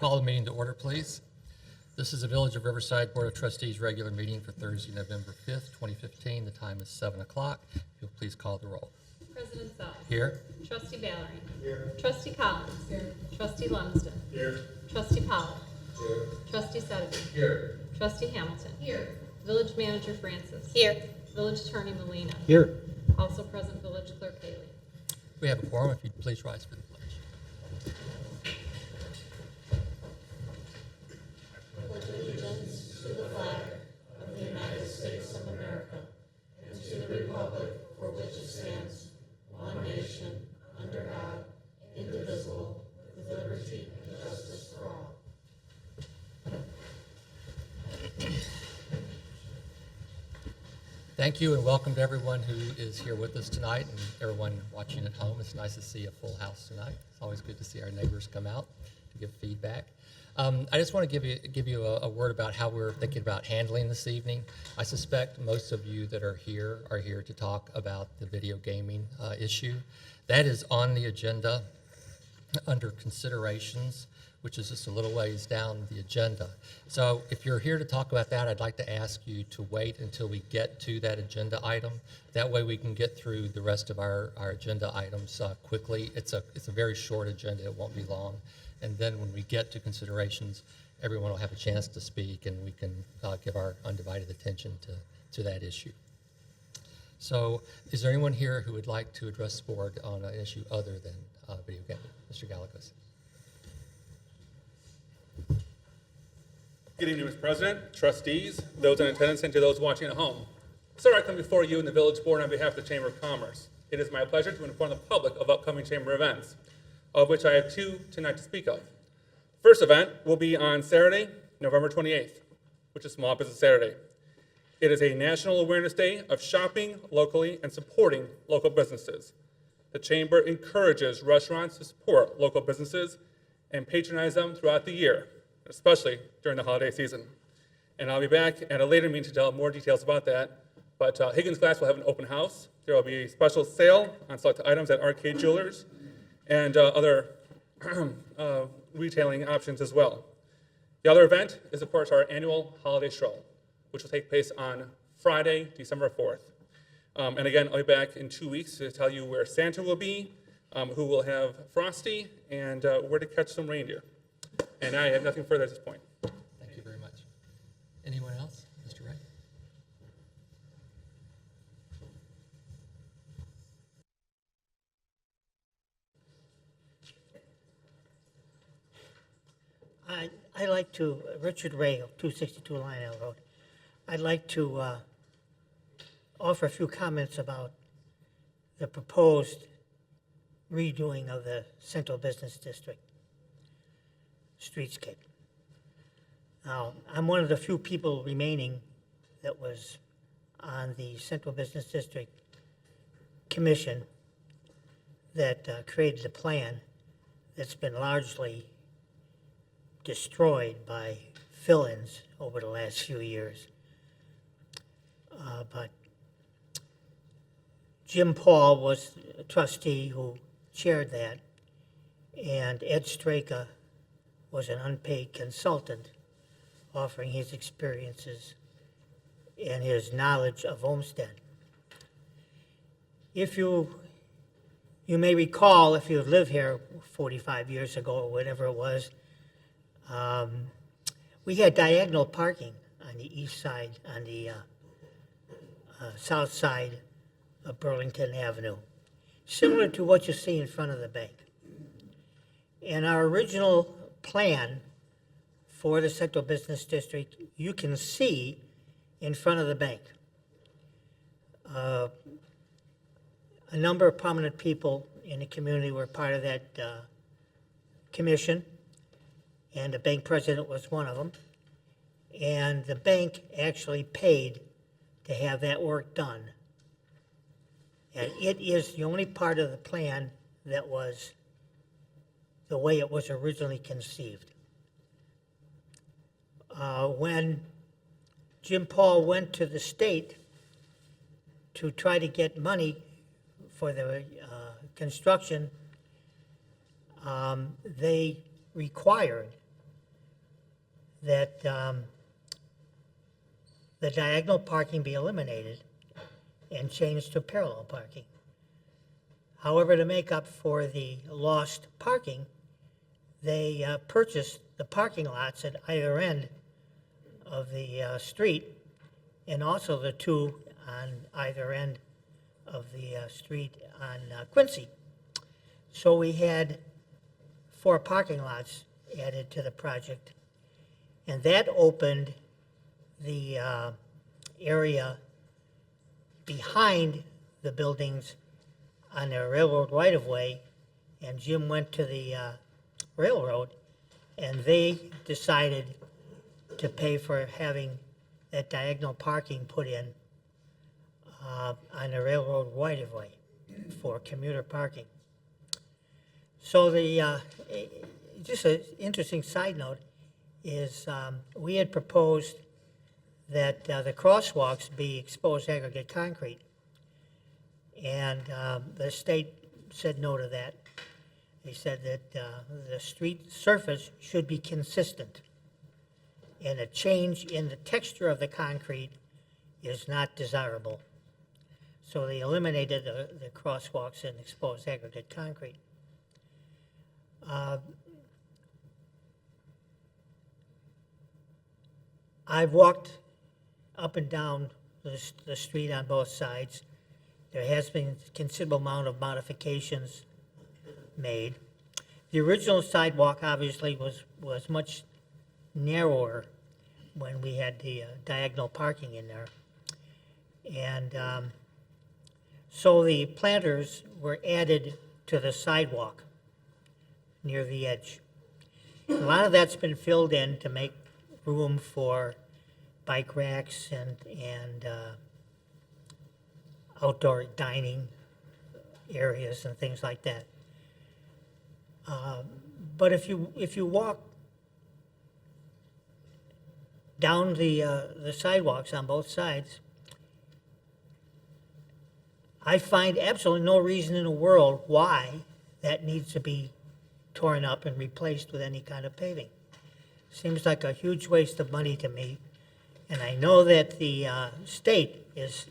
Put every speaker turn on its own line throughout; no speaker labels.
Call the meeting to order, please. This is the Village of Riverside Board of Trustees regular meeting for Thursday, November 5th, 2015. The time is 7 o'clock. If you'll please call the roll.
President Sells.
Here.
Trustee Valerie.
Here.
Trustee Collins. Here. Trustee Lumsden.
Here.
Trustee Powell.
Here.
Trustee Sedevy.
Here.
Trustee Hamilton.
Here.
Village Manager Francis.
Here.
Village Attorney Molina.
Here.
Also present Village Clerk Haley.
We have a quorum. If you'd please rise for the pledge.
Allegiance to the flag of the United States of America and to the republic for which it stands, one nation, under God, indivisible, with liberty and justice for all.
Thank you and welcome to everyone who is here with us tonight and everyone watching at home. It's nice to see a full house tonight. It's always good to see our neighbors come out to give feedback. I just want to give you a word about how we're thinking about handling this evening. I suspect most of you that are here to talk about the video gaming issue. That is on the agenda under considerations, which is just a little ways down the agenda. So if you're here to talk about that, I'd like to ask you to wait until we get to that agenda item. That way we can get through the rest of our agenda items quickly. It's a very short agenda, it won't be long. And then when we get to considerations, everyone will have a chance to speak and we can give our undivided attention to that issue. So is there anyone here who would like to address the board on an issue other than video gaming? Mr. Gallegos.
Good evening, Mr. President, trustees, those in attendance, and to those watching at home. Sir, I come before you and the Village Board on behalf of the Chamber of Commerce. It is my pleasure to inform the public of upcoming Chamber events, of which I have two tonight to speak of. First event will be on Saturday, November 28th, which is Small Business Saturday. It is a National Awareness Day of shopping locally and supporting local businesses. The Chamber encourages restaurants to support local businesses and patronize them throughout the year, especially during the holiday season. And I'll be back at a later meeting to tell more details about that. But Higgins Glass will have an open house. There will be a special sale on select items at Arcade Jewelers and other retailing options as well. The other event is, of course, our annual holiday stroll, which will take place on Friday, December 4th. And again, I'll be back in 2 weeks to tell you where Santa will be, who will have Frosty, and where to catch some reindeer. And I have nothing further at this point.
Thank you very much. Anyone else? Mr. Wright?
I'd like to, Richard Ray of 262 Lionel Road, I'd like to offer a few comments about the proposed redoing of the Central Business District streetscape. Now, I'm one of the few people remaining that was on the Central Business District Commission that created a plan that's been largely destroyed by fill-ins over the last few years. But Jim Paul was a trustee who chaired that, and Ed Straka was an unpaid consultant offering his experiences and his knowledge of Olmsted. If you may recall, if you lived here 45 years ago or whatever it was, we had diagonal parking on the east side, on the south side of Burlington Avenue, similar to what you see in front of the bank. And our original plan for the Central Business District, you can see in front of the bank. A number of prominent people in the community were part of that commission, and the bank president was one of them. And the bank actually paid to have that work done. And it is the only part of the plan that was the way it was originally conceived. When Jim Paul went to the state to try to get money for the construction, they required that the diagonal parking be eliminated and changed to parallel parking. However, to make up for the lost parking, they purchased the parking lots at either end of the street, and also the two on either end of the street on Quincy. So we had 4 parking lots added to the project, and that opened the area behind the buildings on the railroad right-of-way, and Jim went to the railroad, and they decided to pay for having that diagonal parking put in on the railroad right-of-way for commuter parking. So the just an interesting side note is we had proposed that the crosswalks be exposed aggregate concrete, and the state said no to that. They said that the street surface should be consistent, and a change in the texture of the concrete is not desirable. So they eliminated the crosswalks and exposed aggregate concrete. I've walked up and down the street on both sides. There has been a considerable amount of modifications made. The original sidewalk obviously was much narrower when we had the diagonal parking in there. And so the planters were added to the sidewalk near the edge. A lot of that's been filled in to make room for bike racks and outdoor dining areas and things like that. But if you walk down the sidewalks on both sides, I find absolutely no reason in the world why that needs to be torn up and replaced with any kind of paving. Seems like a huge waste of money to me, and I know that the state is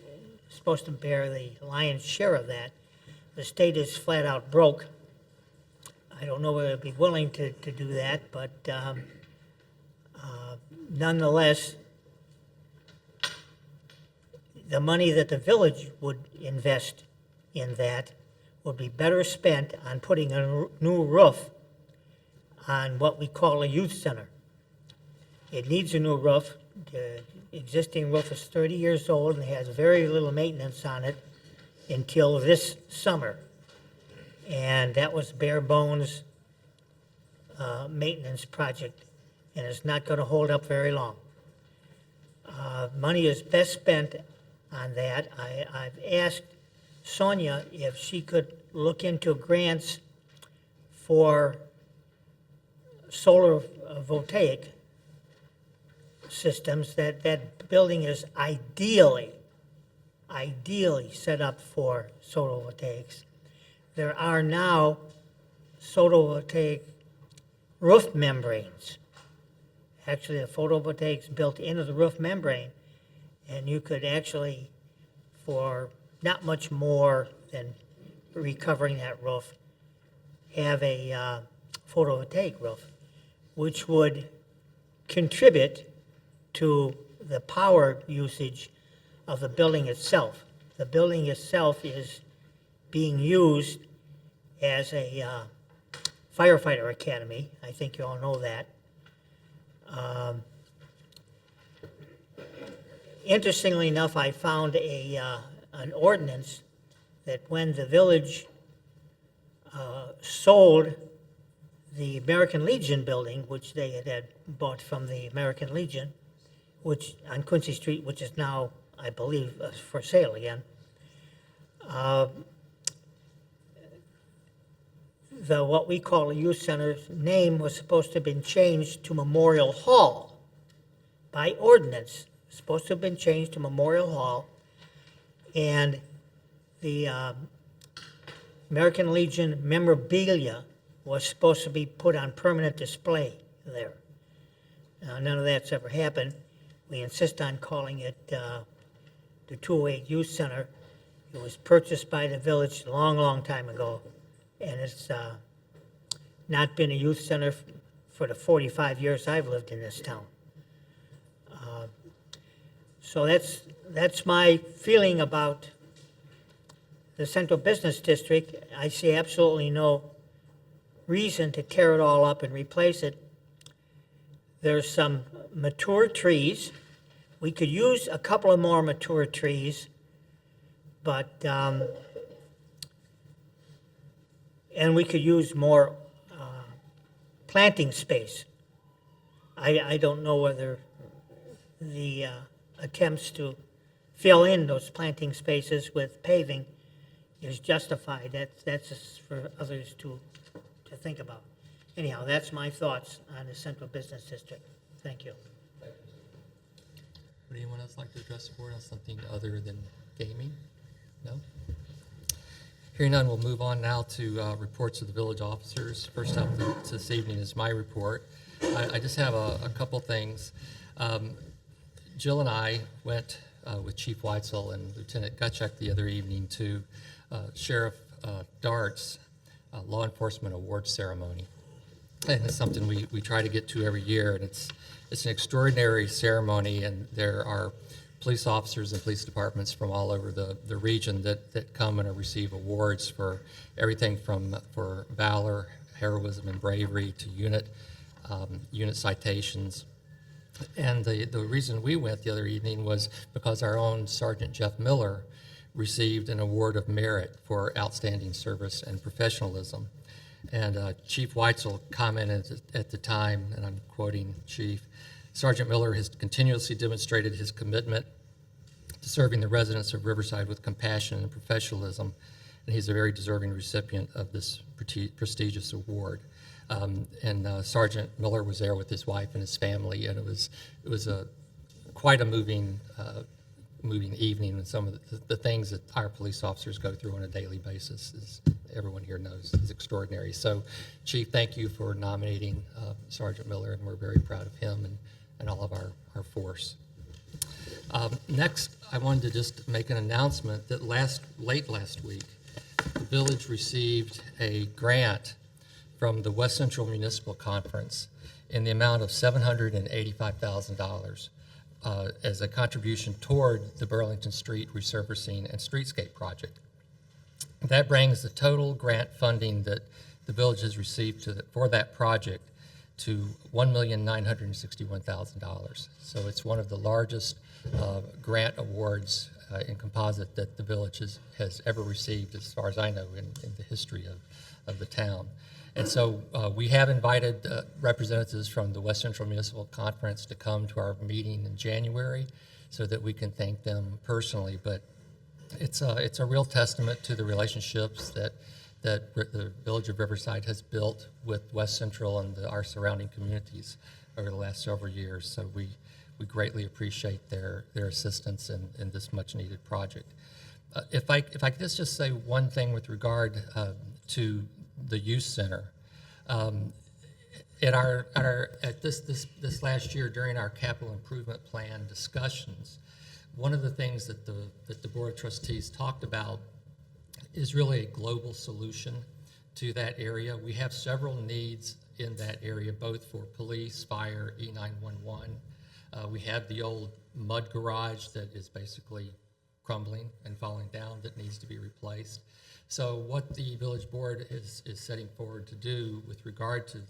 supposed to bear the lion's share of that. The state is flat out broke. I don't know whether they'd be willing to do that, but nonetheless, the money that the village would invest in that would be better spent on putting a new roof on what we call a youth center. It needs a new roof. The existing roof is 30 years old and has very little maintenance on it until this summer. And that was bare bones maintenance project, and it's not going to hold up very long. Money is best spent on that. I've asked Sonia if she could look into grants for solar voltaic systems. That building is ideally set up for solar voltaics. There are now photovoltaic roof membranes. Actually, the photovoltaics built into the roof membrane, and you could actually, for not much more than recovering that roof, have a photovoltaic roof, which would contribute to the power usage of the building itself. The building itself is being used as a firefighter academy. I think you all know that. Interestingly enough, I found an ordinance that when the village sold the American Legion building, which they had bought from the American Legion, which on Quincy Street, which is now, I believe, for sale again, the what we call a youth center's name was supposed to have been changed to Memorial Hall by ordinance. Supposed to have been changed to Memorial Hall, and the American Legion memorabilia was supposed to be put on permanent display there. None of that's ever happened. We insist on calling it the 208 Youth Center. It was purchased by the village a long, long time ago, and it's not been a youth center for the 45 years I've lived in this town. So that's my feeling about the Central Business District. I see absolutely no reason to tear it all up and replace it. There's some mature trees. We could use a couple of more mature trees, but, and we could use more planting space. I don't know whether the attempts to fill in those planting spaces with paving is justified. That's just for others to think about. Anyhow, that's my thoughts on the Central Business District. Thank you.
Would anyone else like to address the board on something other than gaming? No? Hearing none, we'll move on now to reports of the village officers. First up this evening is my report. I just have a couple things. Jill and I went with Chief Weitzel and Lieutenant Gutchuk the other evening to Sheriff Dart's Law Enforcement Award Ceremony. And it's something we try to get to every year, and it's an extraordinary ceremony, and there are police officers and police departments from all over the region that come and receive awards for everything for valor, heroism, and bravery to unit citations. And the reason we went the other evening was because our own Sergeant Jeff Miller received an award of merit for outstanding service and professionalism. And Chief Weitzel commented at the time, and I'm quoting Chief, "Sergeant Miller has continuously demonstrated his commitment to serving the residents of Riverside with compassion and professionalism, and he's a very deserving recipient of this prestigious award." Sergeant Miller was there with his wife and his family, and it was quite a moving evening, and some of the things that our police officers go through on a daily basis, as everyone here knows, is extraordinary. So, Chief, thank you for nominating Sergeant Miller, and we're very proud of him and all of our force. Next, I wanted to just make an announcement that late last week, the village received a grant from the West Central Municipal Conference in the amount of $785,000 as a contribution toward the Burlington Street resurfacing and streetscape project. That brings the total grant funding that the village has received for that project to $1,961,000. So it's one of the largest grant awards in composite that the village has ever received, as far as I know, in the history of the town. And so we have invited representatives from the West Central Municipal Conference to come to our meeting in January so that we can thank them personally. But it's a real testament to the relationships that the Village of Riverside has built with West Central and our surrounding communities over the last several years. So we greatly appreciate their assistance in this much-needed project. If I could just say one thing with regard to the youth center. At this last year during our capital improvement plan discussions, one of the things that the Board of Trustees talked about is really a global solution to that area. We have several needs in that area, both for police, fire, E911. We have the old mud garage that is basically crumbling and falling down that needs to be replaced. So what the village board is setting forward to do with regard to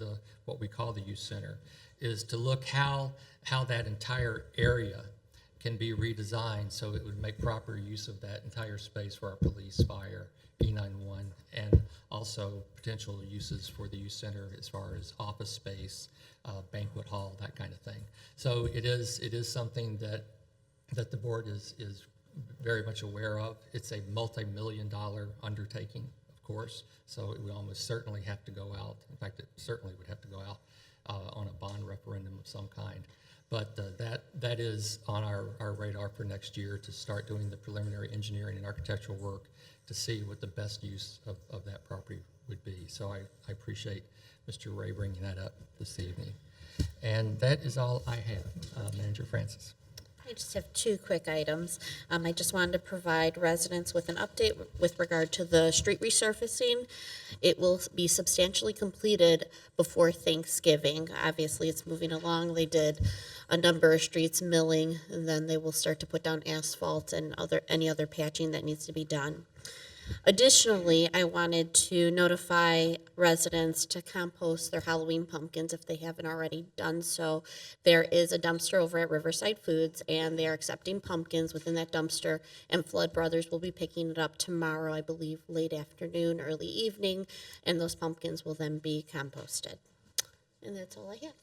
what we call the youth center is to look how that entire area can be redesigned so it would make proper use of that entire space for our police, fire, E911, and also potential uses for the youth center as far as office space, banquet hall, that kind of thing. So it is something that the board is very much aware of. It's a multi-million-dollar undertaking, of course, so it would almost certainly have to go out. In fact, it certainly would have to go out on a bond referendum of some kind. But that is on our radar for next year to start doing the preliminary engineering and architectural work to see what the best use of that property would be. So I appreciate Mr. Ray bringing that up this evening. And that is all I have. Manager Francis.
I just have two quick items. I just wanted to provide residents with an update with regard to the street resurfacing. It will be substantially completed before Thanksgiving. Obviously, it's moving along. They did a number of streets milling, and then they will start to put down asphalt and any other patching that needs to be done. Additionally, I wanted to notify residents to compost their Halloween pumpkins if they haven't already done so. There is a dumpster over at Riverside Foods, and they are accepting pumpkins within that dumpster, and Flood Brothers will be picking it up tomorrow, I believe, late afternoon, early evening, and those pumpkins will then be composted. And that's all I have.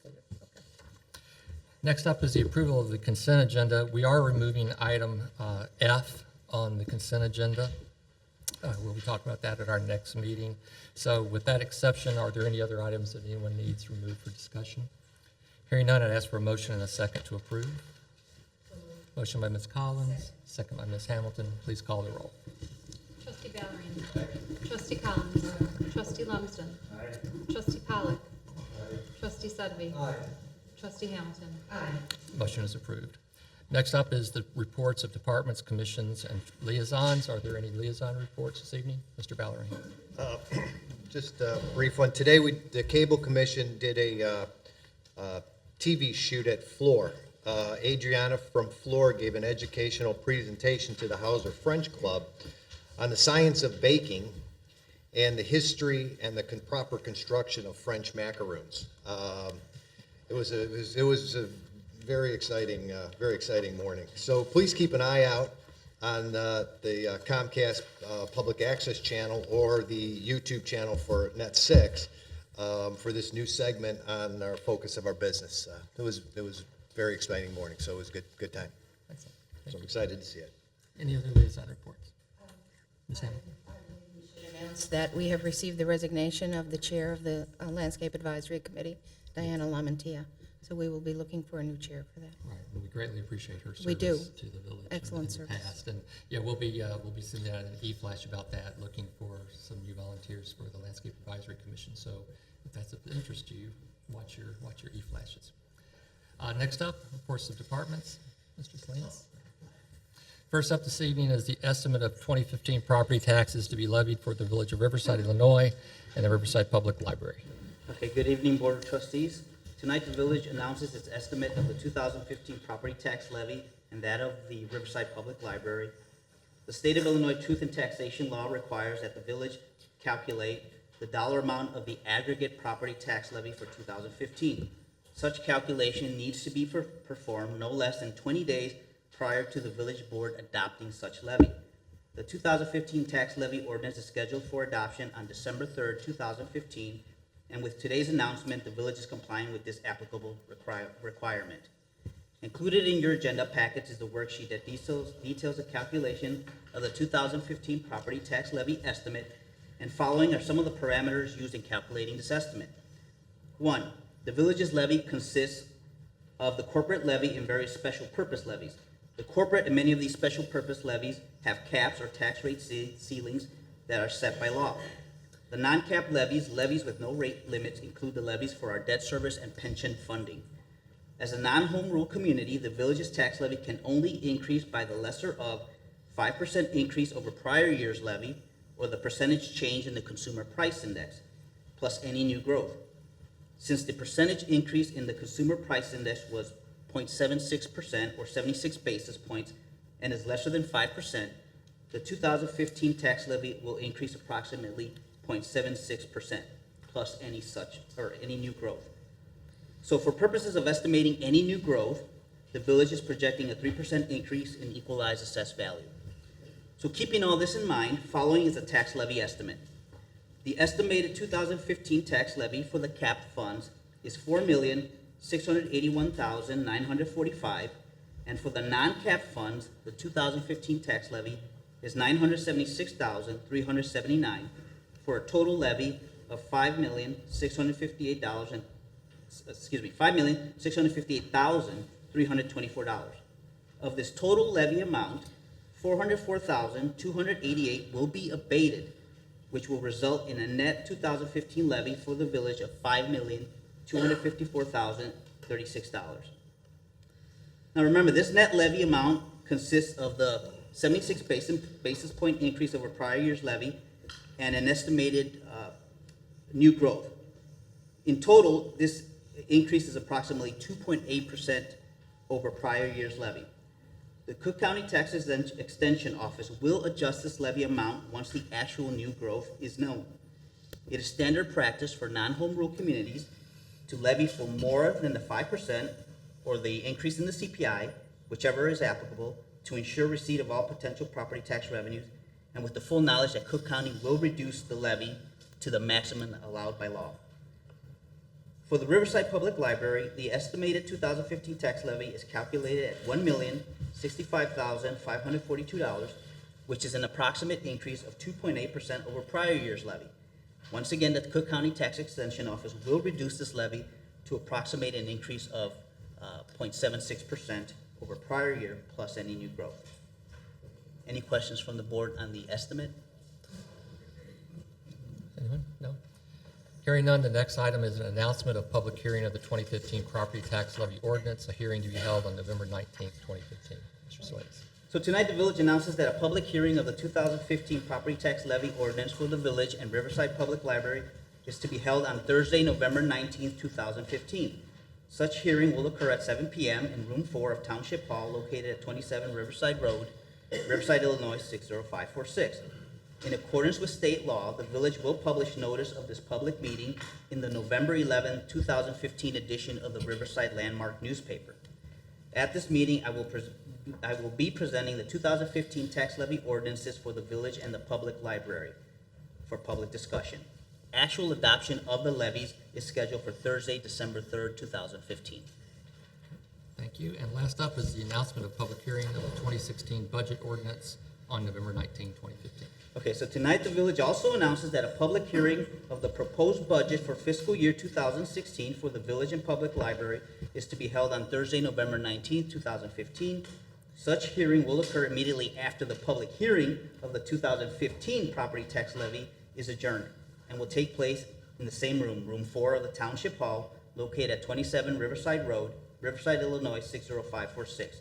Next up is the approval of the consent agenda. We are removing item F on the consent agenda. We'll be talking about that at our next meeting. So with that exception, are there any other items that anyone needs removed for discussion? Hearing none, I'd ask for a motion and a second to approve. Motion by Ms. Collins, second by Ms. Hamilton. Please call the roll.
Trustee Valerie. Trustee Collins. Trustee Lumsden. Trustee Pollock. Trustee Sudby. Trustee Hamilton.
Motion is approved. Next up is the reports of departments, commissions, and liaisons. Are there any liaison reports this evening? Mr. Ballerini.
Just a brief one. Today, the Cable Commission did a TV shoot at Floor. Adriana from Floor gave an educational presentation to the Hauser French Club on the science of baking and the history and the proper construction of French macaroons. It was a very exciting morning. So please keep an eye out on the Comcast Public Access channel or the YouTube channel for Net 6 for this new segment on our focus of our business. It was a very exciting morning, so it was a good time.
Excellent.
So I'm excited to see it.
Any other liaison reports? Ms. Hamilton.
Announce that we have received the resignation of the chair of the Landscape Advisory Committee, Diana Lamantia. So we will be looking for a new chair for that.
Right, and we greatly appreciate her service
We do.
to the village.
Excellent
in the
service.
past. And yeah, we'll be sending out an e-flash about that, looking for some new volunteers for the Landscape Advisory Commission. So if that's of interest to you, watch your e-flashes. Next up, reports of departments. Mr. Salinas. First up this evening is the estimate of 2015 property taxes to be levied for the village of Riverside, Illinois, and the Riverside Public Library.
Okay, good evening, Board of Trustees. Tonight, the village announces its estimate of the 2015 property tax levy and that of the Riverside Public Library. The state of Illinois truth in taxation law requires that the village calculate the dollar amount of the aggregate property tax levy for 2015. Such calculation needs to be performed no less than 20 days prior to the village board adopting such levy. The 2015 tax levy ordinance is scheduled for adoption on December 3rd, 2015, and with today's announcement, the village is complying with this applicable requirement. Included in your agenda package is the worksheet that details the calculation of the 2015 property tax levy estimate, and following are some of the parameters used in calculating this estimate. 1, the village's levy consists of the corporate levy and various special purpose levies. The corporate and many of these special purpose levies have caps or tax rate ceilings that are set by law. The non-cap levies with no rate limits, include the levies for our debt service and pension funding. As a non-home rule community, the village's tax levy can only increase by the lesser of 5% increase over prior year's levy, or the percentage change in the consumer price index, plus any new growth. Since the percentage increase in the consumer price index was 0.76% or 76 basis points and is lesser than 5%, the 2015 tax levy will increase approximately 0.76% plus any new growth. So for purposes of estimating any new growth, the village is projecting a 3% increase in equalized assessed value. So keeping all this in mind, following is a tax levy estimate. The estimated 2015 tax levy for the capped funds is $4,681,945, and for the non-capped funds, the 2015 tax levy is $976,379, for a total levy of $5,658,324. Of this total levy amount, $404,288 will be abated, which will result in a net 2015 levy for the village of $5,254,000 Now remember, this net levy amount consists of the 76 basis point increase over prior year's levy and an estimated new growth. In total, this increase is approximately 2.8% over prior year's levy. The Cook County Tax Extension Office will adjust this levy amount once the actual new growth is known. It is standard practice for non-home rule communities to levy for more than the 5% or the increase in the CPI, whichever is applicable, to ensure receipt of all potential property tax revenues, and with the full knowledge that Cook County will reduce the levy to the maximum allowed by law. For the Riverside Public Library, the estimated 2015 tax levy is calculated at $1,065,542, which is an approximate increase of 2.8% over prior year's levy. Once again, the Cook County Tax Extension Office will reduce this levy to approximate an increase of 0.76% over prior year plus any new growth. Any questions from the board on the estimate?
Anyone? No? Hearing none, the next item is an announcement of public hearing of the 2015 property tax levy ordinance, a hearing to be held on November 19th, 2015. Mr. Salinas.
So tonight, the village announces that a public hearing of the 2015 property tax levy ordinance for the village and Riverside Public Library is to be held on Thursday, November 19th, 2015. Such hearing will occur at 7 p.m. in Room 4 of Township Hall, located at 27 Riverside Road, Riverside, Illinois 60546. In accordance with state law, the village will publish notice of this public meeting in the November 11, 2015 edition of the Riverside Landmark newspaper. At this meeting, I will be presenting the 2015 tax levy ordinances for the village and the public library for public discussion. Actual adoption of the levies is scheduled for Thursday, December 3rd, 2015.
Thank you. And last up is the announcement of public hearing of the 2016 budget ordinance on November 19, 2015.
Okay, so tonight the village also announces that a public hearing of the proposed budget for fiscal year 2016 for the village and public library is to be held on Thursday, November 19, 2015. Such hearing will occur immediately after the public hearing of the 2015 property tax levy is adjourned and will take place in the same room, Room 4 of the Township Hall, located at 27 Riverside Road, Riverside, Illinois 60546.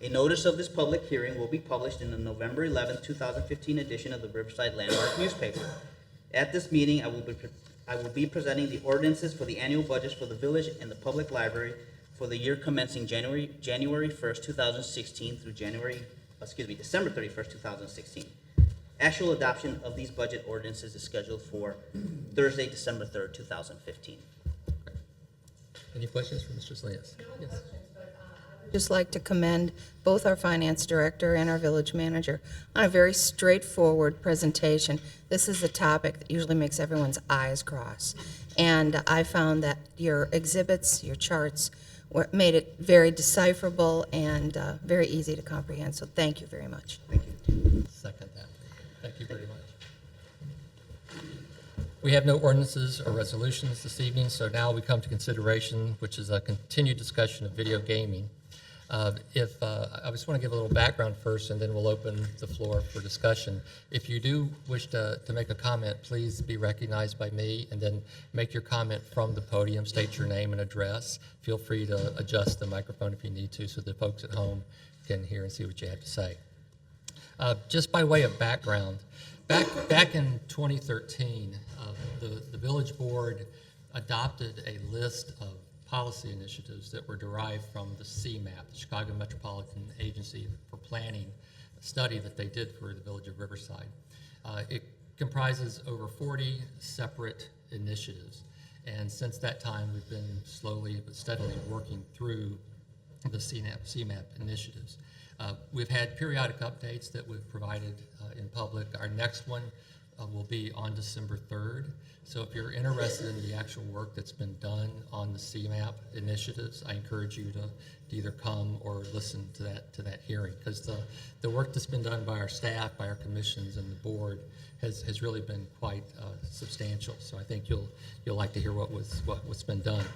A notice of this public hearing will be published in the November 11, 2015 edition of the Riverside Landmark newspaper. At this meeting, I will be presenting the ordinances for the annual budgets for the village and the public library for the year commencing January 1st, 2016 through December 31st, 2016. Actual adoption of these budget ordinances is scheduled for Thursday, December 3rd, 2015.
Any questions for Mr. Salinas? Yes.
Just like to commend both our finance director and our village manager on a very straightforward presentation. This is a topic that usually makes everyone's eyes cross. And I found that your exhibits, your charts, made it very decipherable and very easy to comprehend. So thank you very much.
Thank you.
Second that. Thank you very much. We have no ordinances or resolutions this evening, so now we come to consideration, which is a continued discussion of video gaming. I just want to give a little background first, and then we'll open the floor for discussion. If you do wish to make a comment, please be recognized by me, and then make your comment from the podium. State your name and address. Feel free to adjust the microphone if you need to, so the folks at home can hear and see what you have to say. Just by way of background, back in 2013, the village board adopted a list of policy initiatives that were derived from the CMAP, the Chicago Metropolitan Agency for Planning study that they did for the village of Riverside. It comprises over 40 separate initiatives, and since that time we've been slowly but steadily working through the CMAP initiatives. We've had periodic updates that we've provided in public. Our next one will be on December 3rd. So if you're interested in the actual work that's been done on the CMAP initiatives, I encourage you to either come or listen to that hearing, because the work that's been done by our staff, by our commissions, and the board has really been quite substantial. So I think you'll like to hear what's been done.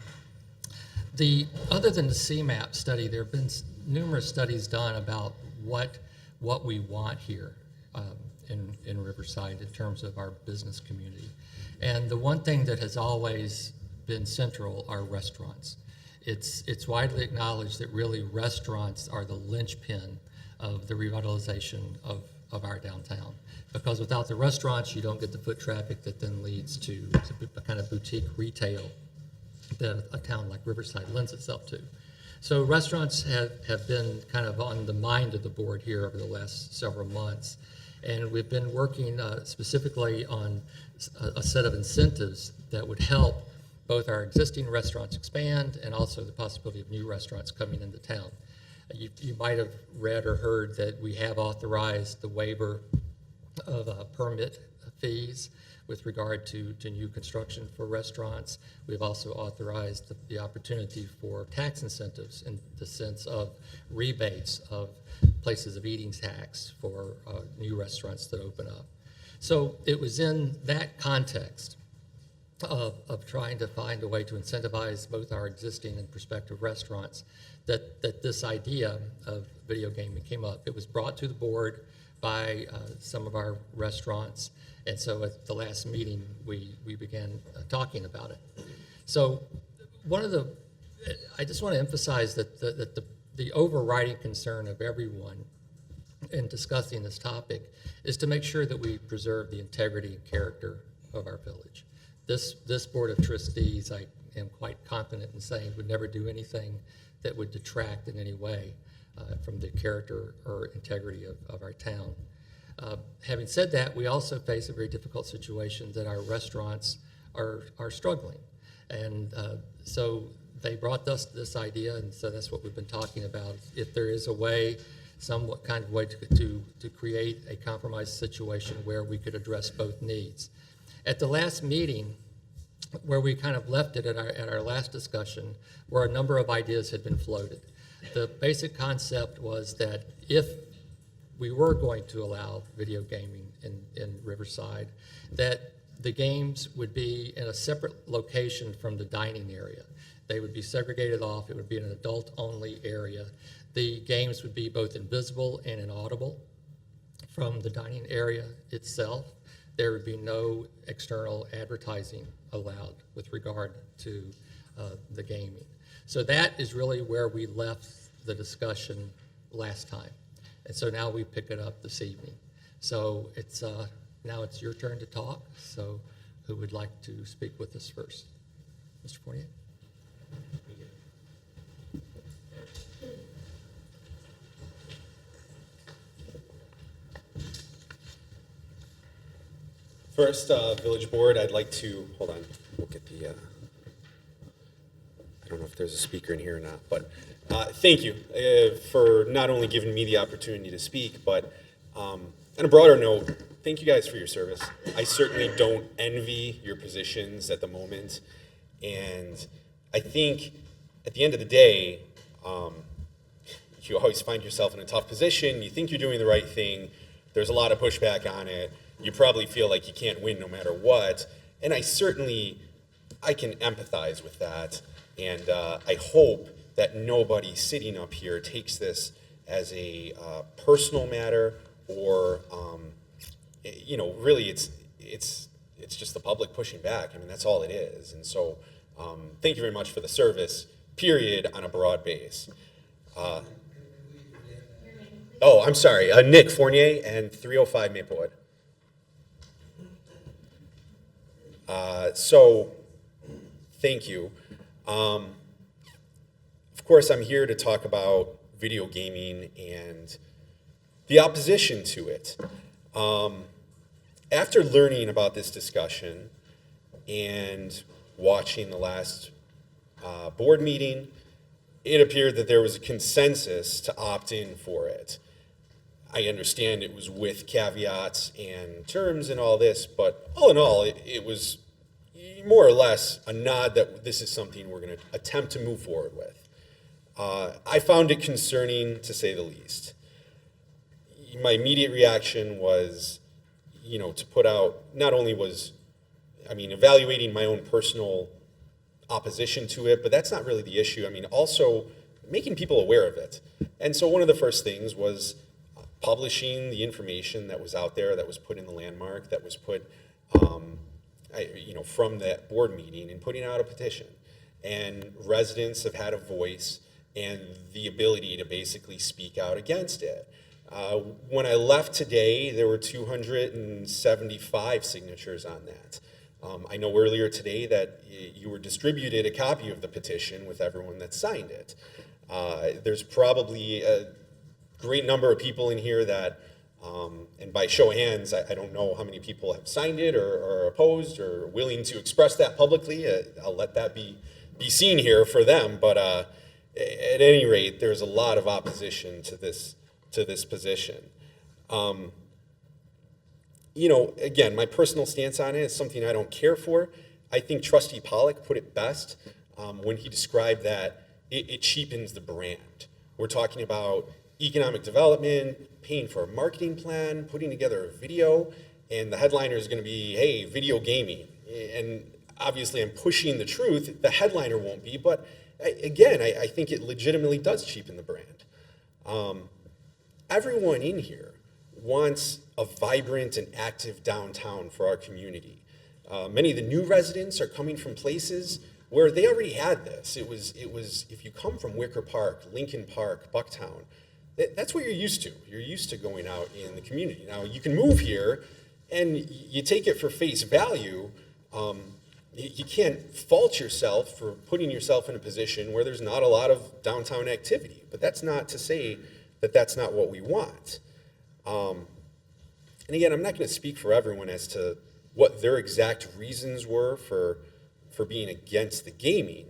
Other than the CMAP study, there have been numerous studies done about what we want here in Riverside in terms of our business community. And the one thing that has always been central are restaurants. it's widely acknowledged that really restaurants are the linchpin of the revitalization of our downtown. Because without the restaurants, you don't get the foot traffic that then leads to a kind of boutique retail that a town like Riverside lends itself to. So restaurants have been kind of on the mind of the board here over the last several months. And we've been working specifically on a set of incentives that would help both our existing restaurants expand and also the possibility of new restaurants coming into town. You might have read or heard that we have authorized the waiver of permit fees with regard to new construction for restaurants. We've also authorized the opportunity for tax incentives in the sense of rebates of places of eating tax for new restaurants that open up. So it was in that context of trying to find a way to incentivize both our existing and prospective restaurants that this idea of video gaming came up. It was brought to the board by some of our restaurants, and so at the last meeting we began talking about it. So I just want to emphasize that the overriding concern of everyone in discussing this topic is to make sure that we preserve the integrity and character of our village. This Board of Trustees, I am quite confident in saying, would never do anything that would detract in any way from the character or integrity of our town. Having said that, we also face a very difficult situation that our restaurants are struggling. And so they brought us this idea, and so that's what we've been talking about. If there is a way, somewhat kind of way to create a compromise situation where we could address both needs. At the last meeting, where we kind of left it at our last discussion, where a number of ideas had been floated. The basic concept was that if we were going to allow video gaming in Riverside, that the games would be in a separate location from the dining area. They would be segregated off. It would be an adult-only area. The games would be both invisible and inaudible from the dining area itself. There would be no external advertising allowed with regard to the gaming. So that is really where we left the discussion last time. And so now we pick it up this evening. So now it's your turn to talk. So who would like to speak with us first? Mr. Fournier?
First, Village Board, I'd like to, hold on, we'll get the, I don't know if there's a speaker in here or not, but thank you for not only giving me the opportunity to speak, but on a broader note, thank you guys for your service. I certainly don't envy your positions at the moment, and I think at the end of the day, you always find yourself in a tough position. You think you're doing the right thing. There's a lot of pushback on it. You probably feel like you can't win no matter what. And I can empathize with that. And I hope that nobody sitting up here takes this as a personal matter or, really it's just the public pushing back. I mean, that's all it is. And so thank you very much for the service, period, on a broad base. I'm sorry, Nick Fournier and 305 Maplewood. So, thank you. Of course, I'm here to talk about video gaming and the opposition to it. After learning about this discussion and watching the last board meeting, it appeared that there was a consensus to opt in for it. I understand it was with caveats and terms and all this, but all in all, it was more or less a nod that this is something we're going to attempt to move forward with. I found it concerning, to say the least. My immediate reaction was, to put out, not only was, evaluating my own personal opposition to it, but that's not really the issue. Also making people aware of it. And so one of the first things was publishing the information that was out there, that was put in the landmark, that was put, from that board meeting, and putting out a petition. and residents have had a voice and the ability to basically speak out against it. When I left today, there were 275 signatures on that. I know earlier today that you were distributed a copy of the petition with everyone that signed it. There's probably a great number of people in here that, and by show of hands, I don't know how many people have signed it or are opposed or willing to express that publicly. I'll let that be seen here for them. But at any rate, there's a lot of opposition to this position. Again, my personal stance on it is something I don't care for. I think Trustee Pollock put it best when he described that it cheapens the brand. We're talking about economic development, paying for a marketing plan, putting together a video, and the headliner is going to be, hey, video gaming. And obviously I'm pushing the truth. The headliner won't be, but again, I think it legitimately does cheapen the brand. Everyone in here wants a vibrant and active downtown for our community. Many of the new residents are coming from places where they already had this. It was if you come from Wicker Park, Lincoln Park, Bucktown, that's what you're used to. You're used to going out in the community. Now, you can move here and you take it for face value. You can't fault yourself for putting yourself in a position where there's not a lot of downtown activity. But that's not to say that that's not what we want. And again, I'm not going to speak for everyone as to what their exact reasons were for being against the gaming.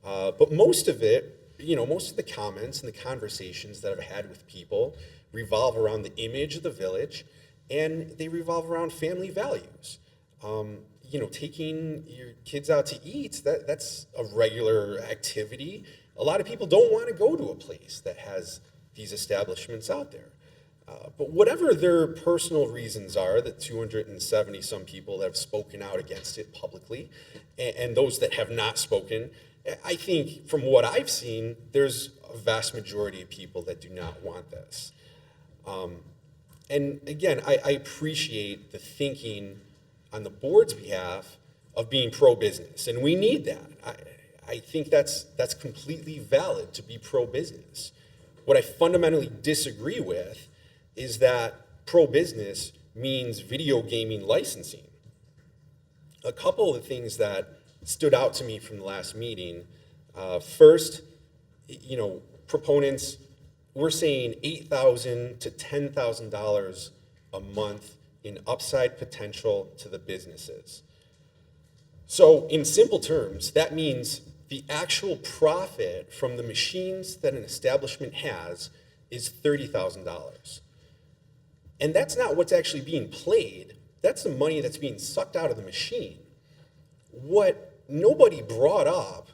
But most of it, most of the comments and the conversations that I've had with people revolve around the image of the village, and they revolve around family values. Taking your kids out to eat, that's a regular activity. A lot of people don't want to go to a place that has these establishments out there. But whatever their personal reasons are, the 270 some people that have spoken out against it publicly, and those that have not spoken, I think from what I've seen, there's a vast majority of people that do not want this. And again, I appreciate the thinking on the board's behalf of being pro-business, and we need that. I think that's completely valid to be pro-business. What I fundamentally disagree with is that pro-business means video gaming licensing. A couple of the things that stood out to me from the last meeting, first, proponents, we're saying $8,000 to $10,000 a month in upside potential to the businesses. So in simple terms, that means the actual profit from the machines that an establishment has is $30,000. And that's not what's actually being played. That's the money that's being sucked out of the machine. What nobody brought up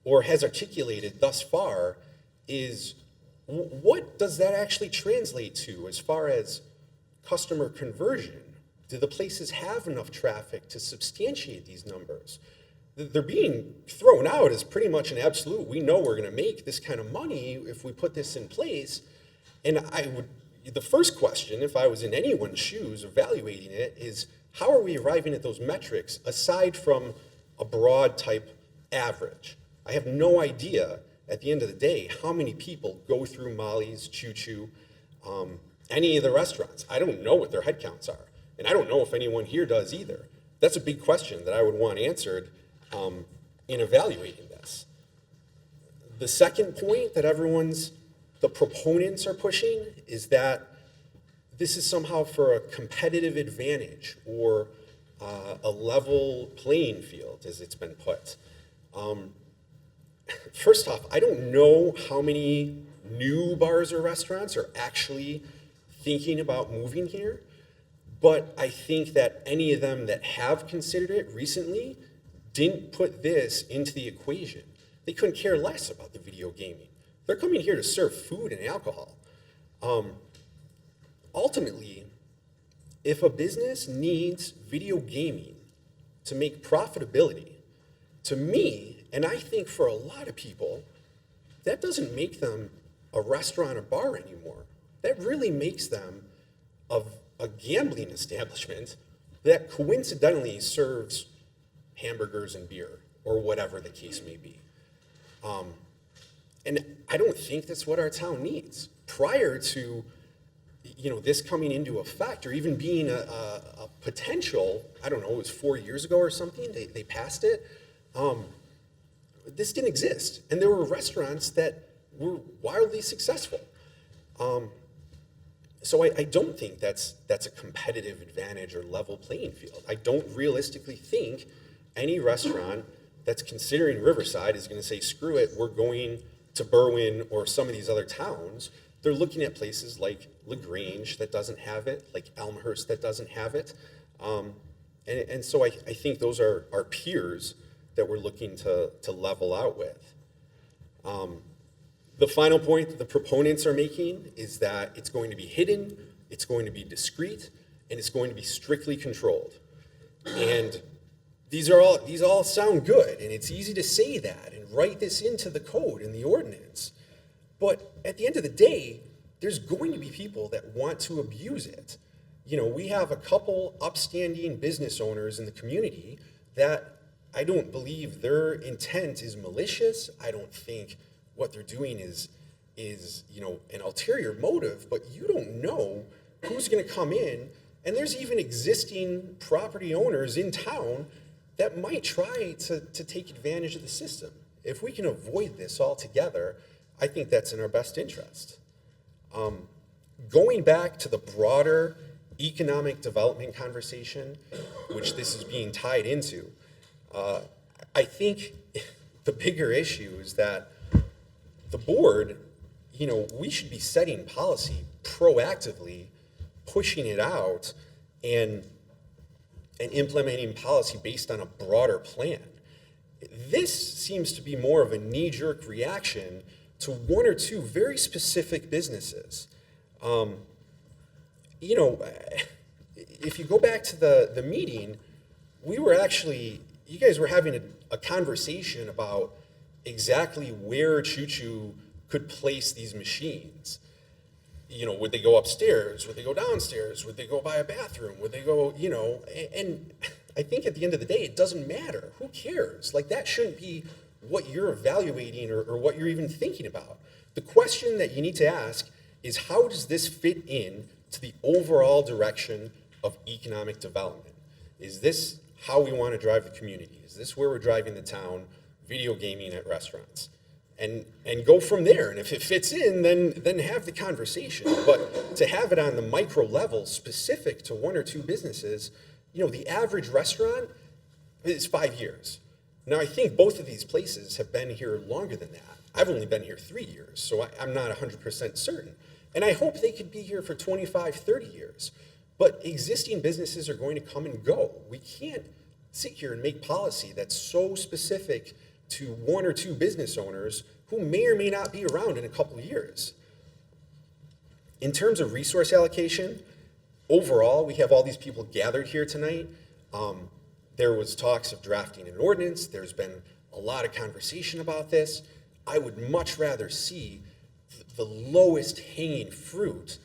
or has articulated thus far is what does that actually translate to as far as customer conversion? Do the places have enough traffic to substantiate these numbers? They're being thrown out as pretty much an absolute. We know we're going to make this kind of money if we put this in place. And the first question, if I was in anyone's shoes evaluating it, is how are we arriving at those metrics aside from a broad type average? I have no idea at the end of the day how many people go through Molly's, Choo Choo, any of the restaurants. I don't know what their head counts are. And I don't know if anyone here does either. That's a big question that I would want answered in evaluating this. The second point that the proponents are pushing is that this is somehow for a competitive advantage or a level playing field, as it's been put. First off, I don't know how many new bars or restaurants are actually thinking about moving here. But I think that any of them that have considered it recently didn't put this into the equation. They couldn't care less about the video gaming. They're coming here to serve food and alcohol. Ultimately, if a business needs video gaming to make profitability, to me, and I think for a lot of people, that doesn't make them a restaurant or bar anymore. That really makes them a gambling establishment that coincidentally serves hamburgers and beer, or whatever the case may be. And I don't think that's what our town needs. Prior to, this coming into effect, or even being a potential, I don't know, it was 4 years ago or something, they passed it. This didn't exist. And there were restaurants that were wildly successful. So I don't think that's a competitive advantage or level playing field. I don't realistically think any restaurant that's considering Riverside is going to say, screw it, we're going to Berwyn or some of these other towns. They're looking at places like LaGrange that doesn't have it, like Elmhurst that doesn't have it. And so I think those are our peers that we're looking to level out with. The final point that the proponents are making is that it's going to be hidden, it's going to be discreet, and it's going to be strictly controlled. And these all sound good, and it's easy to say that and write this into the code and the ordinance. But at the end of the day, there's going to be people that want to abuse it. We have a couple upstanding business owners in the community that I don't believe their intent is malicious. I don't think what they're doing is an ulterior motive, but you don't know who's going to come in. And there's even existing property owners in town that might try to take advantage of the system. If we can avoid this altogether, I think that's in our best interest. Going back to the broader economic development conversation, which this is being tied into, I think the bigger issue is that the board, we should be setting policy proactively, pushing it out, and implementing policy based on a broader plan. This seems to be more of a knee-jerk reaction to one or two very specific businesses. If you go back to the meeting, you guys were having a conversation about exactly where Choo Choo could place these machines. Would they go upstairs? Would they go downstairs? Would they go by a bathroom? Would they go, and I think at the end of the day, it doesn't matter. Who cares? Like, that shouldn't be what you're evaluating or what you're even thinking about. The question that you need to ask is, how does this fit in to the overall direction of economic development? Is this how we want to drive the community? Is this where we're driving the town, video gaming at restaurants? And go from there. And if it fits in, then have the conversation. But to have it on the micro level specific to one or two businesses, the average restaurant is 5 years. Now, I think both of these places have been here longer than that. I've only been here 3 years, so I'm not 100% certain. And I hope they could be here for 25, 30 years. But existing businesses are going to come and go. We can't sit here and make policy that's so specific to one or two business owners who may or may not be around in a couple of years. In terms of resource allocation, overall, we have all these people gathered here tonight. There was talks of drafting an ordinance. There's been a lot of conversation about this. I would much rather see the lowest hanging fruit,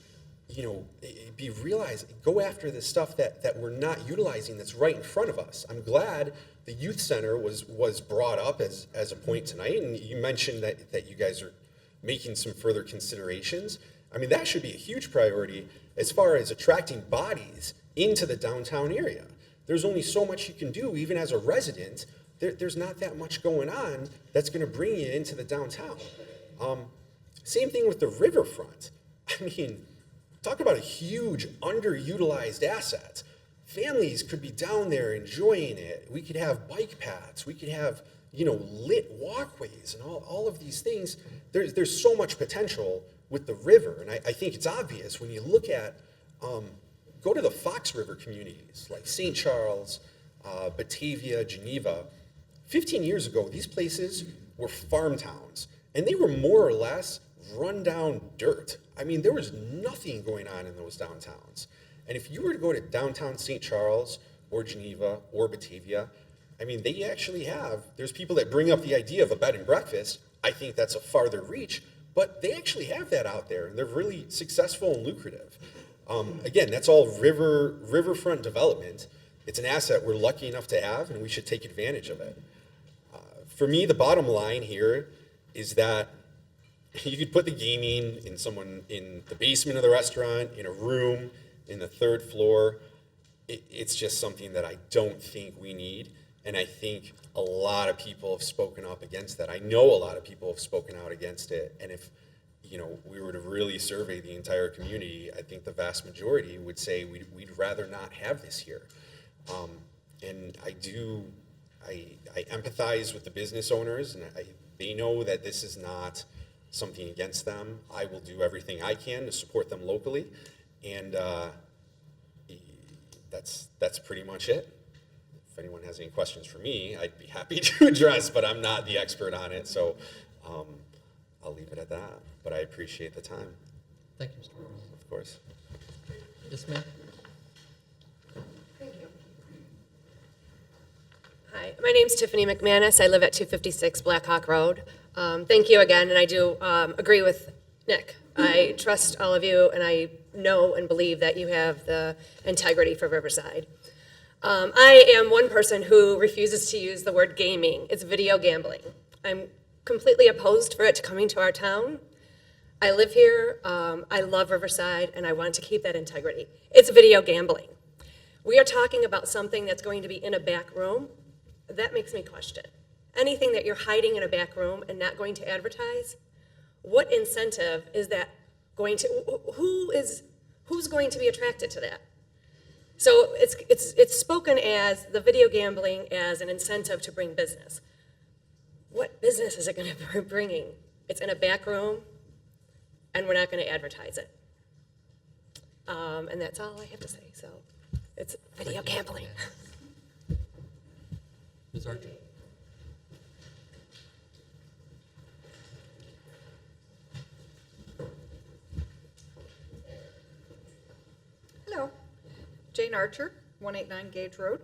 be realized, go after the stuff that we're not utilizing that's right in front of us. I'm glad the youth center was brought up as a point tonight, and you mentioned that you guys are making some further considerations. I mean, that should be a huge priority as far as attracting bodies into the downtown area. There's only so much you can do, even as a resident. There's not that much going on that's going to bring you into the downtown. Same thing with the riverfront. I mean, talk about a huge underutilized asset. Families could be down there enjoying it. We could have bike paths. We could have, lit walkways and all of these things. There's so much potential with the river. And I think it's obvious when you look at, go to the Fox River communities like St. Charles, Batavia, Geneva. 15 years ago, these places were farm towns, and they were more or less run down dirt. I mean, there was nothing going on in those downtowns. And if you were to go to downtown St. Charles or Geneva or Batavia, I mean, they actually there's people that bring up the idea of a bed and breakfast. I think that's a farther reach, but they actually have that out there, and they're really successful and lucrative. Again, that's all riverfront development. It's an asset we're lucky enough to have, and we should take advantage of it. For me, the bottom line here is that you could put the gaming in the basement of the restaurant, in a room, in the third floor. It's just something that I don't think we need. And I think a lot of people have spoken up against that. I know a lot of people have spoken out against it. And if, we were to really survey the entire community, I think the vast majority would say we'd rather not have this here. And I empathize with the business owners, and they know that this is not something against them. I will do everything I can to support them locally, and that's pretty much it. If anyone has any questions for me, I'd be happy to address, but I'm not the expert on it, so I'll leave it at that. But I appreciate the time,
Thank you, Mr. Burrows.
of course.
Yes, ma'am?
Thank you. Hi, my name's Tiffany McManus. I live at 256 Black Hawk Road. Thank you again, and I do agree with Nick. I trust all of you, and I know and believe that you have the integrity for Riverside. I am one person who refuses to use the word gaming. It's video gambling. I'm completely opposed for it coming to our town. I live here, I love Riverside, and I want to keep that integrity. It's video gambling. We are talking about something that's going to be in a back room. That makes me question. Anything that you're hiding in a back room and not going to advertise, what incentive is that going to, who's going to be attracted to that? So it's spoken as the video gambling as an incentive to bring business. What business is it going to be bringing? It's in a back room, and we're not going to advertise it. And that's all I have to say. So it's video gambling.
Ms. Archer?
Hello, Jane Archer, 189 Gage Road.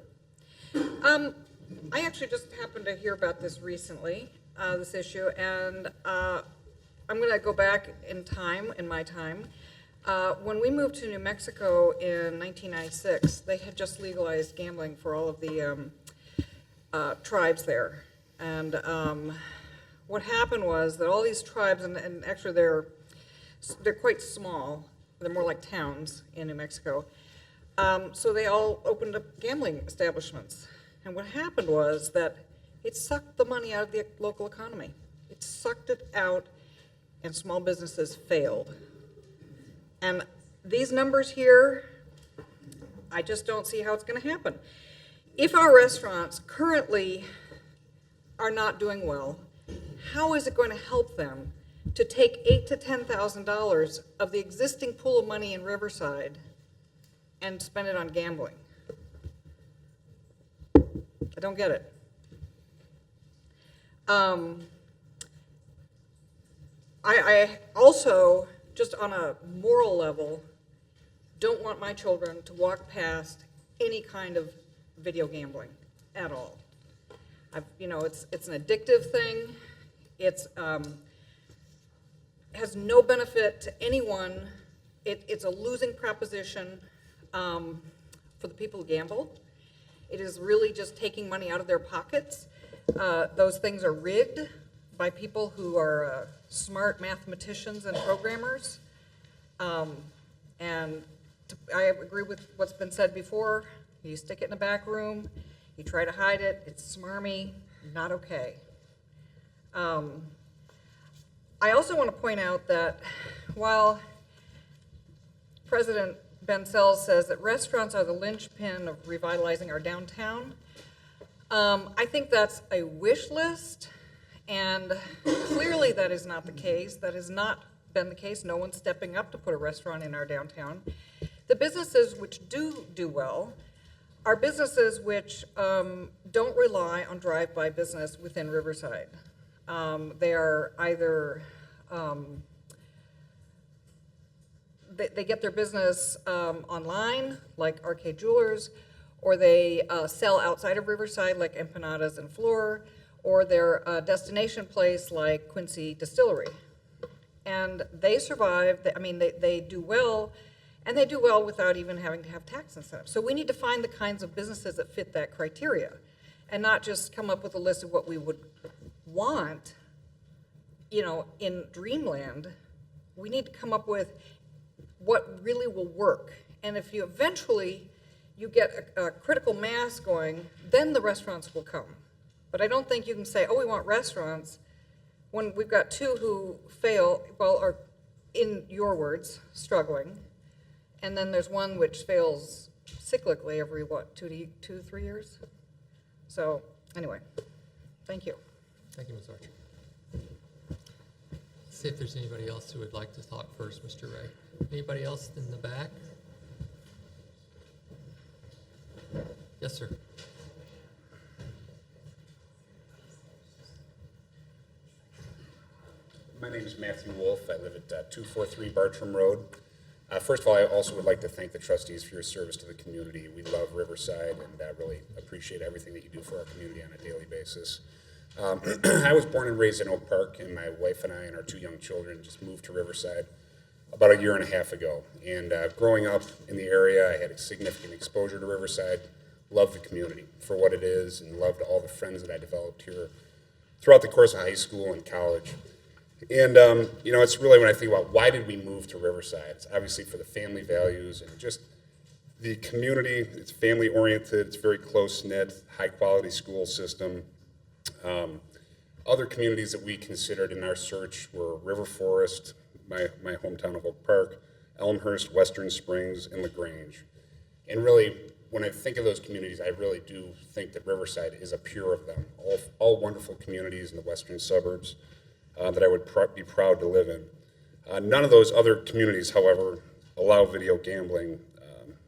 I actually just happened to hear about this recently, this issue, and I'm going to go back in time, in my time. When we moved to New Mexico in 1996, they had just legalized gambling for all of the tribes there. And what happened was that all these tribes, and actually they're quite small, they're more like towns in New Mexico, so they all opened up gambling establishments. And what happened was that it sucked the money out of the local economy. It sucked it out, and small businesses failed. And these numbers here, I just don't see how it's going to happen. If our restaurants currently are not doing well, how is it going to help them to take $8,000 to $10,000 of the existing pool of money in Riverside and spend it on gambling? I don't get it. I also, just on a moral level, don't want my children to walk past any kind of video gambling at all. It's an addictive thing. It's has no benefit to anyone. It's a losing proposition for the people who gamble. It is really just taking money out of their pockets. Those things are rigged by people who are smart mathematicians and programmers. And I agree with what's been said before. You stick it in a back room, you try to hide it, it's smarmy, not okay. I also want to point out that while President Bencel says that restaurants are the linchpin of revitalizing our downtown, I think that's a wish list, and clearly that is not the case. That has not been the case. No one's stepping up to put a restaurant in our downtown. The businesses which do well are businesses which don't rely on drive-by business within Riverside. They are either, they get their business online, like Arcade Jewelers, or they sell outside of Riverside, like Empanadas and Fleur, or they're a destination place like Quincy Distillery. And they survive, they do well, and they do well without even having to have tax incentives. So we need to find the kinds of businesses that fit that criteria, and not just come up with a list of what we would want, in dreamland, we need to come up with what really will work. And if you eventually you get a critical mass going, then the restaurants will come. But I don't think you can say, oh, we want restaurants, when we've got two who fail, well, or in your words, struggling, and then there's one which fails cyclically every, 2-3 years? So, anyway, thank you.
Thank you, Ms. Archer. Let's see if there's anybody else who would like to talk first, Mr. Ray. Anybody else in the back? Yes, sir.
My name is Matthew Wolf. I live at 243 Bartram Road. First of all, I also would like to thank the trustees for your service to the community. We love Riverside and really appreciate everything that you do for our community on a daily basis. I was born and raised in Oak Park, and my wife and I and our 2 young children just moved to Riverside about 1.5 years ago. And growing up in the area, I had a significant exposure to Riverside, loved the community for what it is, and loved all the friends that I developed here throughout the course of high school and college. And, it's really when I think about why did we move to Riverside, it's obviously for the family values and just the community. It's family oriented, it's very close knit, high quality school system. Other communities that we considered in our search were River Forest, my hometown of Oak Park, Elmhurst, Western Springs, and LaGrange. And really, when I think of those communities, I really do think that Riverside is a pure of them, all wonderful communities in the western suburbs that I would be proud to live in. None of those other communities, however, allow video gambling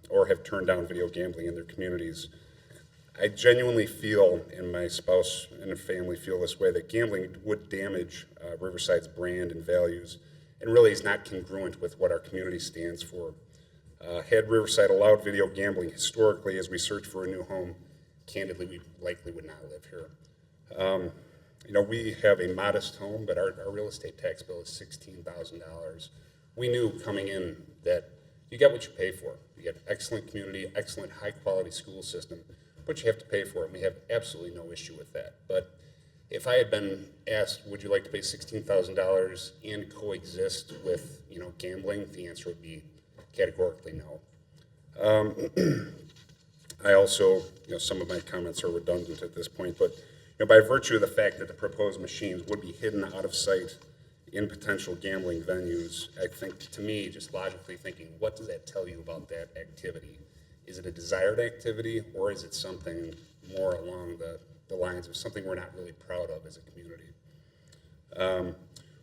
or have turned down video gambling in their communities. I genuinely feel, and my spouse and family feel this way, that gambling would damage Riverside's brand and values and really is not congruent with what our community stands for. Had Riverside allowed video gambling historically as we search for a new home, candidly, we likely would not live here. We have a modest home, but our real estate tax bill is $16,000. We knew coming in that you get what you pay for. You get excellent community, excellent high-quality school system, but you have to pay for it, and we have absolutely no issue with that. But if I had been asked, would you like to pay $16,000 and coexist with, gambling, the answer would be categorically no. I also, some of my comments are redundant at this point, but by virtue of the fact that the proposed machines would be hidden out of sight in potential gambling venues, I think, to me, just logically thinking, what does that tell you about that activity? Is it a desired activity, or is it something more along the lines of something we're not really proud of as a community?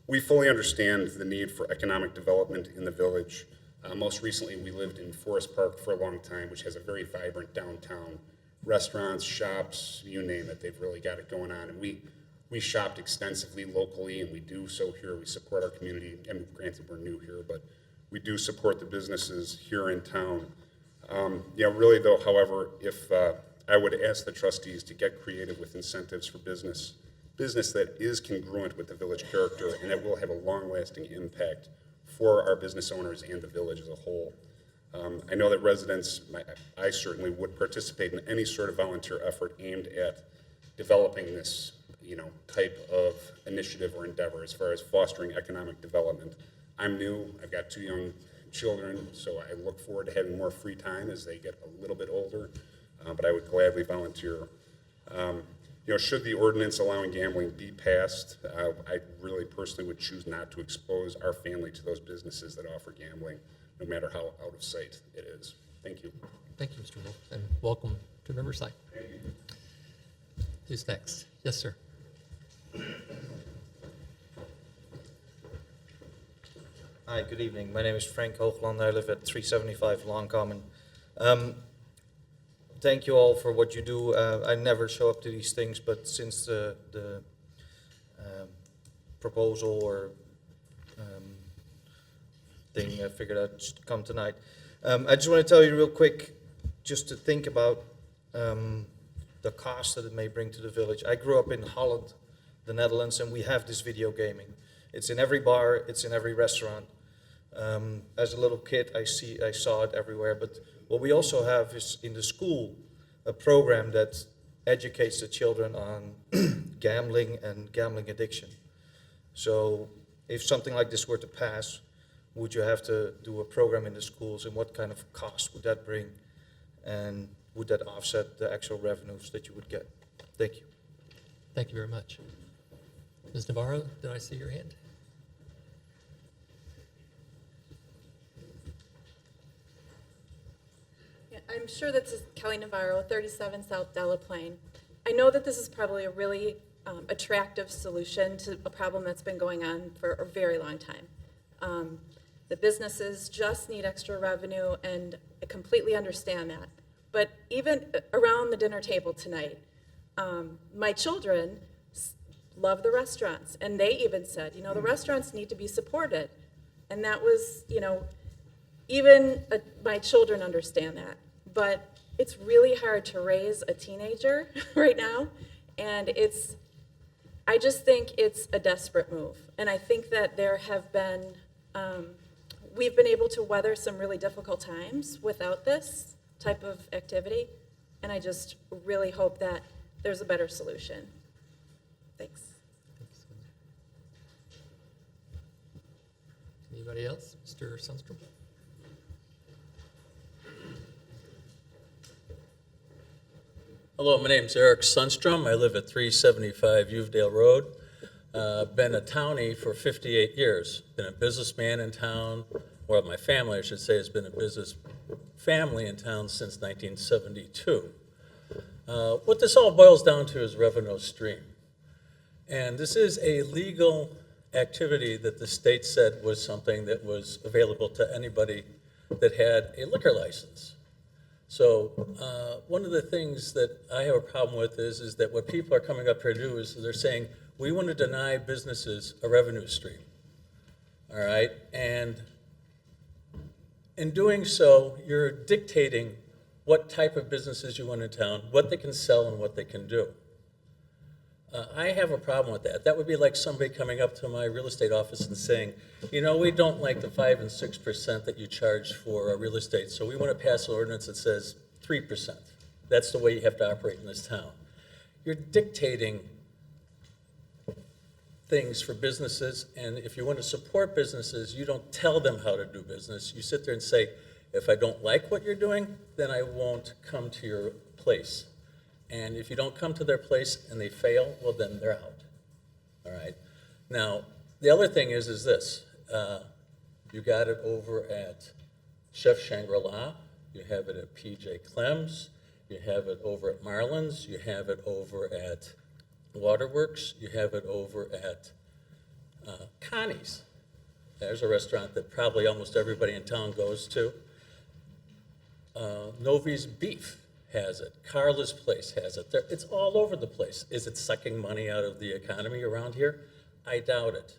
We fully understand the need for economic development in the village. Most recently, we lived in Forest Park for a long time, which has a very vibrant downtown. Restaurants, shops, you name it, they've really got it going on. And we shopped extensively locally, and we do so here. We support our community, and granted we're new here, but we do support the businesses here in town. Really though, however, if I would ask the trustees to get creative with incentives for business that is congruent with the village character and that will have a long-lasting impact for our business owners and the village as a whole. I know that residents, I certainly would participate in any sort of volunteer effort aimed at developing this, type of initiative or endeavor as far as fostering economic development. I'm new, I've got 2 young children, so I look forward to having more free time as they get a little bit older, but I would gladly volunteer. Should the ordinance allowing gambling be passed, I really personally would choose not to expose our family to those businesses that offer gambling, no matter how out of sight it is. Thank you.
Thank you, Mr. Wolf, and welcome to Riverside.
Thank you.
Who's next? Yes, sir.
Hi, good evening. My name is Frank Hooglander. I live at 375 Long Common. Thank you all for what you do. I never show up to these things, but since the proposal or thing, I figured I'd just come tonight. I just want to tell you real quick, just to think about the cost that it may bring to the village. I grew up in Holland, the Netherlands, and we have this video gaming. It's in every bar, it's in every restaurant. As a little kid, I saw it everywhere, but what we also have is in the school a program that educates the children on gambling and gambling addiction. So if something like this were to pass, would you have to do a program in the schools, and what kind of cost would that bring? And would that offset the actual revenues that you would get? Thank you.
Thank you very much. Ms. Navarro, did I see your hand?
Yeah, I'm sure this is Kelly Navarro, 37 South Delaplane. I know that this is probably a really attractive solution to a problem that's been going on for a very long time. The businesses just need extra revenue, and I completely understand that. But even around the dinner table tonight, my children love the restaurants, and they even said, you know, the restaurants need to be supported. And that was, you know, even my children understand that. But it's really hard to raise a teenager right now, and I just think it's a desperate move. And I think that there have been, we've been able to weather some really difficult times without this type of activity, and I just really hope that there's a better solution. Thanks.
Anybody else? Mr. Sundstrom?
Hello, my name's Eric Sundstrom. I live at 375 Uvedale Road. Been a townie for 58 years. Been a businessman in town, or my family, I should say, has been a business family in town since 1972. What this all boils down to is revenue stream. And this is a legal activity that the state said was something that was available to anybody that had a liquor license. So one of the things that I have a problem with is that what people are coming up here to do is they're saying, we want to deny businesses a revenue stream, all right? And in doing so, you're dictating what type of businesses you want in town, what they can sell and what they can do. I have a problem with that. That would be like somebody coming up to my real estate office and saying, you know, we don't like the 5 and 6% that you charge for real estate, so we want to pass an ordinance that says 3%. That's the way you have to operate in this town. You're dictating things for businesses, and if you want to support businesses, you don't tell them how to do business. You sit there and say, if I don't like what you're doing, then I won't come to your place. And if you don't come to their place and they fail, well, then they're out. All right. Now, the other thing is this. You got it over at Chef Shangri-La. You have it at PJ Clem's. You have it over at Marlin's. You have it over at Waterworks. You have it over at Connie's. There's a restaurant that probably almost everybody in town goes to. Novi's Beef has it. Carla's Place has it. It's all over the place. Is it sucking money out of the economy around here? I doubt it.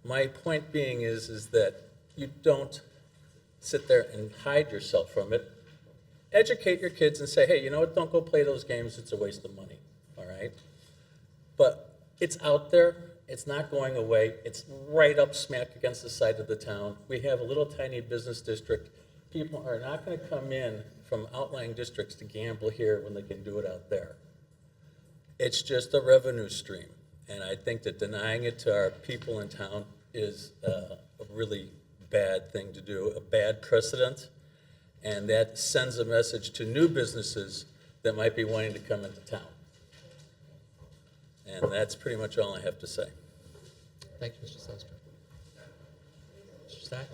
My point being is that you don't sit there and hide yourself from it. Educate your kids and say, hey, you know what, don't go play those games. It's a waste of money, all right? But it's out there. It's not going away. It's right up smack against the side of the town. We have a little tiny business district. People are not going to come in from outlying districts to gamble here when they can do it out there. It's just a revenue stream. And I think that denying it to our people in town is a really bad thing to do, a bad precedent. And that sends a message to new businesses that might be wanting to come into town. And that's pretty much all I have to say.
Thank you, Mr. Sundstrom. Mr. Stack?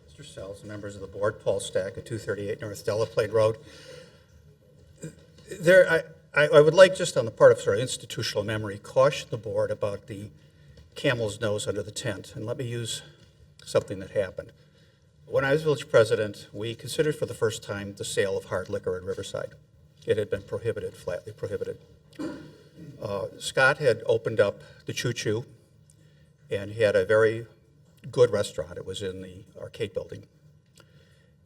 Mr. Sells, members of the board, Paul Stack at 238 North Delaplane Road. I would like, just on the part of sort of institutional memory, caution the board about the camel's nose under the tent. And let me use something that happened. When I was village president, we considered for the first time the sale of hard liquor in Riverside. It had been prohibited, flatly prohibited. Scott had opened up the Choo Choo, and he had a very good restaurant. It was in the arcade building.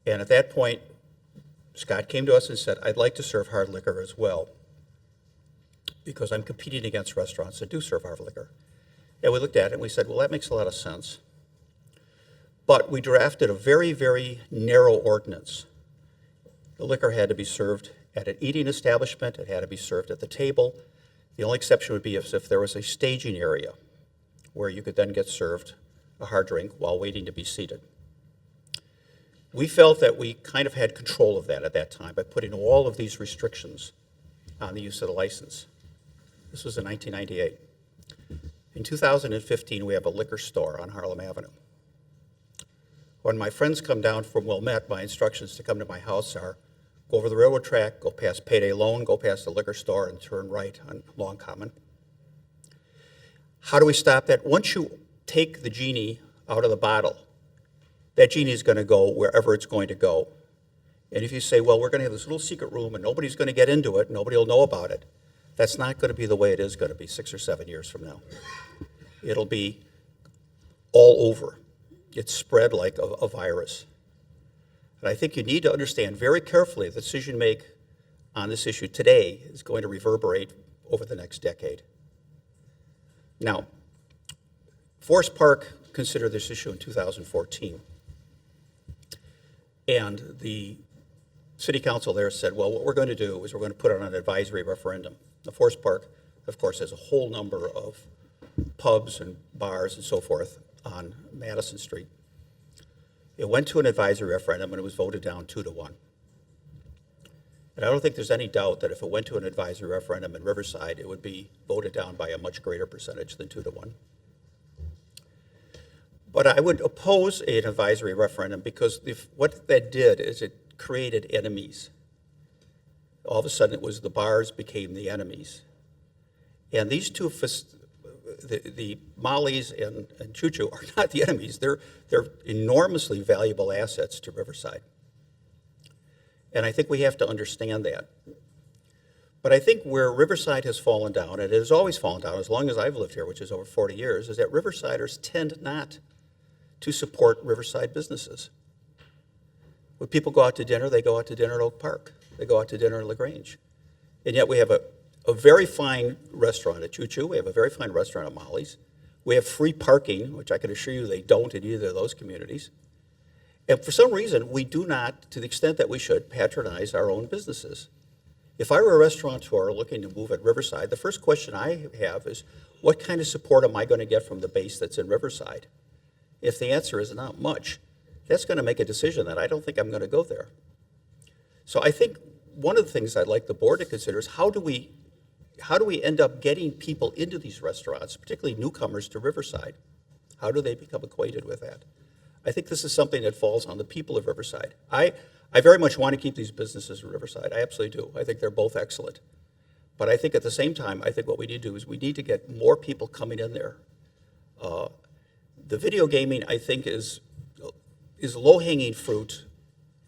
And at that point, Scott came to us and said, I'd like to serve hard liquor as well, because I'm competing against restaurants that do serve hard liquor. And we looked at it and we said, well, that makes a lot of sense. But we drafted a very, very narrow ordinance. The liquor had to be served at an eating establishment. It had to be served at the table. The only exception would be if there was a staging area where you could then get served a hard drink while waiting to be seated. We felt that we kind of had control of that at that time by putting all of these restrictions on the use of the license. This was in 1998. In 2015, we have a liquor store on Harlem Avenue. When my friends come down from Wilmette, my instructions to come to my house are go over the railroad track, go past Payday Loan, go past the liquor store, and turn right on Long Common. How do we stop that? Once you take the genie out of the bottle, that genie is going to go wherever it's going to go. And if you say, well, we're going to have this little secret room and nobody's going to get into it, nobody will know about it, that's not going to be the way it is going to be 6 or 7 years from now. It'll be all over. It's spread like a virus. And I think you need to understand very carefully the decision you make on this issue today is going to reverberate over the next decade. Now, Forest Park considered this issue in 2014. And the city council there said, well, what we're going to do is we're going to put it on an advisory referendum. The Forest Park, of course, has a whole number of pubs and bars and so forth on Madison Street. It went to an advisory referendum and it was voted down 2-1. And I don't think there's any doubt that if it went to an advisory referendum in Riverside, it would be voted down by a much greater percentage than 2-1. But I would oppose an advisory referendum because what that did is it created enemies. All of a sudden, it was the bars became the enemies. And these two, the Molly's and Choo Choo are not the enemies. They're enormously valuable assets to Riverside. And I think we have to understand that. But I think where Riverside has fallen down, and it has always fallen down as long as I've lived here, which is over 40 years, is that Riversiders tend not to support Riverside businesses. When people go out to dinner, they go out to dinner at Oak Park. They go out to dinner in LaGrange. And yet we have a very fine restaurant at Choo Choo. We have a very fine restaurant at Molly's. We have free parking, which I can assure you they don't in either of those communities. And for some reason, we do not, to the extent that we should, patronize our own businesses. If I were a restaurateur looking to move at Riverside, the first question I have is, what kind of support am I going to get from the base that's in Riverside? If the answer is not much, that's going to make a decision that I don't think I'm going to go there. So I think one of the things I'd like the board to consider is how do we end up getting people into these restaurants, particularly newcomers to Riverside? How do they become acquainted with that? I think this is something that falls on the people of Riverside. I very much want to keep these businesses in Riverside. I absolutely do. I think they're both excellent. But I think at the same time, I think what we need to do is we need to get more people coming in there. The video gaming, I think, is low-hanging fruit,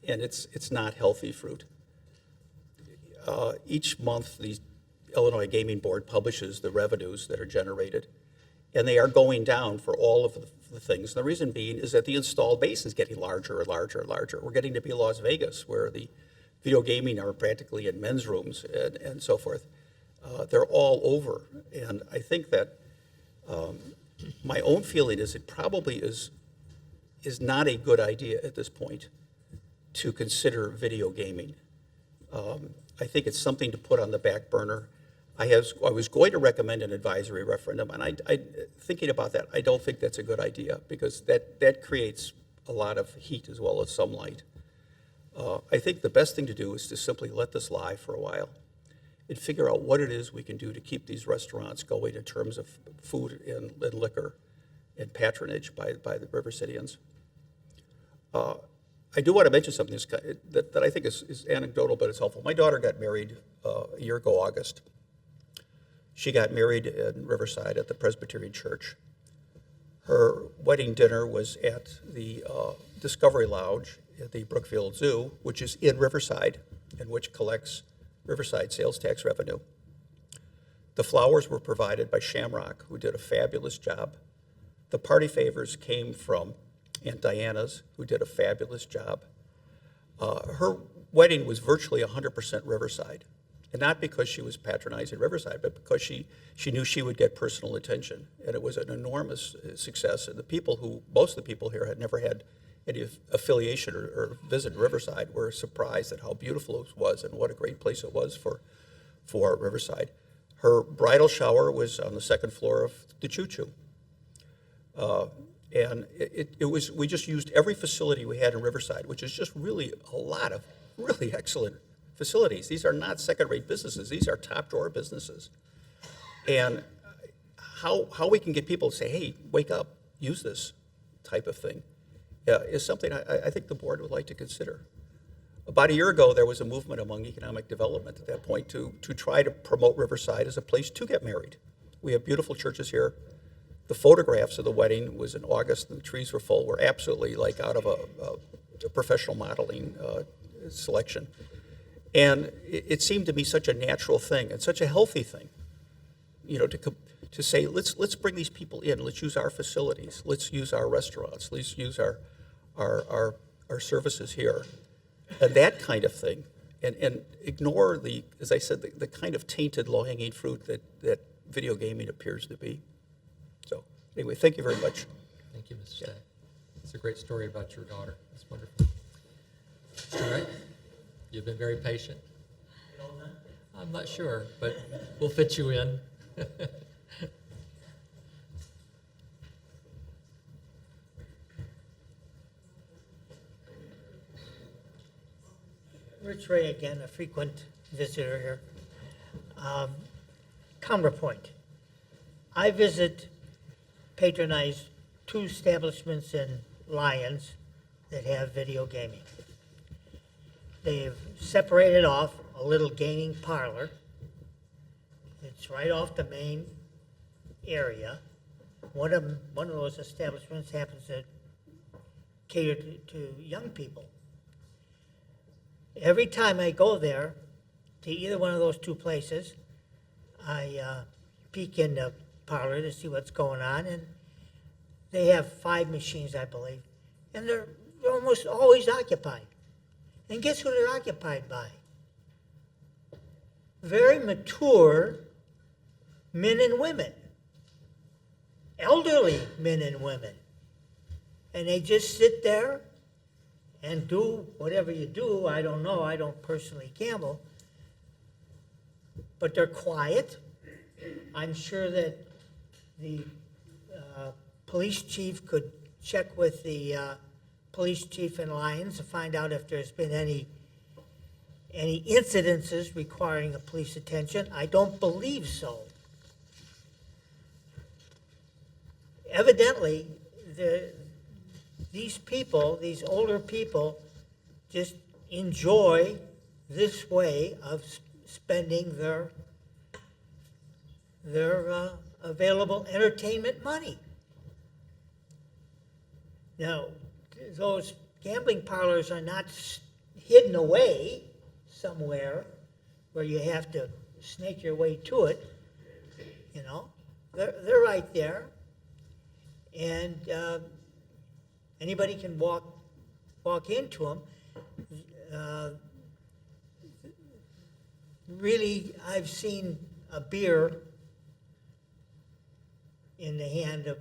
and it's not healthy fruit. Each month, the Illinois Gaming Board publishes the revenues that are generated, and they are going down for all of the things. And the reason being is that the installed base is getting larger and larger and larger. We're getting to be Las Vegas, where the video gaming are practically in men's rooms and so forth. They're all over, and I think that my own feeling is it probably is not a good idea at this point to consider video gaming. I think it's something to put on the back burner. I was going to recommend an advisory referendum, and I thinking about that, I don't think that's a good idea because that creates a lot of heat as well as some light. I think the best thing to do is to simply let this lie for a while and figure out what it is we can do to keep these restaurants going in terms of food and liquor and patronage by the River Cityans. I do want to mention something that I think is anecdotal, but it's helpful. My daughter got married a year ago, August. She got married in Riverside at the Presbyterian Church. Her wedding dinner was at the Discovery Lounge at the Brookfield Zoo, which is in Riverside and which collects Riverside sales tax revenue. The flowers were provided by Shamrock, who did a fabulous job. The party favors came from Aunt Diana's, who did a fabulous job. Her wedding was virtually 100% Riverside, and not because she was patronizing Riverside, but because she knew she would get personal attention, and it was an enormous success. And most of the people here had never had any affiliation or visit Riverside were surprised at how beautiful it was and what a great place it was for Riverside. Her bridal shower was on the second floor of the Choo Choo. And we just used every facility we had in Riverside, which is just really a lot of really excellent facilities. These are not second-rate businesses. These are top-drawer businesses. And how we can get people to say, hey, wake up, use this type of thing, is something I think the board would like to consider. About a year ago, there was a movement among economic development at that point to try to promote Riverside as a place to get married. We have beautiful churches here. The photographs of the wedding was in August, and the trees were full. We're absolutely like out of a professional modeling selection. And it seemed to be such a natural thing and such a healthy thing, you know, to say, let's bring these people in. Let's use our facilities. Let's use our restaurants. Let's use our services here. And that kind of thing, and ignore as I said, the kind of tainted low-hanging fruit that video gaming appears to be. So anyway, thank you very much.
Thank you, Mr. Stack. It's a great story about your daughter. That's wonderful. All right. You've been very patient. I'm not sure, but we'll fit you in.
Rich Ray again, a frequent visitor here. Counterpoint. I patronize 2 establishments in Lyons that have video gaming. They've separated off a little gaming parlor. It's right off the main area. One of those establishments happens to cater to young people. Every time I go there, to either one of those 2 places, I peek in the parlor to see what's going on, and they have 5 machines, I believe, and they're almost always occupied. And guess who they're occupied by? Very mature men and women, elderly men and women. And they just sit there and do whatever you do. I don't know. I don't personally gamble. But they're quiet. I'm sure that the police chief could check with the police chief in Lyons to find out if there's been any incidences requiring a police attention. I don't believe so. Evidently, these older people, just enjoy this way of spending their available entertainment money. Now, those gambling parlors are not hidden away somewhere where you have to snake your way to it. You know, they're right there, and anybody can walk into them. Really, I've seen a beer in the hand of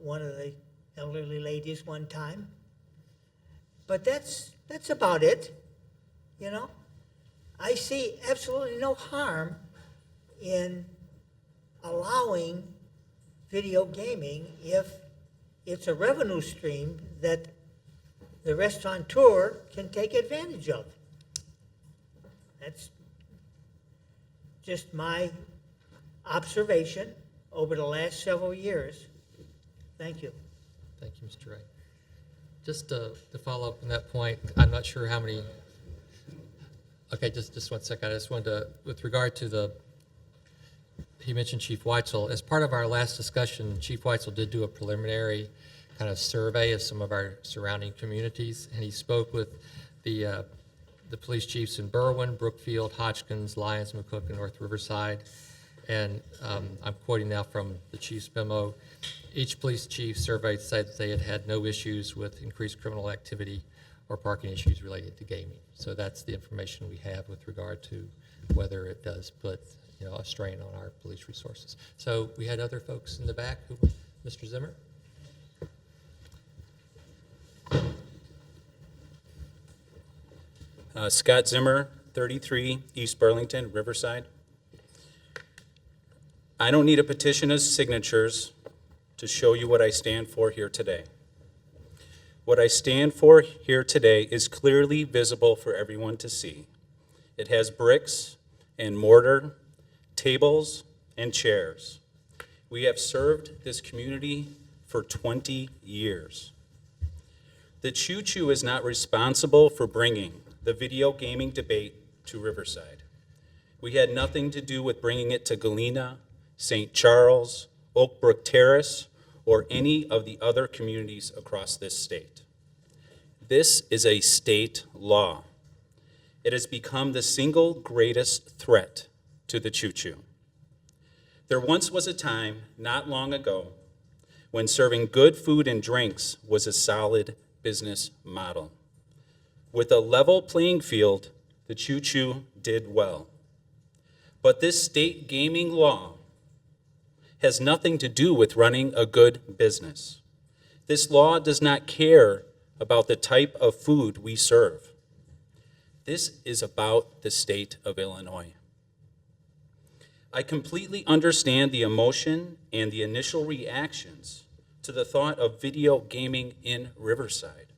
one of the elderly ladies one time. But that's about it, you know. I see absolutely no harm in allowing video gaming if it's a revenue stream that the restaurateur can take advantage of. That's just my observation over the last several years. Thank you.
Thank you, Mr. Ray. Just to follow up on that point, I'm not sure how many. Okay, just 1 second. I just wanted to, with regard to he mentioned Chief Weitzel. As part of our last discussion, Chief Weitzel did do a preliminary kind of survey of some of our surrounding communities, and he spoke with the police chiefs in Berwyn, Brookfield, Hodgkins, Lyons, McCook, and North Riverside. And I'm quoting now from the chief's memo. Each police chief surveyed said that they had had no issues with increased criminal activity or parking issues related to gaming. So that's the information we have with regard to whether it does put a strain on our police resources. So we had other folks in the back. Mr. Zimmer?
Scott Zimmer, 33 East Burlington, Riverside. I don't need a petition of signatures to show you what I stand for here today. What I stand for here today is clearly visible for everyone to see. It has bricks and mortar, tables and chairs. We have served this community for 20 years. The Choo Choo is not responsible for bringing the video gaming debate to Riverside. We had nothing to do with bringing it to Galena, St. Charles, Oak Brook Terrace, or any of the other communities across this state. This is a state law. It has become the single greatest threat to the Choo Choo. There once was a time, not long ago, when serving good food and drinks was a solid business model. With a level playing field, the Choo Choo did well. But this state gaming law has nothing to do with running a good business. This law does not care about the type of food we serve. This is about the state of Illinois. I completely understand the emotion and the initial reactions to the thought of video gaming in Riverside.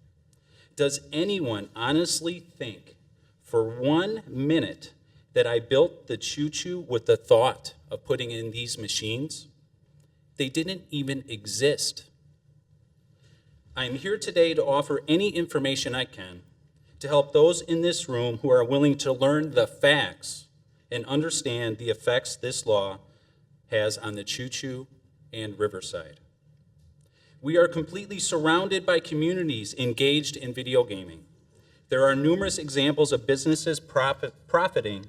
Does anyone honestly think for 1 minute that I built the Choo Choo with the thought of putting in these machines? They didn't even exist. I'm here today to offer any information I can to help those in this room who are willing to learn the facts and understand the effects this law has on the Choo Choo and Riverside. We are completely surrounded by communities engaged in video gaming. There are numerous examples of businesses profiting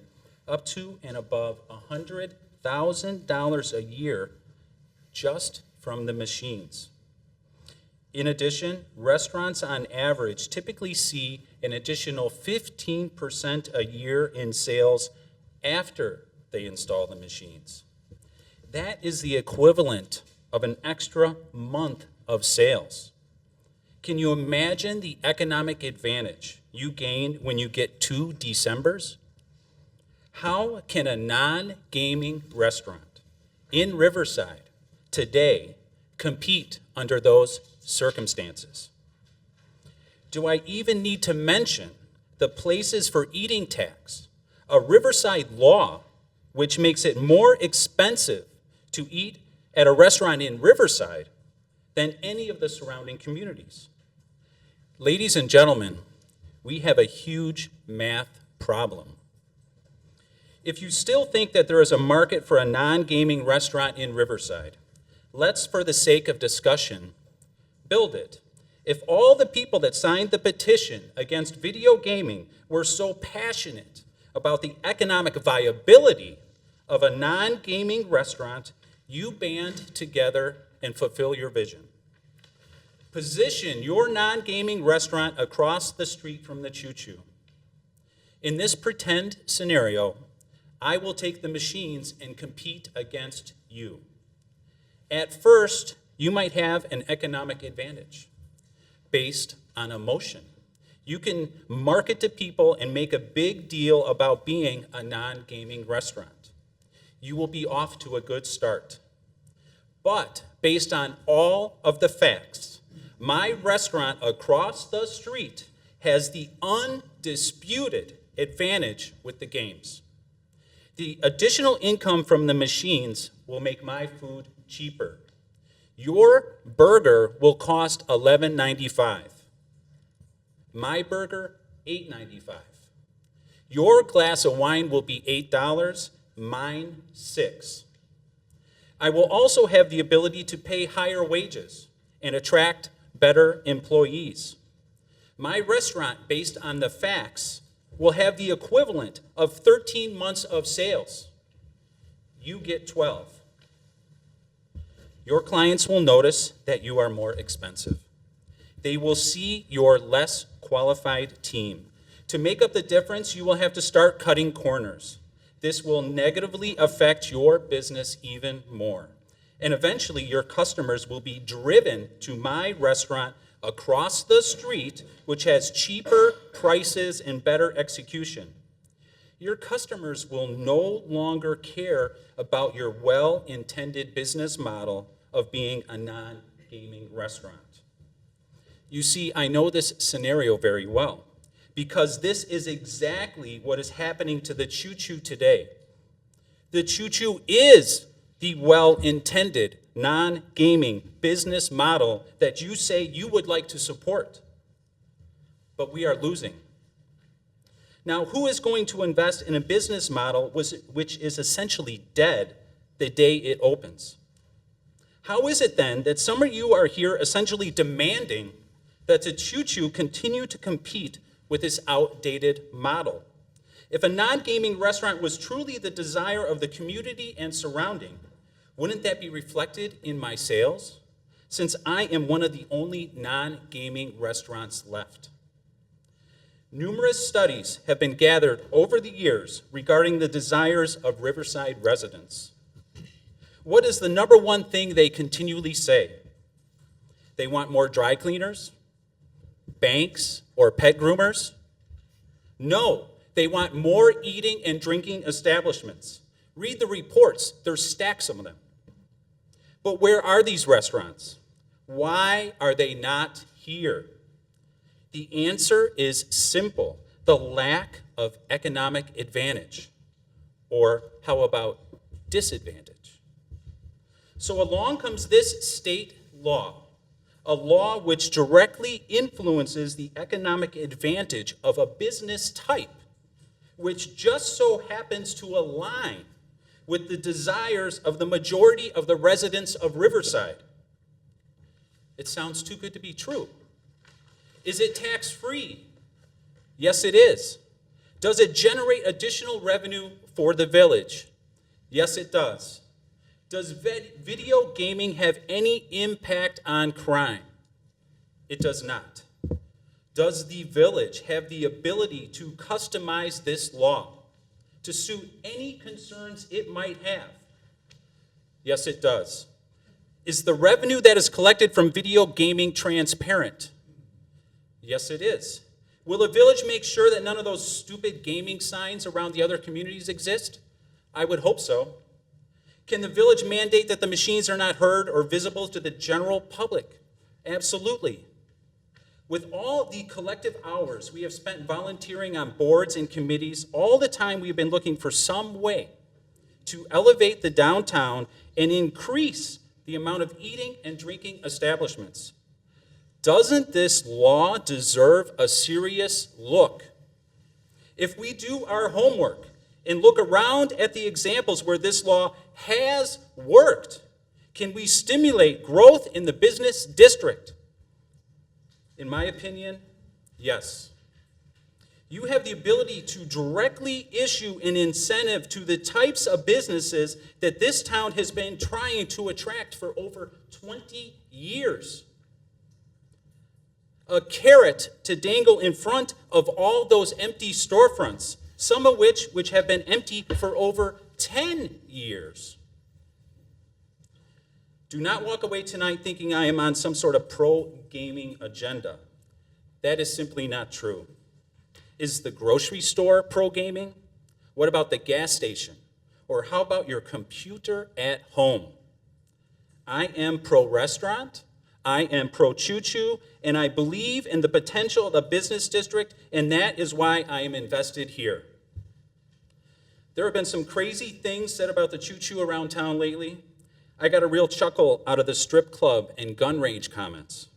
up to and above $100,000 a year just from the machines. In addition, restaurants on average typically see an additional 15% a year in sales after they install the machines. That is the equivalent of an extra month of sales. Can you imagine the economic advantage you gain when you get 2 Decembers? How can a non-gaming restaurant in Riverside today compete under those circumstances? Do I even need to mention the places for eating tax, a Riverside law which makes it more expensive to eat at a restaurant in Riverside than any of the surrounding communities? Ladies and gentlemen, we have a huge math problem. If you still think that there is a market for a non-gaming restaurant in Riverside, let's, for the sake of discussion, build it. If all the people that signed the petition against video gaming were so passionate about the economic viability of a non-gaming restaurant, you band together and fulfill your vision. Position your non-gaming restaurant across the street from the Choo Choo. In this pretend scenario, I will take the machines and compete against you. At first, you might have an economic advantage based on emotion. You can market to people and make a big deal about being a non-gaming restaurant. You will be off to a good start. But based on all of the facts, my restaurant across the street has the undisputed advantage with the games. The additional income from the machines will make my food cheaper. Your burger will cost $11.95. My burger, $8.95. Your glass of wine will be $8, mine $6. I will also have the ability to pay higher wages and attract better employees. My restaurant, based on the facts, will have the equivalent of 13 months of sales. You get 12. Your clients will notice that you are more expensive. They will see your less qualified team. To make up the difference, you will have to start cutting corners. This will negatively affect your business even more. And eventually, your customers will be driven to my restaurant across the street, which has cheaper prices and better execution.
Your customers will no longer care about your well-intended business model of being a non-gaming restaurant. You see, I know this scenario very well because this is exactly what is happening to the Choo Choo today. The Choo Choo is the well-intended non-gaming business model that you say you would like to support. But we are losing. Now, who is going to invest in a business model which is essentially dead the day it opens? How is it then that some of you are here essentially demanding that the Choo Choo continue to compete with this outdated model? If a non-gaming restaurant was truly the desire of the community and surrounding, wouldn't that be reflected in my sales? Since I am one of the only non-gaming restaurants left. Numerous studies have been gathered over the years regarding the desires of Riverside residents. What is the number one thing they continually say? They want more dry cleaners, banks, or pet groomers? No, they want more eating and drinking establishments. Read the reports, there's stacks of them. But where are these restaurants? Why are they not here? The answer is simple: the lack of economic advantage. Or how about disadvantage? So along comes this state law, a law which directly influences the economic advantage of a business type, which just so happens to align with the desires of the majority of the residents of Riverside. It sounds too good to be true. Is it tax-free? Yes, it is. Does it generate additional revenue for the village? Yes, it does. Does video gaming have any impact on crime? It does not. Does the village have the ability to customize this law to suit any concerns it might have? Yes, it does. Is the revenue that is collected from video gaming transparent? Yes, it is. Will the village make sure that none of those stupid gaming signs around the other communities exist? I would hope so. Can the village mandate that the machines are not heard or visible to the general public? Absolutely. With all the collective hours we have spent volunteering on boards and committees, all the time we've been looking for some way to elevate the downtown and increase the amount of eating and drinking establishments. Doesn't this law deserve a serious look? If we do our homework and look around at the examples where this law has worked, can we stimulate growth in the business district? In my opinion, yes. You have the ability to directly issue an incentive to the types of businesses that this town has been trying to attract for over 20 years. A carrot to dangle in front of all those empty storefronts, some of which have been empty for over 10 years. Do not walk away tonight thinking I am on some sort of pro-gaming agenda. That is simply not true. Is the grocery store pro-gaming? What about the gas station? Or how about your computer at home? I am pro-restaurant, I am pro-Choo Choo, and I believe in the potential of the business district, and that is why I am invested here. There have been some crazy things said about the Choo Choo around town lately. I got a real chuckle out of the strip club and gun range comments.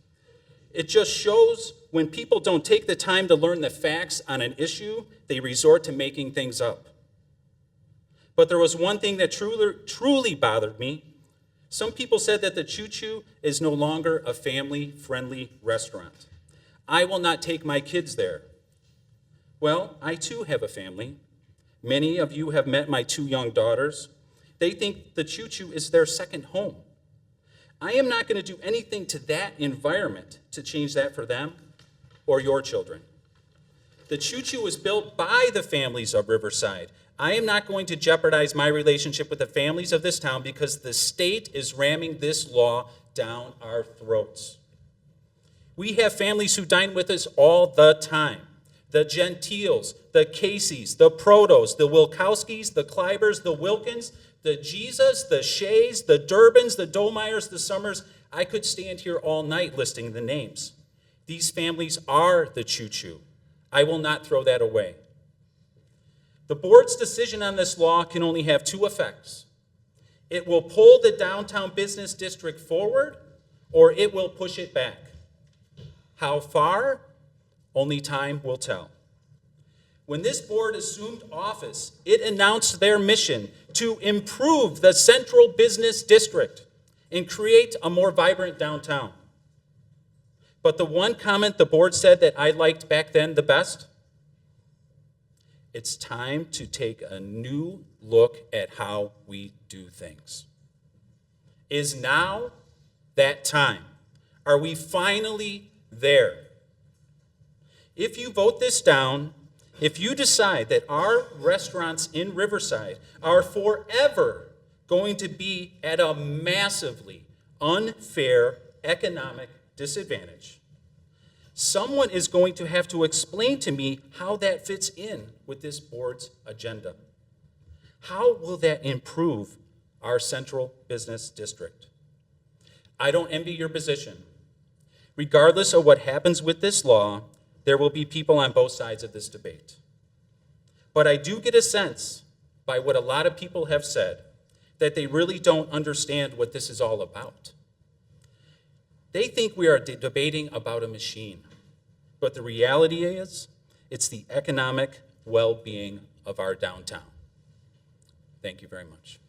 It just shows when people don't take the time to learn the facts on an issue, they resort to making things up. But there was one thing that truly bothered me. Some people said that the Choo Choo is no longer a family-friendly restaurant. I will not take my kids there. Well, I too have a family. Many of you have met my 2 young daughters. They think the Choo Choo is their second home. I am not going to do anything to that environment to change that for them or your children. The Choo Choo was built by the families of Riverside. I am not going to jeopardize my relationship with the families of this town because the state is ramming this law down our throats. We have families who dine with us all the time. the Gentiles, the Caseys, the Protos, the Wilkowskis, the Kleibers, the Wilkins, the Jesus, the Shays, the Durbins, the Dolmeyers, the Summers. I could stand here all night listing the names. These families are the choo-choo. I will not throw that away. The board's decision on this law can only have two effects. It will pull the downtown business district forward, or it will push it back. How far? Only time will tell. When this board assumed office, it announced their mission to improve the central business district and create a more vibrant downtown. But the one comment the board said that I liked back then the best, it's time to take a new look at how we do things. Is now that time? Are we finally there? If you vote this down, if you decide that our restaurants in Riverside are forever going to be at a massively unfair economic disadvantage, someone is going to have to explain to me how that fits in with this board's agenda. How will that improve our central business district? I don't envy your position. Regardless of what happens with this law, there will be people on both sides of this debate. But I do get a sense, by what a lot of people have said, that they really don't understand what this is all about. They think we are debating about a machine, but the reality is, it's the economic well-being of our downtown. Thank you very much.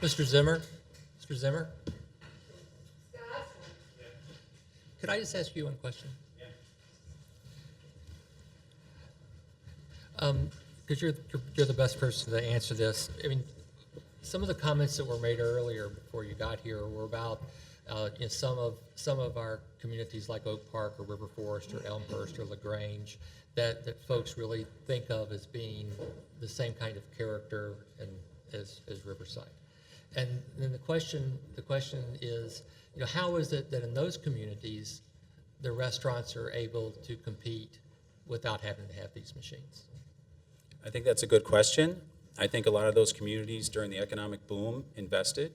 Mr. Zimmer? Mr. Zimmer? Could I just ask you one question? Because you're the best person to answer this. I mean, some of the comments that were made earlier before you got here were about some of our communities like Oak Park or River Forest or Elmhurst or LaGrange that folks really think of as being the same kind of character as Riverside. And then the question is, how is it that in those communities the restaurants are able to compete without having to have these machines?
I think that's a good question. I think a lot of those communities during the economic boom invested,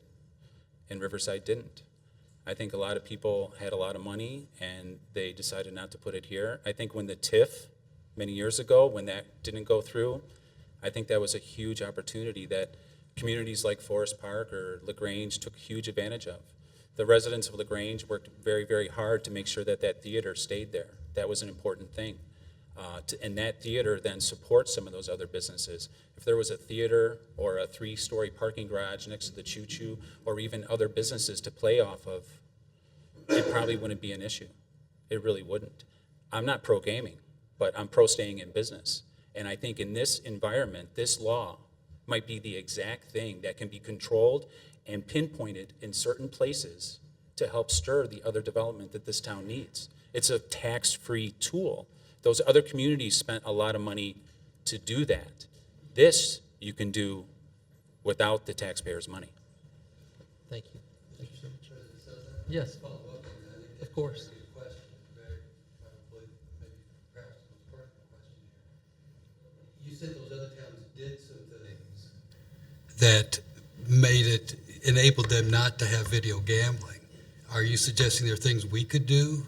and Riverside didn't. I think a lot of people had a lot of money and they decided not to put it here. I think when the TIF, many years ago, when that didn't go through, I think that was a huge opportunity that communities like Forest Park or LaGrange took huge advantage of. The residents of LaGrange worked very, very hard to make sure that that theater stayed there. That was an important thing. And that theater then supports some of those other businesses. If there was a theater or a 3-story parking garage next to the Choo Choo or even other businesses to play off of, it probably wouldn't be an issue. It really wouldn't. I'm not pro-gaming, but I'm pro-staying in business. And I think in this environment, this law might be the exact thing that can be controlled and pinpointed in certain places to help stir the other development that this town needs. It's a tax-free tool. Those other communities spent a lot of money to do that. This you can do without the taxpayers' money.
Thank you. Thank you so much. Yes, of course.
You said those other towns did some things that enabled them not to have video gambling. Are you suggesting there are things we could do,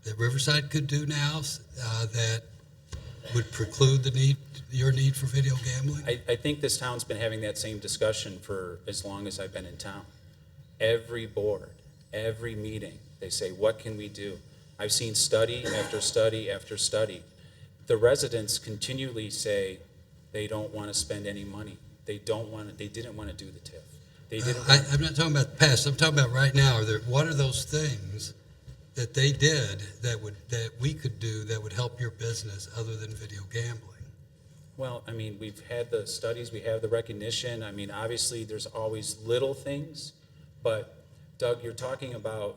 that Riverside could do now, that would preclude your need for video gambling?
I think this town's been having that same discussion for as long as I've been in town. Every board, every meeting, they say, what can we do? I've seen study after study after study. The residents continually say they don't want to spend any money. They didn't want to do the TIF.
I'm not talking about the past. I'm talking about right now. What are those things that they did that we could do that would help your business other than video gambling?
Well, I mean, we've had the studies, we have the recognition. I mean, obviously, there's always little things, but Doug, you're talking about,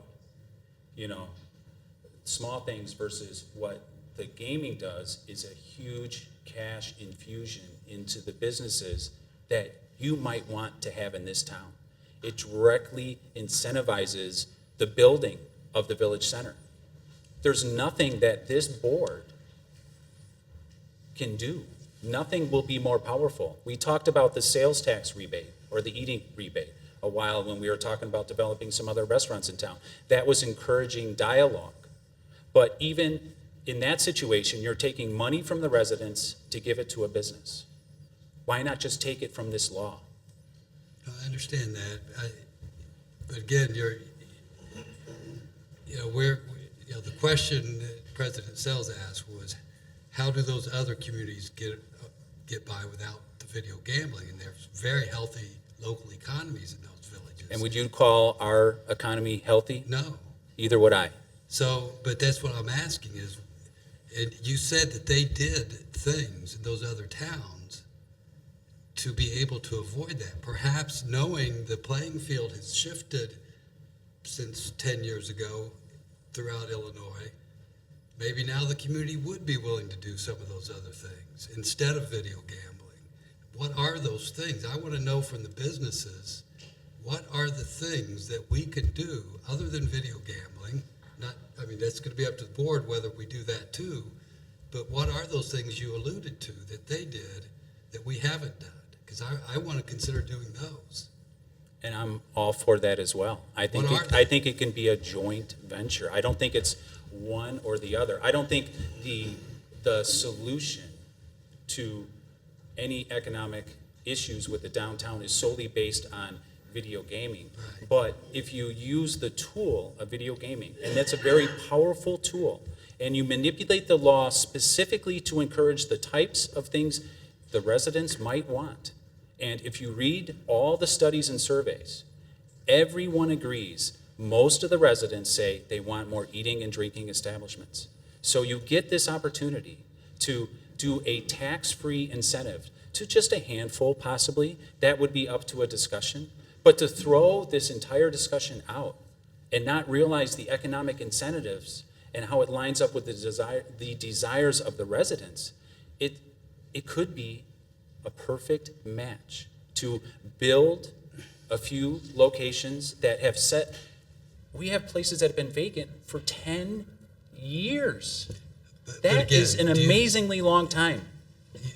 small things versus what the gaming does is a huge cash infusion into the businesses that you might want to have in this town. It directly incentivizes the building of the village center. There's nothing that this board can do. Nothing will be more powerful. We talked about the sales tax rebate or the eating rebate a while when we were talking about developing some other restaurants in town. That was encouraging dialogue. But even in that situation, you're taking money from the residents to give it to a business. Why not just take it from this law?
I understand that. But again, the question that President Sells asked was, how do those other communities get by without the video gambling? And there's very healthy local economies in those villages.
And would you call our economy healthy?
No.
Either would I.
So, but that's what I'm asking is, and you said that they did things in those other towns to be able to avoid that. Perhaps knowing the playing field has shifted since 10 years ago throughout Illinois, maybe now the community would be willing to do some of those other things instead of video gambling. What are those things? I want to know from the businesses, what are the things that we can do other than video gambling? That's going to be up to the board whether we do that too, but what are those things you alluded to that they did that we haven't done? Because I want to consider doing those.
And I'm all for that as well. I think it can be a joint venture. I don't think it's one or the other. I don't think the solution to any economic issues with the downtown is solely based on video gaming.
Right.
But if you use the tool of video gaming, and that's a very powerful tool, and you manipulate the law specifically to encourage the types of things the residents might want, and if you read all the studies and surveys, everyone agrees, most of the residents say they want more eating and drinking establishments. So you get this opportunity to do a tax-free incentive to just a handful possibly, that would be up to a discussion. But to throw this entire discussion out and not realize the economic incentives and how it lines up with the desires of the residents, it could be a perfect match to build a few locations that have we have places that have been vacant for 10 years. That is an amazingly long time.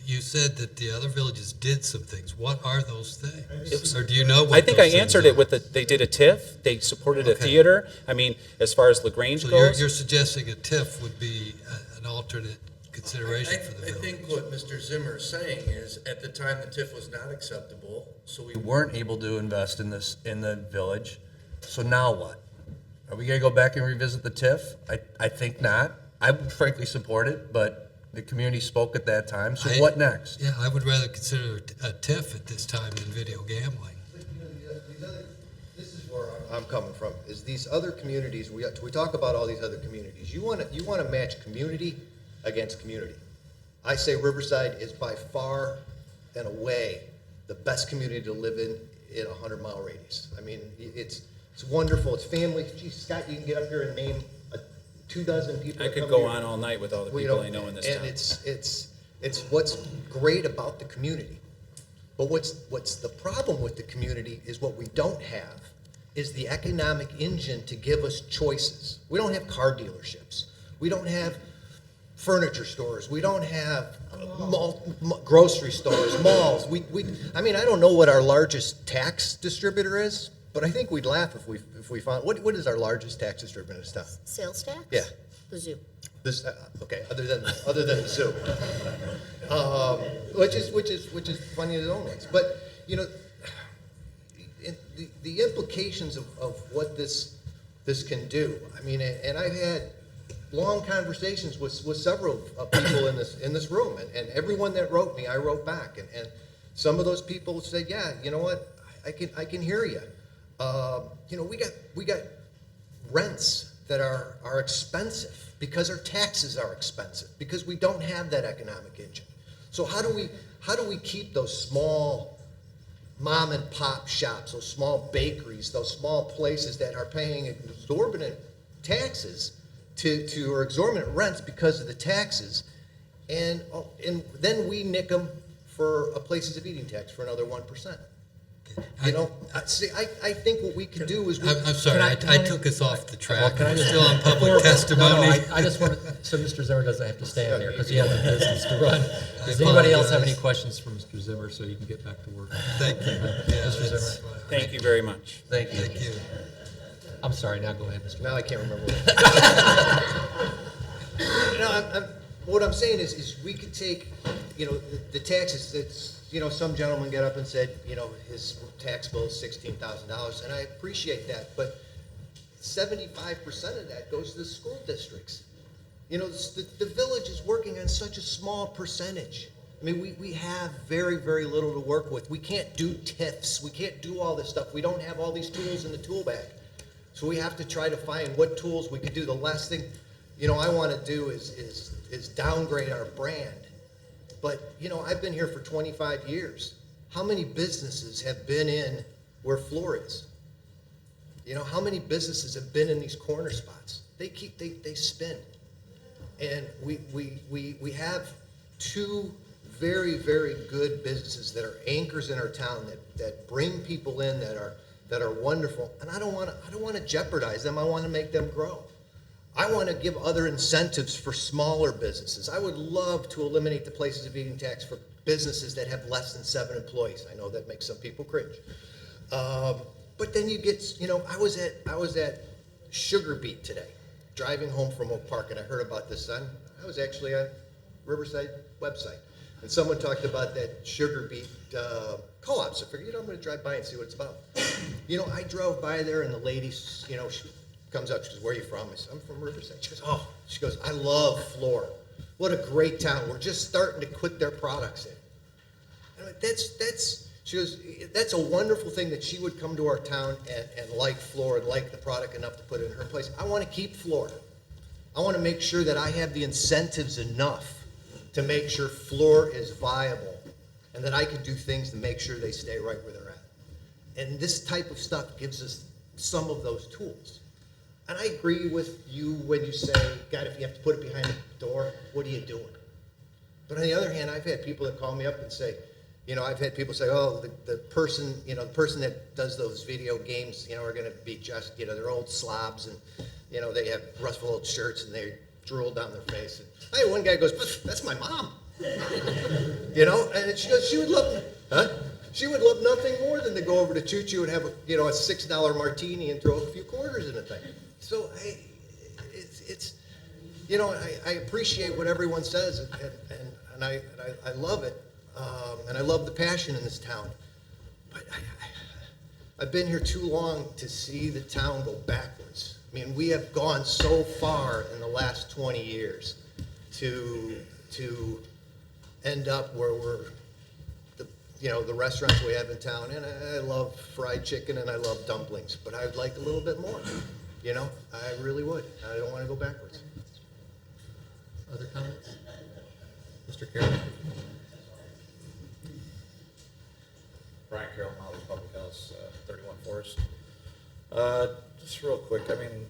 You said that the other villages did some things. What are those things? Or do you know what
I think
those
I
things
answered
are?
it with they did a TIF, they supported a
Okay.
theater. I mean, as far as LaGrange
So
goes.
you're suggesting a TIF would be an alternate consideration for the
I
village?
think what Mr. Zimmer is saying is, at the time, the TIF was not acceptable, so we weren't able to invest in the village. So now what? Are we gonna go back and revisit the TIF? I think not. I would frankly support it, but the community spoke at that time, so what next?
Yeah, I would rather consider a TIF at this time than video gambling.
This is where I'm coming from, is these other communities, we talk about all these other communities. You want to match community against community. I say Riverside is by far and away the best community to live in a 100-mile radius. I mean, it's wonderful, it's family. Geez, Scott, you can get up here and name 24 people.
I
that
could
come
go
here.
on all night with all the
Well,
people I know in this town.
And it's what's great about the community. But what's the problem with the community is what we don't have is the economic engine to give us choices. We don't have car dealerships. We don't have furniture stores. We don't have grocery stores, malls. I mean, I don't know what our largest tax distributor is, but I think we'd laugh if we found, what is our largest tax distributor in this town?
Sales tax?
Yeah.
The zoo.
This, okay, other than the zoo, which is funny in its own ways. But the implications of what this can do. I mean, and I've had long conversations with several people in this room, and everyone that wrote me, I wrote back, and some of those people said, yeah, you know what, I can hear you. We got rents that are expensive because our taxes are expensive, because we don't have that economic engine. So how do we keep those small mom and pop shops, those small bakeries, those small places that are paying exorbitant taxes or exorbitant rents because of the taxes, and then we nick them for a places of eating tax for another 1%. You know, see, I think what we can do is.
I'm sorry, I took us off the track.
Can I
We're
just-
still on public testimony.
I just want to, so Mr. Zimmer doesn't have to stand there because he has a business to run. Does anybody else have any questions for Mr. Zimmer so you can get back to work?
Thank you.
Mr. Zimmer.
Thank you very much.
Thank you.
Thank you.
I'm sorry, now go ahead, Mr.
Now I can't remember. What I'm saying is we could take, the taxes, some gentleman got up and said, his tax bill is $16,000, and I appreciate that, but 75% of that goes to the school districts. The village is working on such a small percentage. I mean, we have very, very little to work with. We can't do TIFs. We can't do all this stuff. We don't have all these tools in the tool bag. So we have to try to find what tools we could do. The last thing, I want to do is downgrade our brand. But, I've been here for 25 years. How many businesses have been in where Floor is? How many businesses have been in these corner spots? They spin. And we have two very, very good businesses that are anchors in our town that bring people in that are wonderful. And I don't want to jeopardize them. I want to make them grow. I want to give other incentives for smaller businesses. I would love to eliminate the places of eating tax for businesses that have less than 7 employees. I know that makes some people cringe. But then you get, I was at Sugar Beet today, driving home from Oak Park, and I heard about this. I was actually on Riverside website, and someone talked about that Sugar Beet co-op. So I figured, I'm going to drive by and see what it's about. I drove by there, and the lady, she comes up, she goes, "Where are you from?" I said, "I'm from Riverside." She goes, "I love Floor. What a great town. We're just starting to put their products in." And she goes, "That's a wonderful thing that she would come to our town and like Floor and like the product enough to put it in her place. I want to keep Floor. I want to make sure that I have the incentives enough to make sure Floor is viable and that I can do things to make sure they stay right where they're at. And this type of stuff gives us some of those tools. And I agree with you when you say, God, if you have to put it behind the door, what are you doing? But on the other hand, I've had people that call me up and say, I've had people say, oh, the person that does those video games, are going to be just, they're old slobs and, they have rustful old shirts and they drool down their face. And I had one guy goes, "That's my mom." And she goes, she would love nothing more than to go over to Choo Choo and have a $6 martini and throw a few quarters in a thing. So I appreciate what everyone says, and I love it, and I love the passion in this town. But I've been here too long to see the town go backwards. I mean, we have gone so far in the last 20 years to end up where we're the restaurants we have in town, and I love fried chicken and I love dumplings, but I would like a little bit more. I really would. I don't want to go backwards.
Other comments? Mr. Carroll?
Brian Carroll, Molly Public House, 31 Forest. Just real quick, I mean,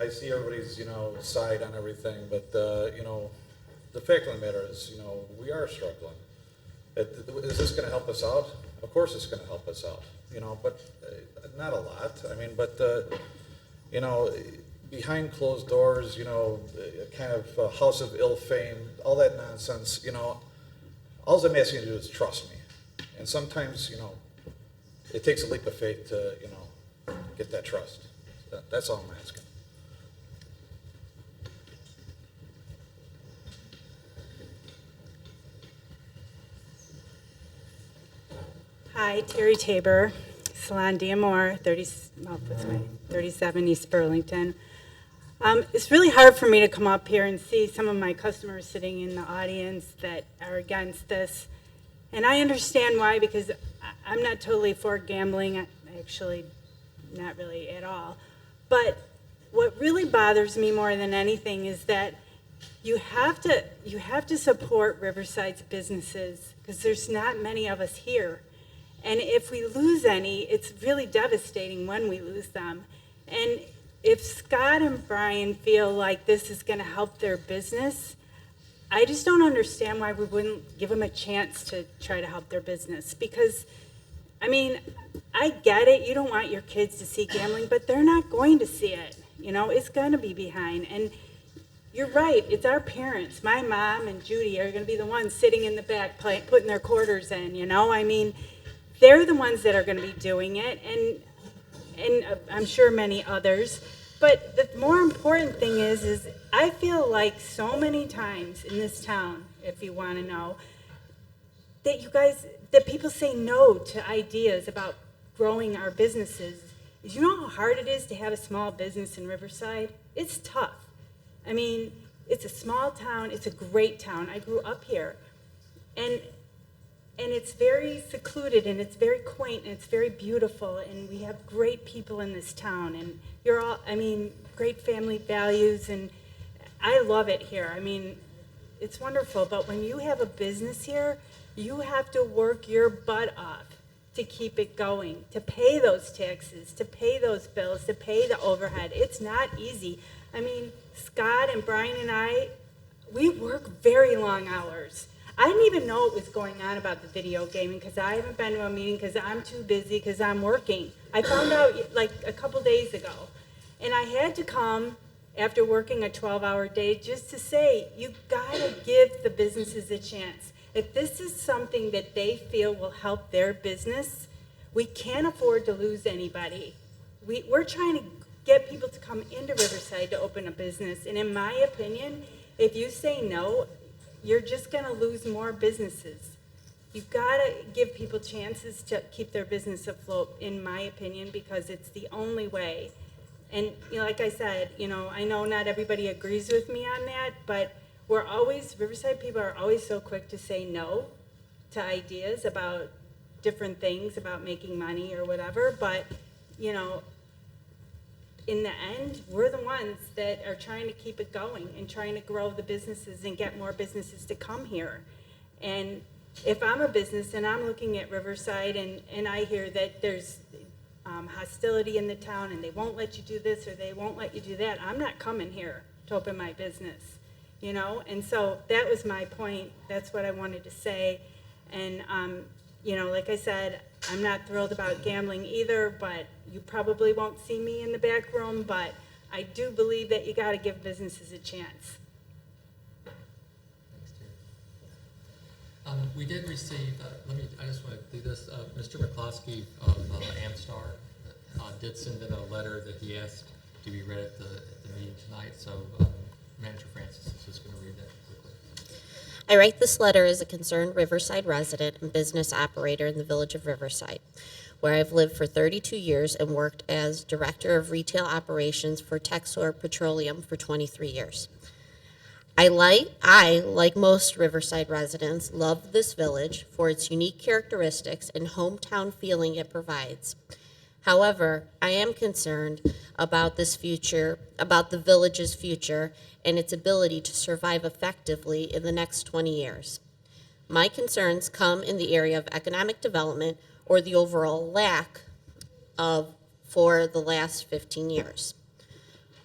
I see everybody's, side on everything, but, the fact of the matter is, we are struggling. Is this going to help us out? Of course it's going to help us out, but not a lot. I mean, but, behind closed doors, kind of a house of ill fame, all that nonsense, all I'm asking you to do is trust me. And sometimes, it takes a leap of faith to, get that trust. That's all I'm asking.
Hi, Terry Tabor, Salon D'Amore, 37 East Burlington. It's really hard for me to come up here and see some of my customers sitting in the audience that are against this. And I understand why, because I'm not totally for gambling, actually not really at all. But what really bothers me more than anything is that you have to support Riverside's businesses, because there's not many of us here. And if we lose any, it's really devastating when we lose them. And if Scott and Brian feel like this is going to help their business, I just don't understand why we wouldn't give them a chance to try to help their business. Because I mean, I get it, you don't want your kids to see gambling, but they're not going to see it. You know, it's gonna be behind. And you're right, it's our parents. My mom and Judy are gonna be the ones sitting in the back putting their quarters in, you know? I mean, they're the ones that are gonna be doing it, and I'm sure many others. But the more important thing is I feel like so many times in this town, if you wanna know, that people say no to ideas about growing our businesses. You know how hard it is to have a small business in Riverside? It's tough. I mean, it's a small town, it's a great town. I grew up here. And it's very secluded, and it's very quaint, and it's very beautiful, and we have great people in this town, and you're all, I mean, great family values, and I love it here. I mean, it's wonderful, but when you have a business here, you have to work your butt off to keep it going, to pay those taxes, to pay those bills, to pay the overhead. It's not easy. I mean, Scott and Brian and I, we work very long hours. I didn't even know what was going on about the video gaming because I haven't been to a meeting because I'm too busy because I'm working. I found out like a couple days ago. And I had to come after working a 12-hour day just to say, you gotta give the businesses a chance. If this is something that they feel will help their business, we can't afford to lose anybody. We're trying to get people to come into Riverside to open a business. And in my opinion, if you say no, you're just gonna lose more businesses. You've gotta give people chances to keep their business afloat, in my opinion, because it's the only way. And you know, like I said, you know, I know not everybody agrees with me on that, but Riverside people are always so quick to say no to ideas about different things, about making money or whatever, but, you know, in the end, we're the ones that are trying to keep it going and trying to grow the businesses and get more businesses to come here. And if I'm a business and I'm looking at Riverside and I hear that there's hostility in the town and they won't let you do this or they won't let you do that, I'm not coming here to open my business, you know? And so that was my point. That's what I wanted to say. And, you know, like I said, I'm not thrilled about gambling either, but you probably won't see me in the back room, but I do believe that you got to give businesses a chance.
Thanks, Terry. We did receive, I just want to do this, Mr. McCloskey of Amstar did send in a letter that he asked to be read at the meeting tonight, so Manager Francis is just going to read that quickly.
I write this letter as a concerned Riverside resident and business operator in the village of Riverside, where I've lived for 32 years and worked as Director of Retail Operations for Texor Petroleum for 23 years. I, like most Riverside residents, love this village for its unique characteristics and hometown feeling it provides. However, I am concerned about the village's future and its ability to survive effectively in the next 20 years. My concerns come in the area of economic development or the overall lack of for the last 15 years.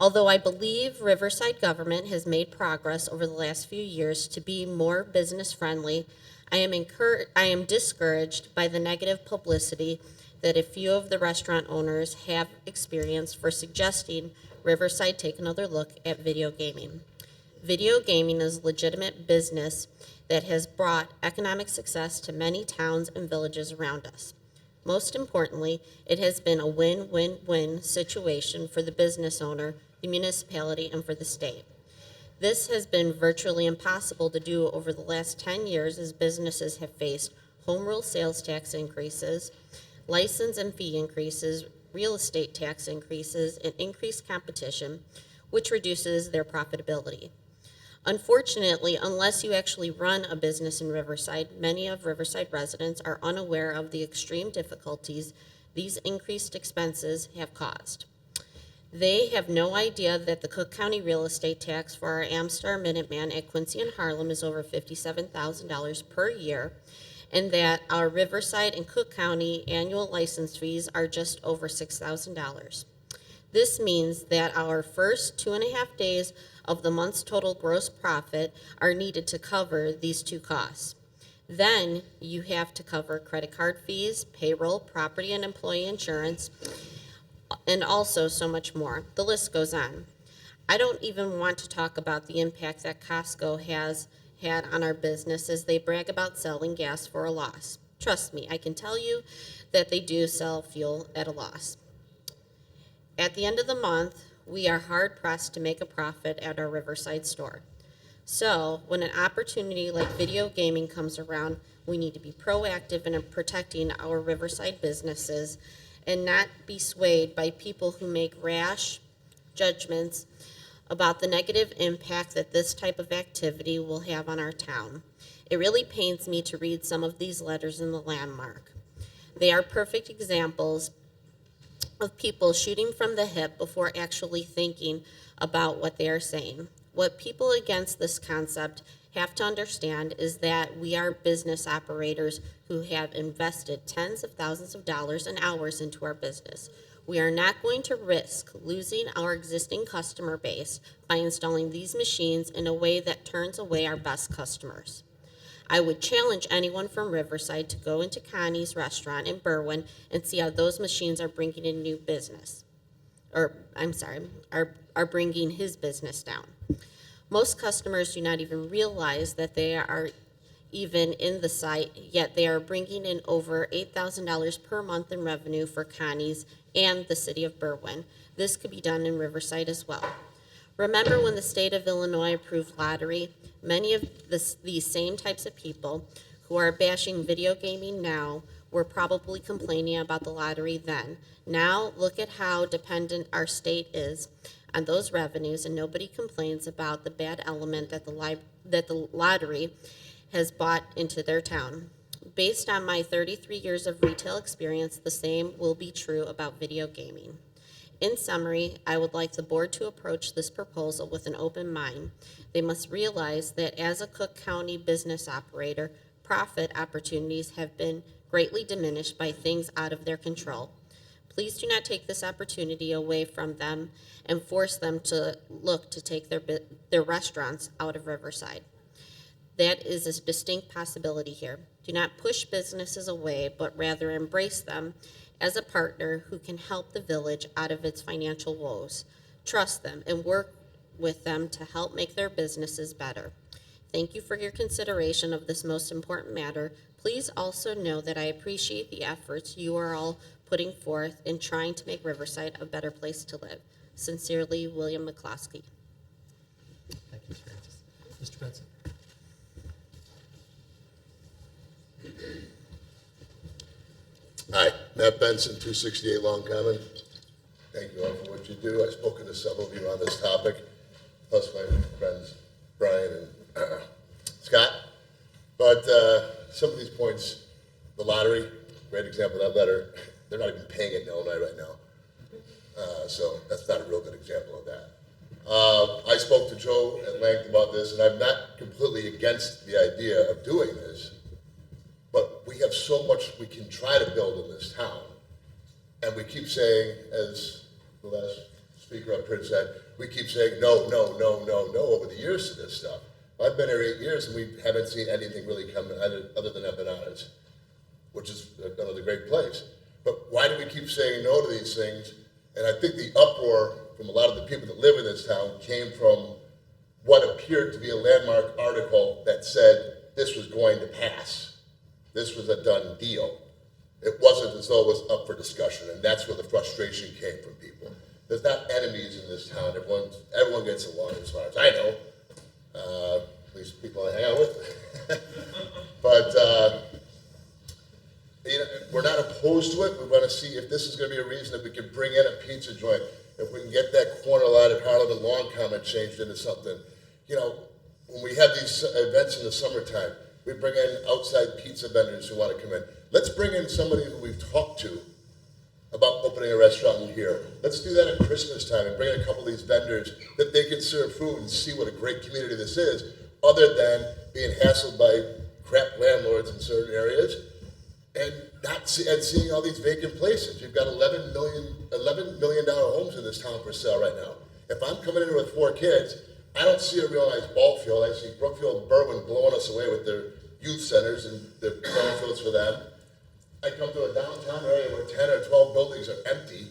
Although I believe Riverside government has made progress over the last few years to be more business friendly, I am discouraged by the negative publicity that a few of the restaurant owners have experienced for suggesting Riverside take another look at video gaming. Video gaming is a legitimate business that has brought economic success to many towns and villages around us. Most importantly, it has been a win-win-win situation for the business owner, the municipality, and for the state. This has been virtually impossible to do over the last 10 years as businesses have faced home rule sales tax increases, license and fee increases, real estate tax increases, and increased competition, which reduces their profitability. Unfortunately, unless you actually run a business in Riverside, many of Riverside residents are unaware of the extreme difficulties these increased expenses have caused. They have no idea that the Cook County real estate tax for our Amstar Minuteman at Quincy and Harlem is over $57,000 per year, and that our Riverside and Cook County annual license fees are just over $6,000. This means that our first 2.5 days of the month's total gross profit are needed to cover these two costs. Then you have to cover credit card fees, payroll, property and employee insurance, and also so much more. The list goes on. I don't even want to talk about the impact that Costco has had on our business as they brag about selling gas for a loss. Trust me, I can tell you that they do sell fuel at a loss. At the end of the month, we are hard pressed to make a profit at our Riverside store. So when an opportunity like video gaming comes around, we need to be proactive in protecting our Riverside businesses and not be swayed by people who make rash judgments about the negative impact that this type of activity will have on our town. It really pains me to read some of these letters in the Landmark. They are perfect examples of people shooting from the hip before actually thinking about what they are saying. What people against this concept have to understand is that we are business operators who have invested tens of thousands of dollars and hours into our business. We are not going to risk losing our existing customer base by installing these machines in a way that turns away our best customers. I would challenge anyone from Riverside to go into Connie's restaurant in Berwyn and see how those machines are bringing in new business. Or, I'm sorry, are bringing his business down. Most customers do not even realize that they are even in the site, yet they are bringing in over $8,000 per month in revenue for Connie's and the city of Berwyn. This could be done in Riverside as well. Remember when the state of Illinois approved lottery? Many of these same types of people who are bashing video gaming now were probably complaining about the lottery then. Now look at how dependent our state is on those revenues, and nobody complains about the bad element that the lottery has brought into their town. Based on my 33 years of retail experience, the same will be true about video gaming. In summary, I would like the board to approach this proposal with an open mind. They must realize that as a Cook County business operator, profit opportunities have been greatly diminished by things out of their control. Please do not take this opportunity away from them and force them to look to take their restaurants out of Riverside. That is a distinct possibility here. Do not push businesses away, but rather embrace them as a partner who can help the village out of its financial woes. Trust them and work with them to help make their businesses better. Thank you for your consideration of this most important matter. Please also know that I appreciate the efforts you are all putting forth in trying to make Riverside a better place to live. Sincerely, William McCloskey.
Thank you, Ms. Francis. Mr. Benson.
Hi, Matt Benson, 268 Long Common. Thank you all for what you do. I've spoken to several of you on this topic, plus my friends Brian and Scott. But some of these points, the lottery, great example of that letter, they're not even paying it in Illinois right now. So that's not a real good example of that. I spoke to Joe at length about this, and I'm not completely against the idea of doing this. But we have so much we can try to build in this town. And we keep saying, as the last speaker up here said, we keep saying no, no, no, no, no over the years to this stuff. I've been here 8 years and we haven't seen anything really come other than empanadas, which is another great place. But why do we keep saying no to these things? And I think the uproar from a lot of the people that live in this town came from what appeared to be a landmark article that said this was going to pass. This was a done deal. It wasn't as though it was up for discussion, and that's where the frustration came from people. There's not enemies in this town. Everyone gets along as far as I know. At least people I hang out with. But we're not opposed to it. We want to see if this is going to be a reason that we can bring in a pizza joint, if we can get that corner lot at Harlem and Long Common changed into something. When we have these events in the summertime, we bring in outside pizza vendors who want to come in. Let's bring in somebody who we've talked to about opening a restaurant in here. Let's do that at Christmas time and bring in a couple of these vendors that they can serve food and see what a great community this is, other than being hassled by crap landlords in certain areas and seeing all these vacant places. You've got $11 million homes in this town for sale right now. If I'm coming in with 4 kids, I don't see a real nice ball field. I see Brookfield and Berwyn blowing us away with their youth centers and the ball fields for them. I come to a downtown area where 10 or 12 buildings are empty.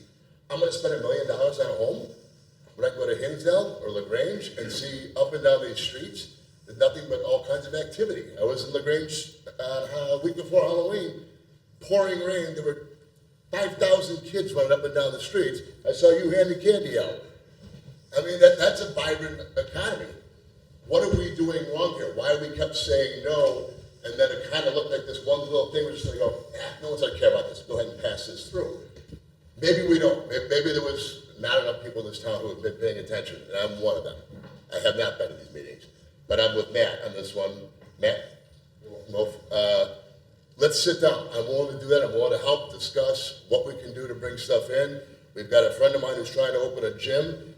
I'm gonna spend $1 million on a home? When I go to Hinsdale or LaGrange and see up and down these streets, there's nothing but all kinds of activity. I was in LaGrange a week before Halloween, pouring rain. There were 5,000 kids running up and down the streets. I saw you handing candy out. I mean, that's a vibrant economy. What are we doing wrong here? Why we kept saying no, and then it kind of looked like this one little thing. We're just going to go, no one's going to care about this. Go ahead and pass this through. Maybe we don't. Maybe there was not enough people in this town who have been paying attention, and I'm one of them. I have not been to these meetings, but I'm with Matt on this one. Matt, let's sit down. I'm willing to do that. I'm willing to help discuss what we can do to bring stuff in. We've got a friend of mine who's trying to open a gym,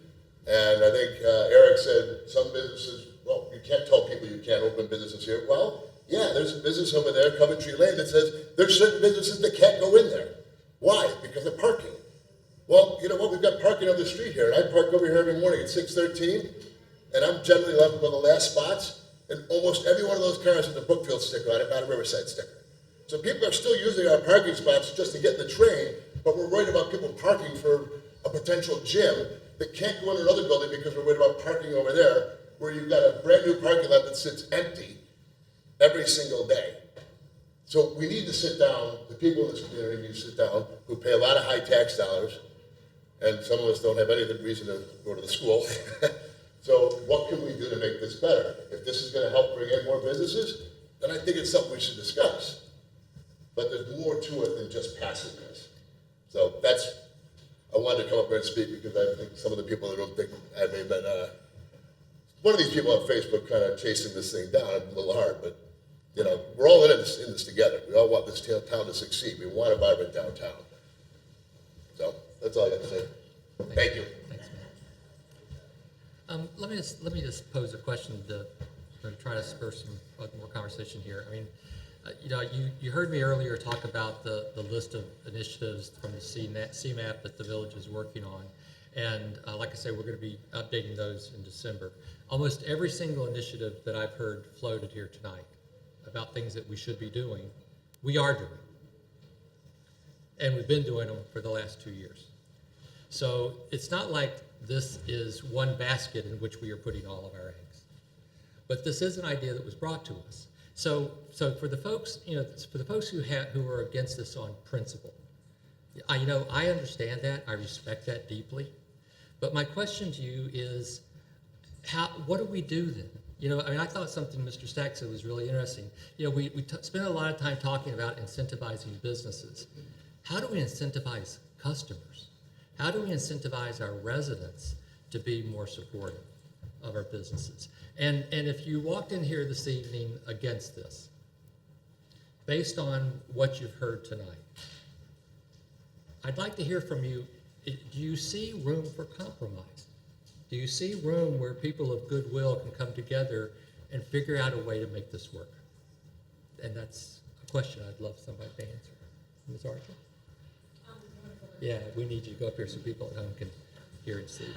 and I think Eric said some businesses, well, you can't tell people you can't open businesses here. Well, yeah, there's a business over there, Coventry Lane, that says there's certain businesses that can't go in there. Why? Because of parking. Well, you know what? We've got parking on the street here, and I park over here every morning at 6:13, and I'm generally left with the last spots, and almost every one of those cars has a Brookfield sticker on it, not a Riverside sticker. So people are still using our parking spots just to get in the train, but we're worried about people parking for a potential gym that can't go in another building because we're worried about parking over there, where you've got a brand new parking lot that sits empty every single day. So we need to sit down, the people in this community need to sit down, who pay a lot of high tax dollars, and some of us don't have any reason to go to the school. So what can we do to make this better? If this is gonna help bring in more businesses, then I think it's something we should discuss. But there's more to it than just passing this. So I wanted to come up here and speak because I think some of the people that don't think I may have been, one of these people on Facebook kind of chasing this thing down, a little hard, but you know, we're all in this together. We all want this town to succeed. We want a vibrant downtown. So that's all I got to say. Thank you.
Thanks, Matt. Let me just pose a question to try to spur some more conversation here. I mean, you know, you heard me earlier talk about the list of initiatives from the CMAP that the village is working on. And like I say, we're going to be updating those in December. Almost every single initiative that I've heard floated here tonight about things that we should be doing, we are doing. And we've been doing them for the last 2 years. So it's not like this is one basket in which we are putting all of our eggs. But this is an idea that was brought to us. So for the folks, you know, for the folks who are against this on principle, I understand that, I respect that deeply. But my question to you is, what do we do then? You know, I mean, I thought something Mr. Stack said was really interesting. You know, we spend a lot of time talking about incentivizing businesses. How do we incentivize customers? How do we incentivize our residents to be more supportive of our businesses? And if you walked in here this evening against this, based on what you've heard tonight, I'd like to hear from you. Do you see room for compromise? Do you see room where people of goodwill can come together and figure out a way to make this work? And that's a question I'd love somebody to answer. Ms. Archer? Yeah, we need you to go up here so people at home can hear and see.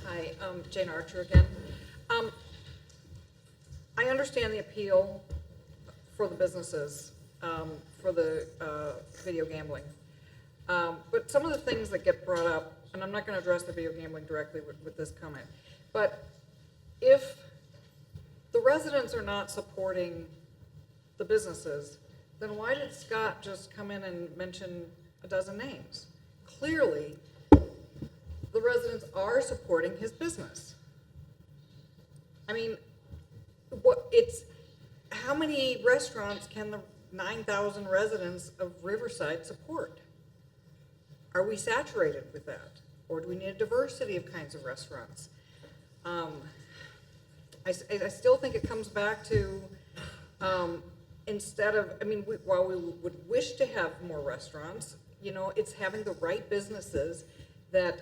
Hi, Jane Archer again. I understand the appeal for the businesses, for the video gambling. But some of the things that get brought up, and I'm not going to address the video gambling directly with this comment, but if the residents are not supporting the businesses, then why did Scott just come in and mention a dozen names? Clearly, the residents are supporting his business. I mean, how many restaurants can the 9,000 residents of Riverside support? Are we saturated with that? Or do we need a diversity of kinds of restaurants? I still think it comes back to, while we would wish to have more restaurants, you know, it's having the right businesses that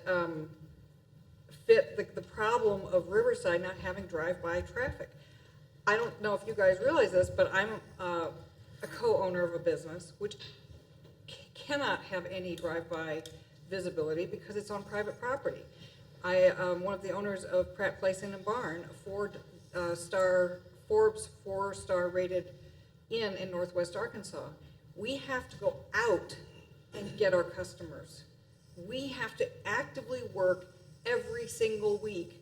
fit the problem of Riverside not having drive-by traffic. I don't know if you guys realize this, but I'm a co-owner of a business which cannot have any drive-by visibility because it's on private property. I am one of the owners of Pratt Place Inn and Barn, a Forbes 4-star rated inn in Northwest Arkansas. We have to go out and get our customers. We have to actively work every single week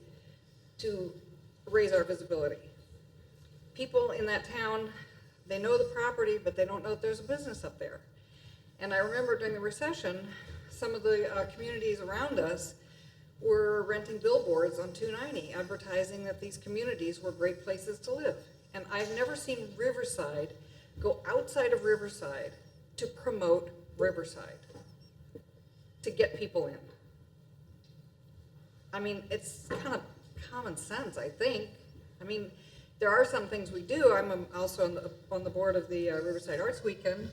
to raise our visibility. People in that town, they know the property, but they don't know that there's a business up there. And I remember during the recession, some of the communities around us were renting billboards on 290, advertising that these communities were great places to live. And I've never seen Riverside go outside of Riverside to promote Riverside, to get people in. I mean, it's kind of common sense, I think. I mean, there are some things we do. I'm also on the board of the Riverside Arts Weekend,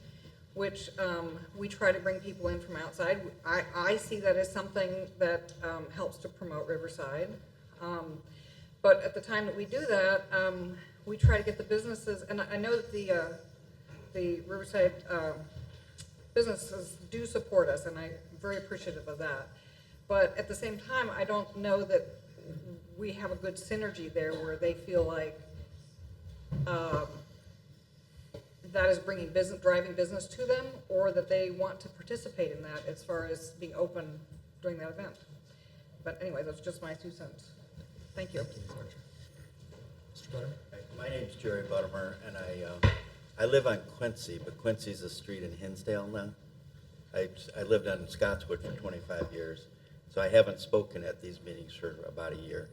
which we try to bring people in from outside. I see that as something that helps to promote Riverside. But at the time that we do that, we try to get the businesses, and I know that the Riverside businesses do support us, and I'm very appreciative of that. But at the same time, I don't know that we have a good synergy there where they feel like that is bringing business, driving business to them, or that they want to participate in that as far as being open during that event. But anyway, that's just my 2 cents. Thank you.
Mr. Butterman?
My name's Jerry Buttermer, and I live on Quincy, but Quincy's a street in Hinsdale now. I lived on Scottswood for 25 years, so I haven't spoken at these meetings for about a year.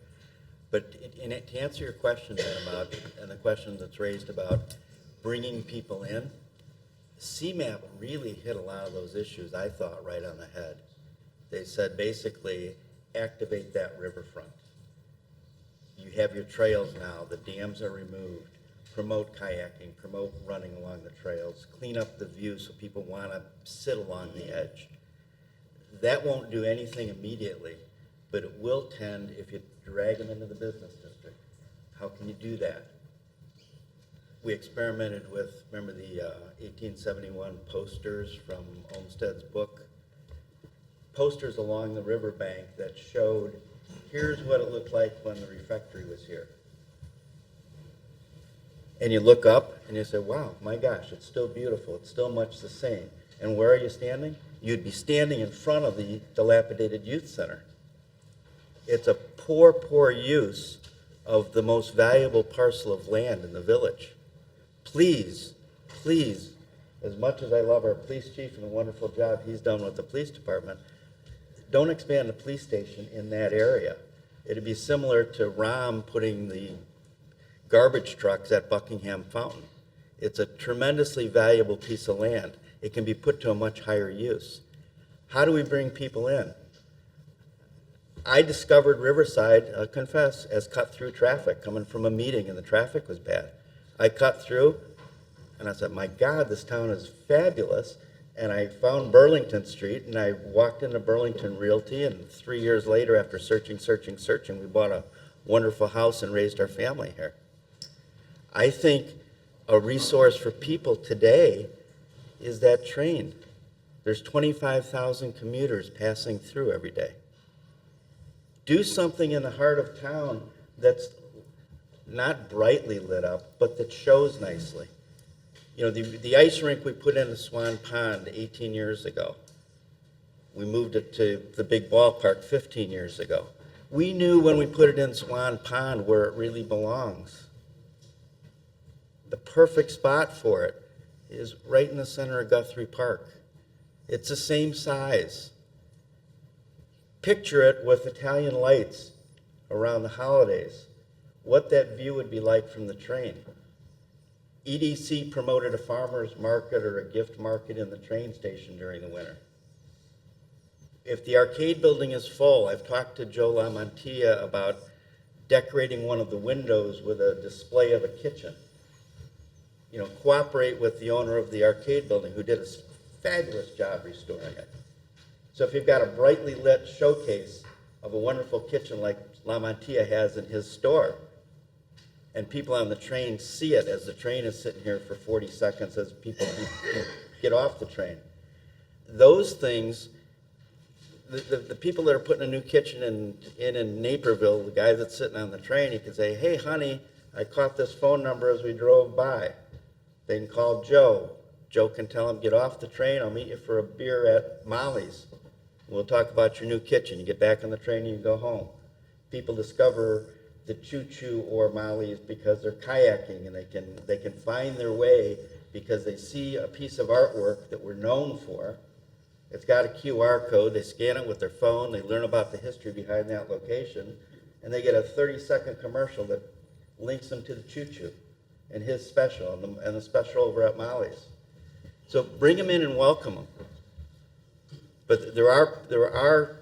But to answer your question then about, and the question that's raised about bringing people in, CMAP really hit a lot of those issues, I thought, right on the head. They said basically, activate that riverfront. You have your trails now, the dams are removed, promote kayaking, promote running along the trails, clean up the view so people want to sit along the edge. That won't do anything immediately, but it will tend if you drag them into the business district. How can you do that? We experimented with, remember the 1871 posters from Olmsted's book? Posters along the riverbank that showed, here's what it looked like when the refectory was here. And you look up and you say, wow, my gosh, it's still beautiful. It's still much the same. And where are you standing? You'd be standing in front of the dilapidated youth center. It's a poor, poor use of the most valuable parcel of land in the village. Please, please, as much as I love our police chief and the wonderful job he's done with the police department, don't expand the police station in that area. It'd be similar to Rom putting the garbage trucks at Buckingham Fountain. It's a tremendously valuable piece of land. It can be put to a much higher use. How do we bring people in? I discovered Riverside, confess, as cut-through traffic, coming from a meeting and the traffic was bad. I cut through and I said, my God, this town is fabulous. And I found Burlington Street and I walked into Burlington Realty, and 3 years later, after searching, we bought a wonderful house and raised our family here. I think a resource for people today is that train. There's 25,000 commuters passing through every day. Do something in the heart of town that's not brightly lit up, but that shows nicely. You know, the ice rink we put into Swan Pond 18 years ago. We moved it to the big ballpark 15 years ago. We knew when we put it in Swan Pond where it really belongs. The perfect spot for it is right in the center of Guthrie Park. It's the same size. Picture it with Italian lights around the holidays. What that view would be like from the train. EDC promoted a farmer's market or a gift market in the train station during the winter. If the arcade building is full, I've talked to Joe LaMantia about decorating one of the windows with a display of a kitchen. You know, cooperate with the owner of the arcade building who did a fabulous job restoring it. So if you've got a brightly lit showcase of a wonderful kitchen like LaMantia has in his store, and people on the train see it as the train is sitting here for 40 seconds as people get off the train. Those things, the people that are putting a new kitchen in Naperville, the guy that's sitting on the train, he can say, hey, honey, I caught this phone number as we drove by. They can call Joe. Joe can tell him, get off the train, I'll meet you for a beer at Molly's. We'll talk about your new kitchen. You get back on the train and you go home. People discover the Choo Choo or Molly's because they're kayaking, and they can find their way because they see a piece of artwork that we're known for. It's got a QR code. They scan it with their phone. They learn about the history behind that location, and they get a 30-second commercial that links them to the Choo Choo and his special and the special over at Molly's. So bring them in and welcome them. But there are,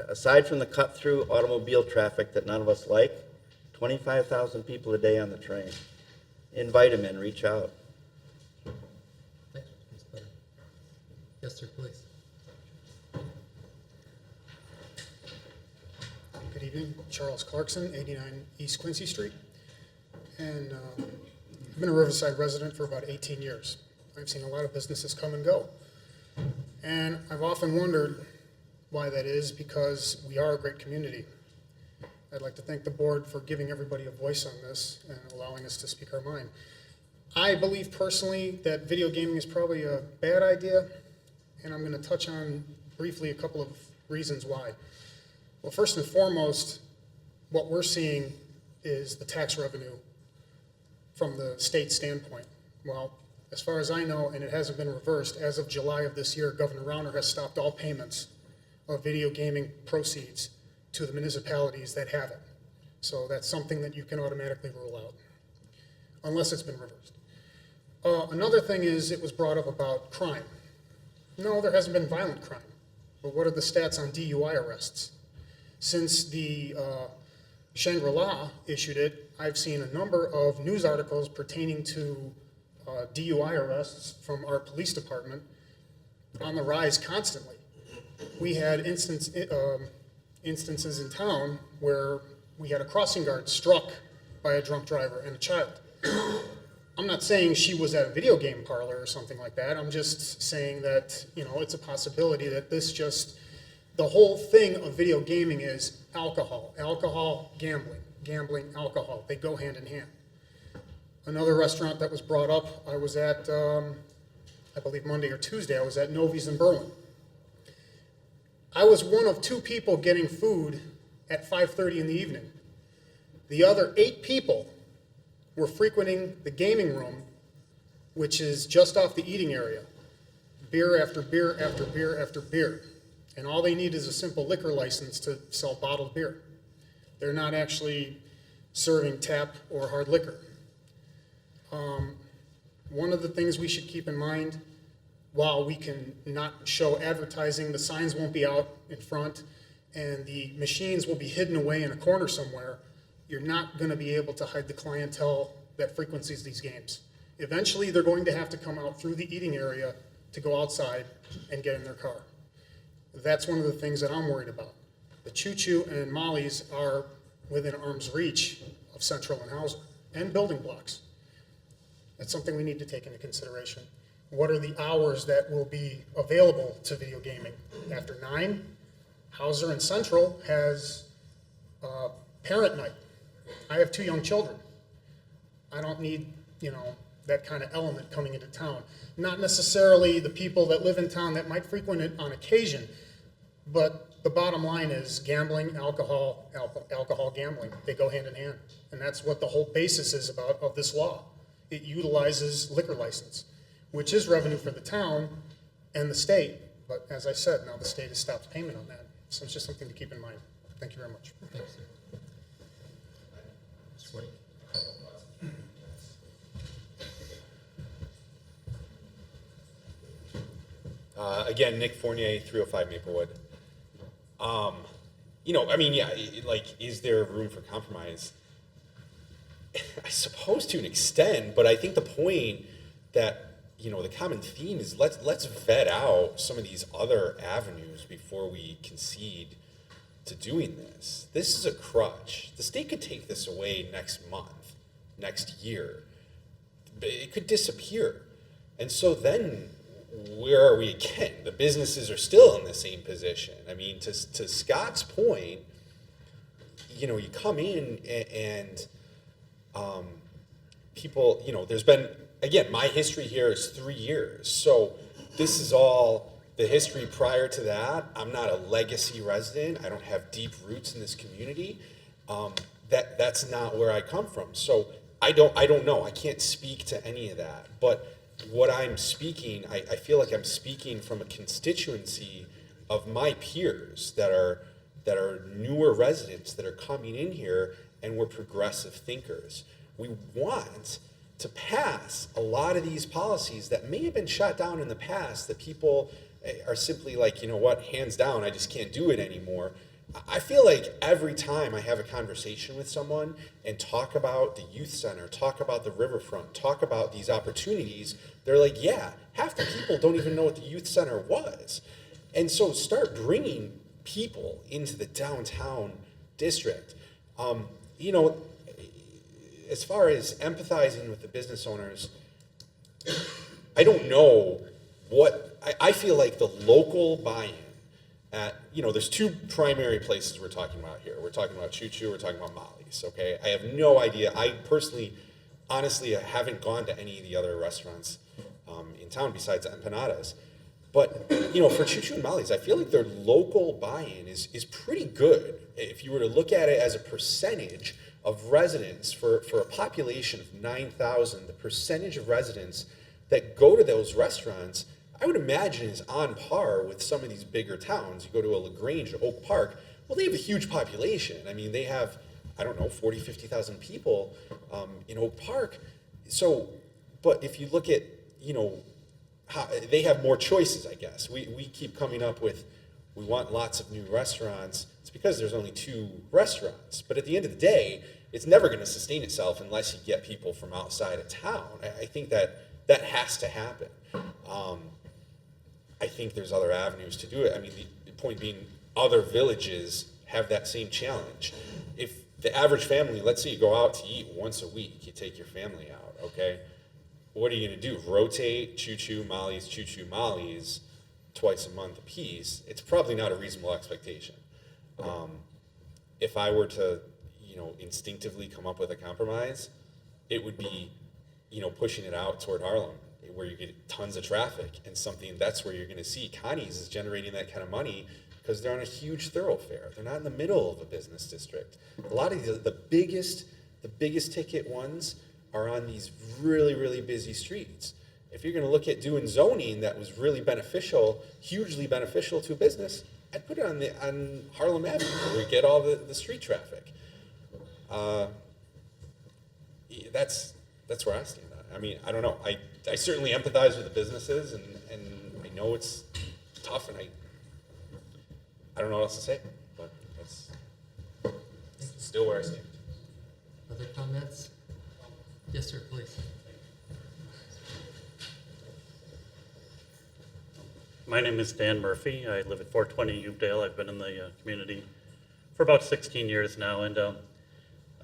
aside from the cut-through automobile traffic that none of us like, 25,000 people a day on the train. Invite them in, reach out.
Thanks, Ms. Butter. Yes, sir, please.
Good evening, Charles Clarkson, 89 East Quincy Street. And I've been a Riverside resident for about 18 years. I've seen a lot of businesses come and go. And I've often wondered why that is, because we are a great community. I'd like to thank the board for giving everybody a voice on this and allowing us to speak our mind. I believe personally that video gaming is probably a bad idea, and I'm going to touch on briefly a couple of reasons why. Well, first and foremost, what we're seeing is the tax revenue from the state standpoint. Well, as far as I know, and it hasn't been reversed, as of July of this year, Governor Rauner has stopped all payments of video gaming proceeds to the municipalities that have it. So that's something that you can automatically rule out, unless it's been reversed. Another thing is, it was brought up about crime. No, there hasn't been violent crime. But what are the stats on DUI arrests? Since the Shangri-La issued it, I've seen a number of news articles pertaining to DUI arrests from our police department on the rise constantly. We had instances in town where we had a crossing guard struck by a drunk driver and a child. I'm not saying she was at a video game parlor or something like that. I'm just saying that, you know, it's a possibility that the whole thing of video gaming is alcohol, gambling, alcohol. They go hand in hand. Another restaurant that was brought up, I was at, I believe Monday or Tuesday, I was at Novi's in Berlin. I was one of 2 people getting food at 5:30 in the evening. The other 8 people were frequenting the gaming room, which is just off the eating area. Beer after beer after beer after beer. And all they need is a simple liquor license to sell bottled beer. They're not actually serving tap or hard liquor. One of the things we should keep in mind, while we can not show advertising, the signs won't be out in front, and the machines will be hidden away in a corner somewhere, you're not going to be able to hide the clientele that frequents these games. Eventually, they're going to have to come out through the eating area to go outside and get in their car. That's one of the things that I'm worried about. The Choo Choo and Molly's are within arm's reach of Central and Hauser and building blocks. That's something we need to take into consideration. What are the hours that will be available to video gaming? After 9, Hauser and Central has parent night. I have 2 young children. I don't need, you know, that kind of element coming into town. Not necessarily the people that live in town that might frequent it on occasion, but the bottom line is gambling, alcohol, gambling. They go hand in hand. And that's what the whole basis is of this law. It utilizes liquor license, which is revenue for the town and the state. But as I said, now the state has stopped payment on that. So it's just something to keep in mind. Thank you very much.
Thanks, sir. Mr. Woody.
Again, Nick Fournier, 305 Maplewood. You know, I mean, yeah, like, is there room for compromise? I suppose to an extent, but I think the point that, you know, the common theme is let's vet out some of these other avenues before we concede to doing this. This is a crutch. The state could take this away next month, next year. It could disappear. And so then where are we again? The businesses are still in the same position. I mean, to Scott's point, you come in and people, there's been, again, my history here is 3 years. So this is all the history prior to that. I'm not a legacy resident. I don't have deep roots in this community. That's not where I come from. So I don't know. I can't speak to any of that. But what I'm speaking, I feel like I'm speaking from a constituency of my peers that are newer residents that are coming in here, and we're progressive thinkers. We want to pass a lot of these policies that may have been shot down in the past, that people are simply like, you know what, hands down, I just can't do it anymore. I feel like every time I have a conversation with someone and talk about the youth center, talk about the riverfront, talk about these opportunities, they're like, yeah, half the people don't even know what the youth center was. And so start bringing people into the downtown district. As far as empathizing with the business owners, I don't know I feel like the local buy-in at, there's two primary places we're talking about here. We're talking about Choo Choo, we're talking about Molly's, okay? I have no idea. I personally, honestly, haven't gone to any of the other restaurants in town besides Empanadas. But, for Choo Choo and Molly's, I feel like their local buy-in is pretty good. If you were to look at it as a percentage of residents for a population of 9,000, the percentage of residents that go to those restaurants, I would imagine is on par with some of these bigger towns. You go to a LaGrange or Oak Park, well, they have a huge population. I mean, they have, 40,000-50,000 people in Oak Park. So, but if you look at, how they have more choices, I guess. We keep coming up with, we want lots of new restaurants. It's because there's only 2 restaurants. But at the end of the day, it's never going to sustain itself unless you get people from outside of town. I think that has to happen. I think there's other avenues to do it. I mean, the point being, other villages have that same challenge. If the average family, let's say you go out to eat once a week, you take your family out, okay? What are you going to do? Rotate Choo Choo Molly's twice a month apiece? It's probably not a reasonable expectation. If I were to, instinctively come up with a compromise, it would be, pushing it out toward Harlem, where you get tons of traffic, and that's where you're going to see Connie's is generating that kind of money because they're on a huge thoroughfare. They're not in the middle of a business district. A lot of the biggest ticket ones are on these really, really busy streets. If you're going to look at doing zoning that was really beneficial, hugely beneficial to a business, I'd put it on Harlem Avenue where we get all the street traffic. That's where I stand on it. I mean, I don't know. I certainly empathize with the businesses, and I know it's tough, and I don't know what else to say, but that's still where I stand.
Other comments? Yes, sir, please.
My name is Dan Murphy. I live at 420 Uvedale. I've been in the community for about 16 years now, and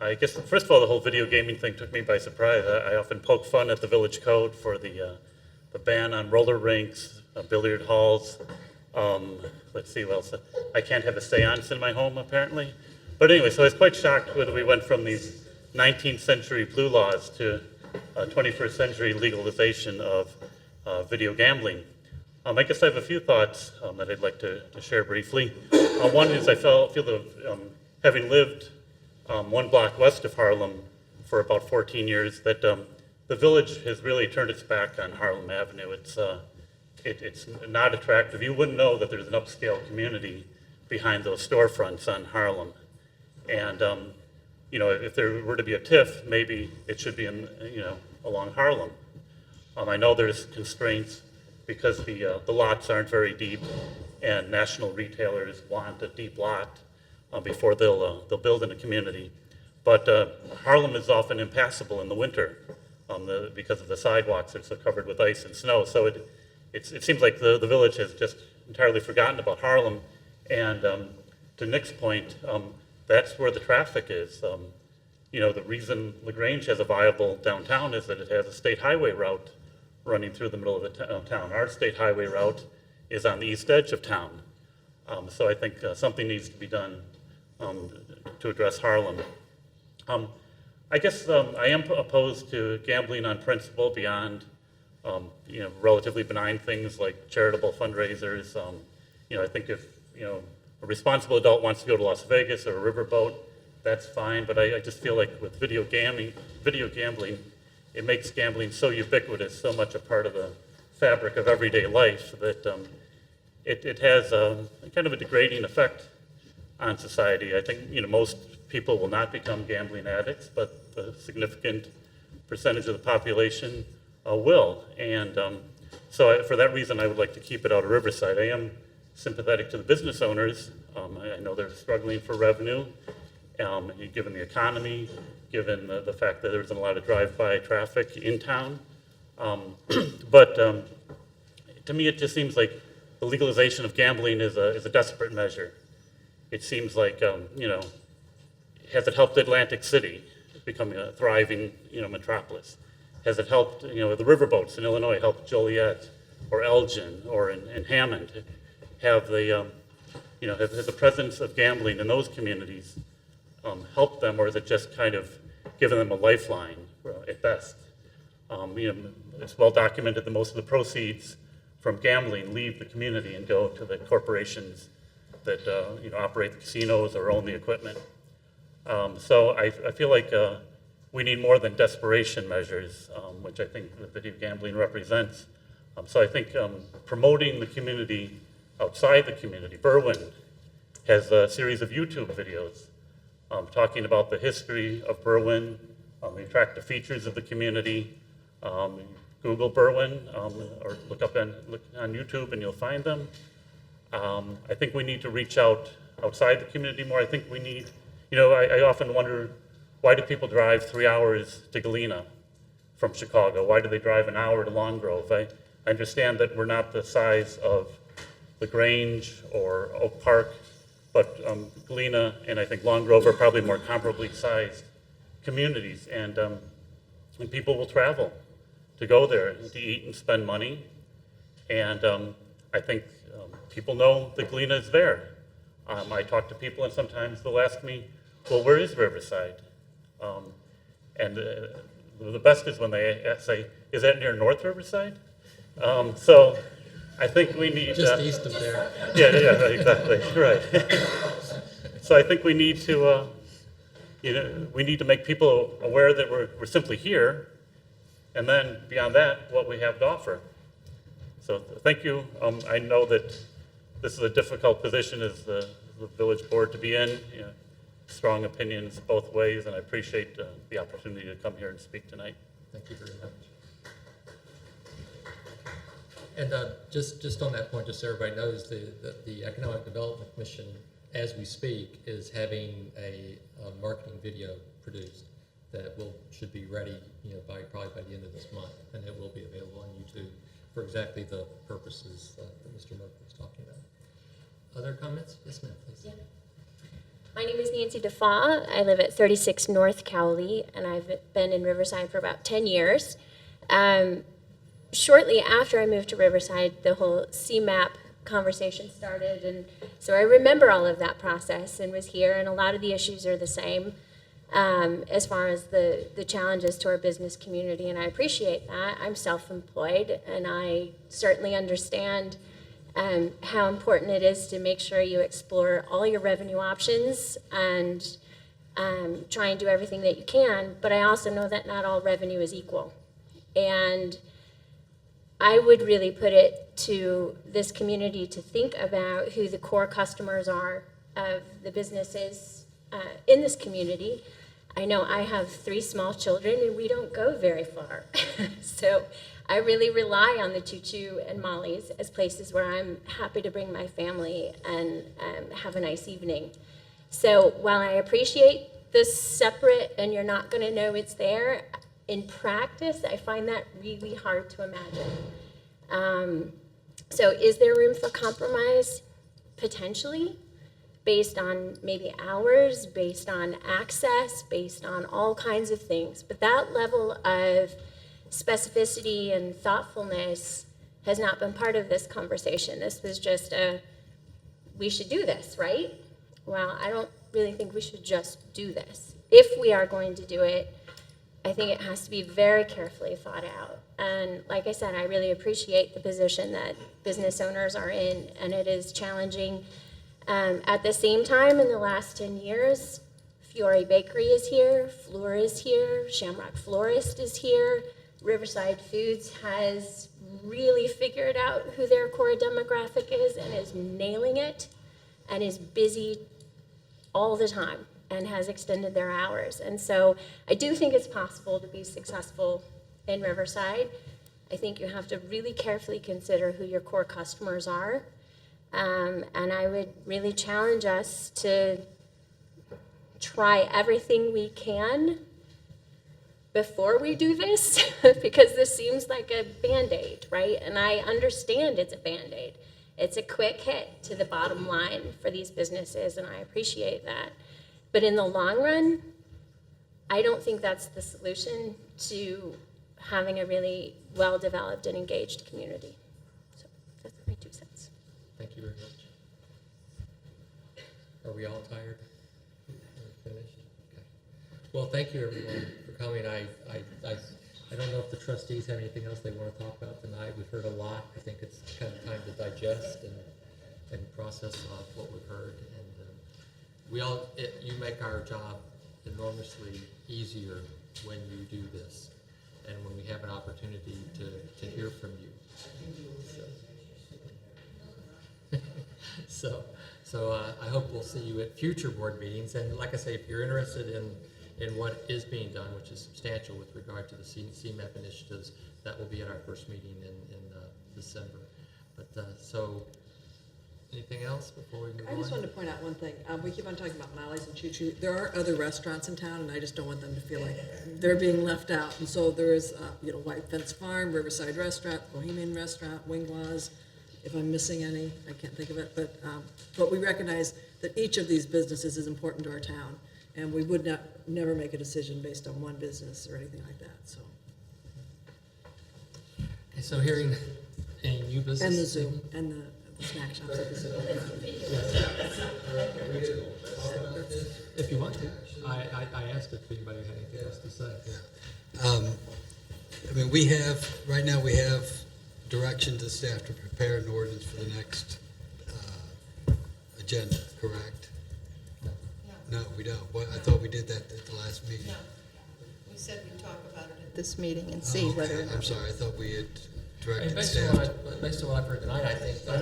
I guess, first of all, the whole video gaming thing took me by surprise. I often poke fun at the village code for the ban on roller rinks, billiard halls. Let's see what else. I can't have a seance in my home, apparently. But anyway, so I was quite shocked when we went from these 19th century blue laws to 21st century legalization of video gambling. I guess I have a few thoughts that I'd like to share briefly. One is I feel that having lived 1 block west of Harlem for about 14 years, that the village has really turned its back on Harlem Avenue. It's not attractive. You wouldn't know that there's an upscale community behind those storefronts on Harlem. And if there were to be a TIF, maybe it should be along Harlem. I know there's constraints because the lots aren't very deep, and national retailers want a deep lot before they'll build in a community. But Harlem is often impassable in the winter because of the sidewalks that are covered with ice and snow. So it seems like the village has just entirely forgotten about Harlem. And to Nick's point, that's where the traffic is. The reason LaGrange has a viable downtown is that it has a state highway route running through the middle of the town. Our state highway route is on the east edge of town. So I think something needs to be done to address Harlem. I guess I am opposed to gambling on principle beyond relatively benign things like charitable fundraisers. I think if a responsible adult wants to go to Las Vegas or a riverboat, that's fine. But I just feel like with video gambling, it makes gambling so ubiquitous, so much a part of the fabric of everyday life that it has kind of a degrading effect on society. I think most people will not become gambling addicts, but a significant percentage of the population will. And so for that reason, I would like to keep it out of Riverside. I am sympathetic to the business owners. I know they're struggling for revenue, given the economy, given the fact that there isn't a lot of drive-by traffic in town. But to me, it just seems like the legalization of gambling is a desperate measure. It seems like, has it helped Atlantic City becoming a thriving, metropolis? Has it helped, the riverboats in Illinois helped Joliet or Elgin or in Hammond have the, has the presence of gambling in those communities helped them, or is it just kind of given them a lifeline at best? It's well documented that most of the proceeds from gambling leave the community and go to the corporations that operate the casinos or own the equipment. So I feel like we need more than desperation measures, which I think the video gambling represents. So I think promoting the community outside the community. Berwyn has a series of YouTube videos talking about the history of Berwyn, the attractive features of the community. Google Berwyn or look on YouTube and you'll find them. I think we need to reach out outside the community more. I think we need, I often wonder, why do people drive 3 hours to Galena from Chicago? Why do they drive an hour to Long Grove? I understand that we're not the size of LaGrange or Oak Park, but Galena and I think Long Grove are probably more comparably sized communities. And people will travel to go there to eat and spend money. And I think people know that Galena is there. I talk to people and sometimes they'll ask me, well, where is Riverside? And the best is when they say, is that near North Riverside? So I think we need...
Just east of there.
Yeah, exactly, right. So I think we need to, we need to make people aware that we're simply here, and then beyond that, what we have to offer. So thank you. I know that this is a difficult position as the village board to be in. Strong opinions both ways, and I appreciate the opportunity to come here and speak tonight.
Thank you very much. And just on that point, just so everybody knows, the Economic Development Commission, as we speak, is having a marketing video produced that should be ready, probably by the end of this month, and it will be available on YouTube for exactly the purposes that Mr. Murphy was talking about. Other comments? Yes, ma'am, please.
Yeah. My name is Nancy DeFaw. I live at 36 North Cowley, and I've been in Riverside for about 10 years. Shortly after I moved to Riverside, the whole CMAP conversation started, and so I remember all of that process and was here, and a lot of the issues are the same as far as the challenges to our business community, and I appreciate that. I'm self-employed, and I certainly understand how important it is to make sure you explore all your revenue options and try and do everything that you can, but I also know that not all revenue is equal. And I would really put it to this community to think about who the core customers are of the businesses in this community. I know I have 3 small children and we don't go very far. So I really rely on the Choo Choo and Molly's as places where I'm happy to bring my family and have a nice evening. So while I appreciate this separate and you're not gonna know it's there, in practice, I find that really hard to imagine. So is there room for compromise? Potentially, based on maybe hours, based on access, based on all kinds of things. But that level of specificity and thoughtfulness has not been part of this conversation. This was just we should do this, right? Well, I don't really think we should just do this. If we are going to do it, I think it has to be very carefully thought out. And like I said, I really appreciate the position that business owners are in, and it is challenging. At the same time, in the last 10 years, Fiore Bakery is here, Fleur is here, Shamrock Florist is here, Riverside Foods has really figured out who their core demographic is and is nailing it and is busy all the time and has extended their hours. And so I do think it's possible to be successful in Riverside. I think you have to really carefully consider who your core customers are. And I would really challenge us to try everything we can before we do this, because this seems like a Band-Aid, right? And I understand it's a Band-Aid. It's a quick hit to the bottom line for these businesses, and I appreciate that. But in the long run, I don't think that's the solution to having a really well-developed and engaged community. So that's my 2 cents.
Thank you very much. Are we all tired? Finished? Okay. Well, thank you everyone for coming. I don't know if the trustees have anything else they want to talk about tonight. We've heard a lot. I think it's kind of time to digest and process what we've heard. And you make our job enormously easier when you do this, and when we have an opportunity to hear from you. So I hope we'll see you at future board meetings. And like I say, if you're interested in what is being done, which is substantial with regard to the CMAP initiatives, that will be at our first meeting in December. But so anything else before we move on?
I just wanted to point out one thing. We keep on talking about Molly's and Choo Choo. There are other restaurants in town, and I just don't want them to feel like they're being left out. And so there is, White Fence Farm, Riverside Restaurant, Bohemian Restaurant, Winglaws. If I'm missing any, I can't think of it. But we recognize that each of these businesses is important to our town, and we would never make a decision based on one business or anything like that. So.
Okay, so hearing any new business.
And the Zoom and the snack shops at the Zoom.
If you want to. I asked if anybody had anything else to say.
Yeah. I mean, right now we have direction to staff to prepare an ordinance for the next agenda, correct? No, we don't. Well, I thought we did that at the last meeting.
No, we said we'd talk about it at this meeting and see whether or not.
I'm sorry, I thought we had directed
Based
staff.
on what I've heard tonight, I think.
Nope.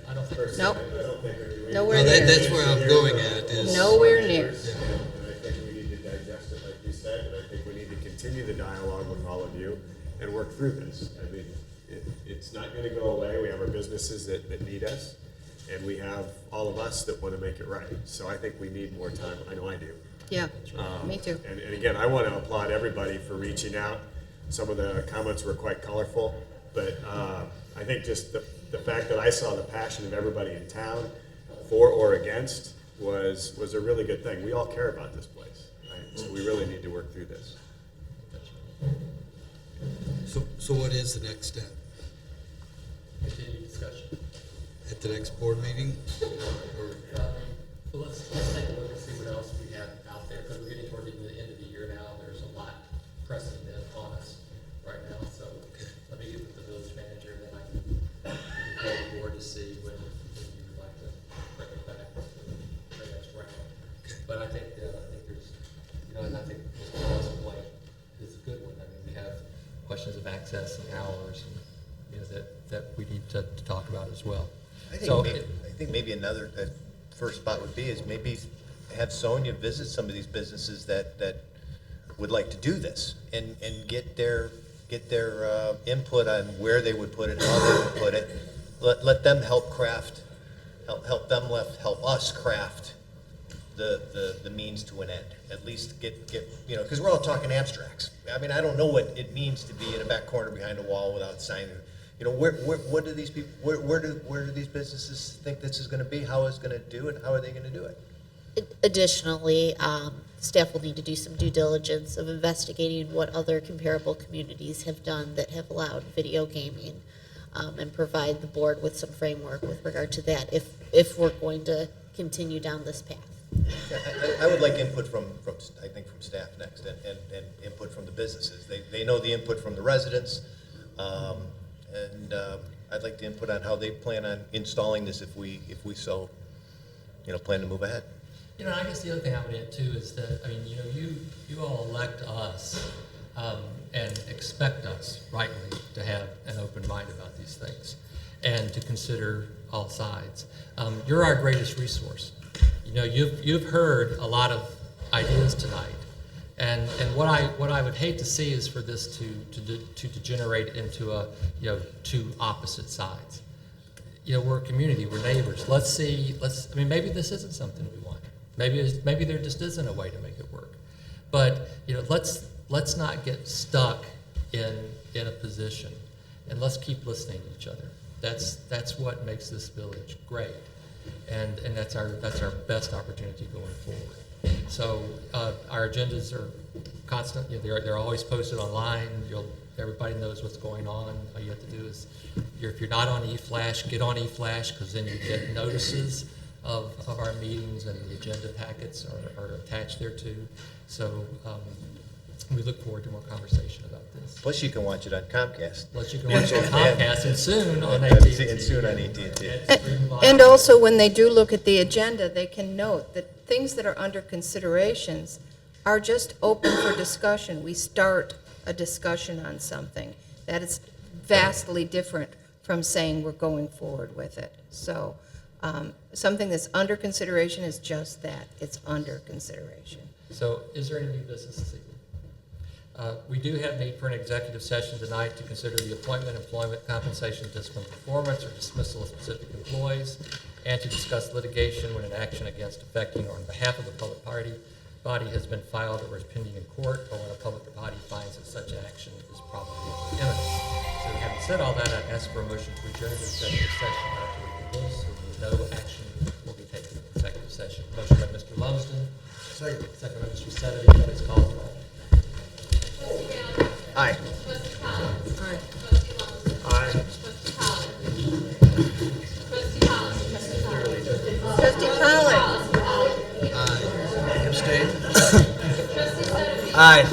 I don't think
Nope.
Well,
Nowhere near.
that's where I'm going at is.
Nowhere near.
And I think we need to digest it, like you said, and I think we need to continue the dialogue with all of you and work through this. I mean, it's not gonna go away. We have our businesses that need us, and we have all of us that wanna make it right. So I think we need more time. I know I do.
Yeah, me too.
And again, I want to applaud everybody for reaching out. Some of the comments were quite colorful, but I think just the fact that I saw the passion of everybody in town for or against was a really good thing. We all care about this place, right? So we really need to work through this.
So what is the next step?
Continue discussion.
At the next board meeting? Or?
Well, let's take a look and see what else we have out there, because we're getting toward the end of the year now. There's a lot pressing in on us right now. So let me get with the village manager, then I can call the board to see when you would like to bring it back for the next round. But I think there's, and I think Mr. Hall's point is a good one. I mean, we have questions of access and hours, and that we need to talk about as well.
I think maybe another first spot would be is maybe have Sonia visit some of these businesses that would like to do this and get their input on where they would put it, how they would put it. Let them help us craft the means to an end. At least get because we're all talking abstracts. I mean, I don't know what it means to be in a back corner behind a wall without signing. What do these people? Where do these businesses think this is going to be? How is it going to do it? How are they going to do it?
Additionally, staff will need to do some due diligence of investigating what other comparable communities have done that have allowed video gaming, and provide the board with some framework with regard to that if we're going to continue down this path.
I would like input from staff next, and input from the businesses. They know the input from the residents, and I'd like the input on how they plan on installing this if we so, plan to move ahead.
I guess the other thing I would add too is that, you all elect us and expect us, rightly, to have an open mind about these things and to consider all sides. You're our greatest resource. You've heard a lot of ideas tonight, and what I would hate to see is for this to degenerate into two opposite sides. We're a community, we're neighbors. Maybe this isn't something we want. Maybe there just isn't a way to make it work. But let's not get stuck in a position, and let's keep listening to each other. That's what makes this village great, and that's our best opportunity going forward. So our agendas are constant. They're always posted online. Everybody knows what's going on. All you have to do is, if you're not on eFlash, get on eFlash, because then you get notices of our meetings, and the agenda packets are attached there too. So we look forward to more conversation about this.
Plus, you can watch it on Comcast.
Plus, you can watch it on Comcast, and soon on AT&T.
And soon on AT&T.
And also, when they do look at the agenda, they can note that things that are under considerations are just open for discussion. We start a discussion on something. That is vastly different from saying we're going forward with it. So something that's under consideration is just that. It's under consideration.
So is there any new business this evening? We do have need for an executive session tonight to consider the appointment, employment, compensation, discipline, performance, or dismissal of specific employees, and to discuss litigation when an action against, affecting, or on behalf of the public body has been filed or is pending in court, or when a public body finds that such action is probably imminent. So having said all that, I ask for a motion to adjourn the executive session after we do this, so no action will be taken in the executive session. Motion by Mr. Lumsden. Second. Second by Mr. Settity. Please call the roll.
Aye.
Aye.
Aye.
Trustee Pollock.
Aye. Abstain. Aye.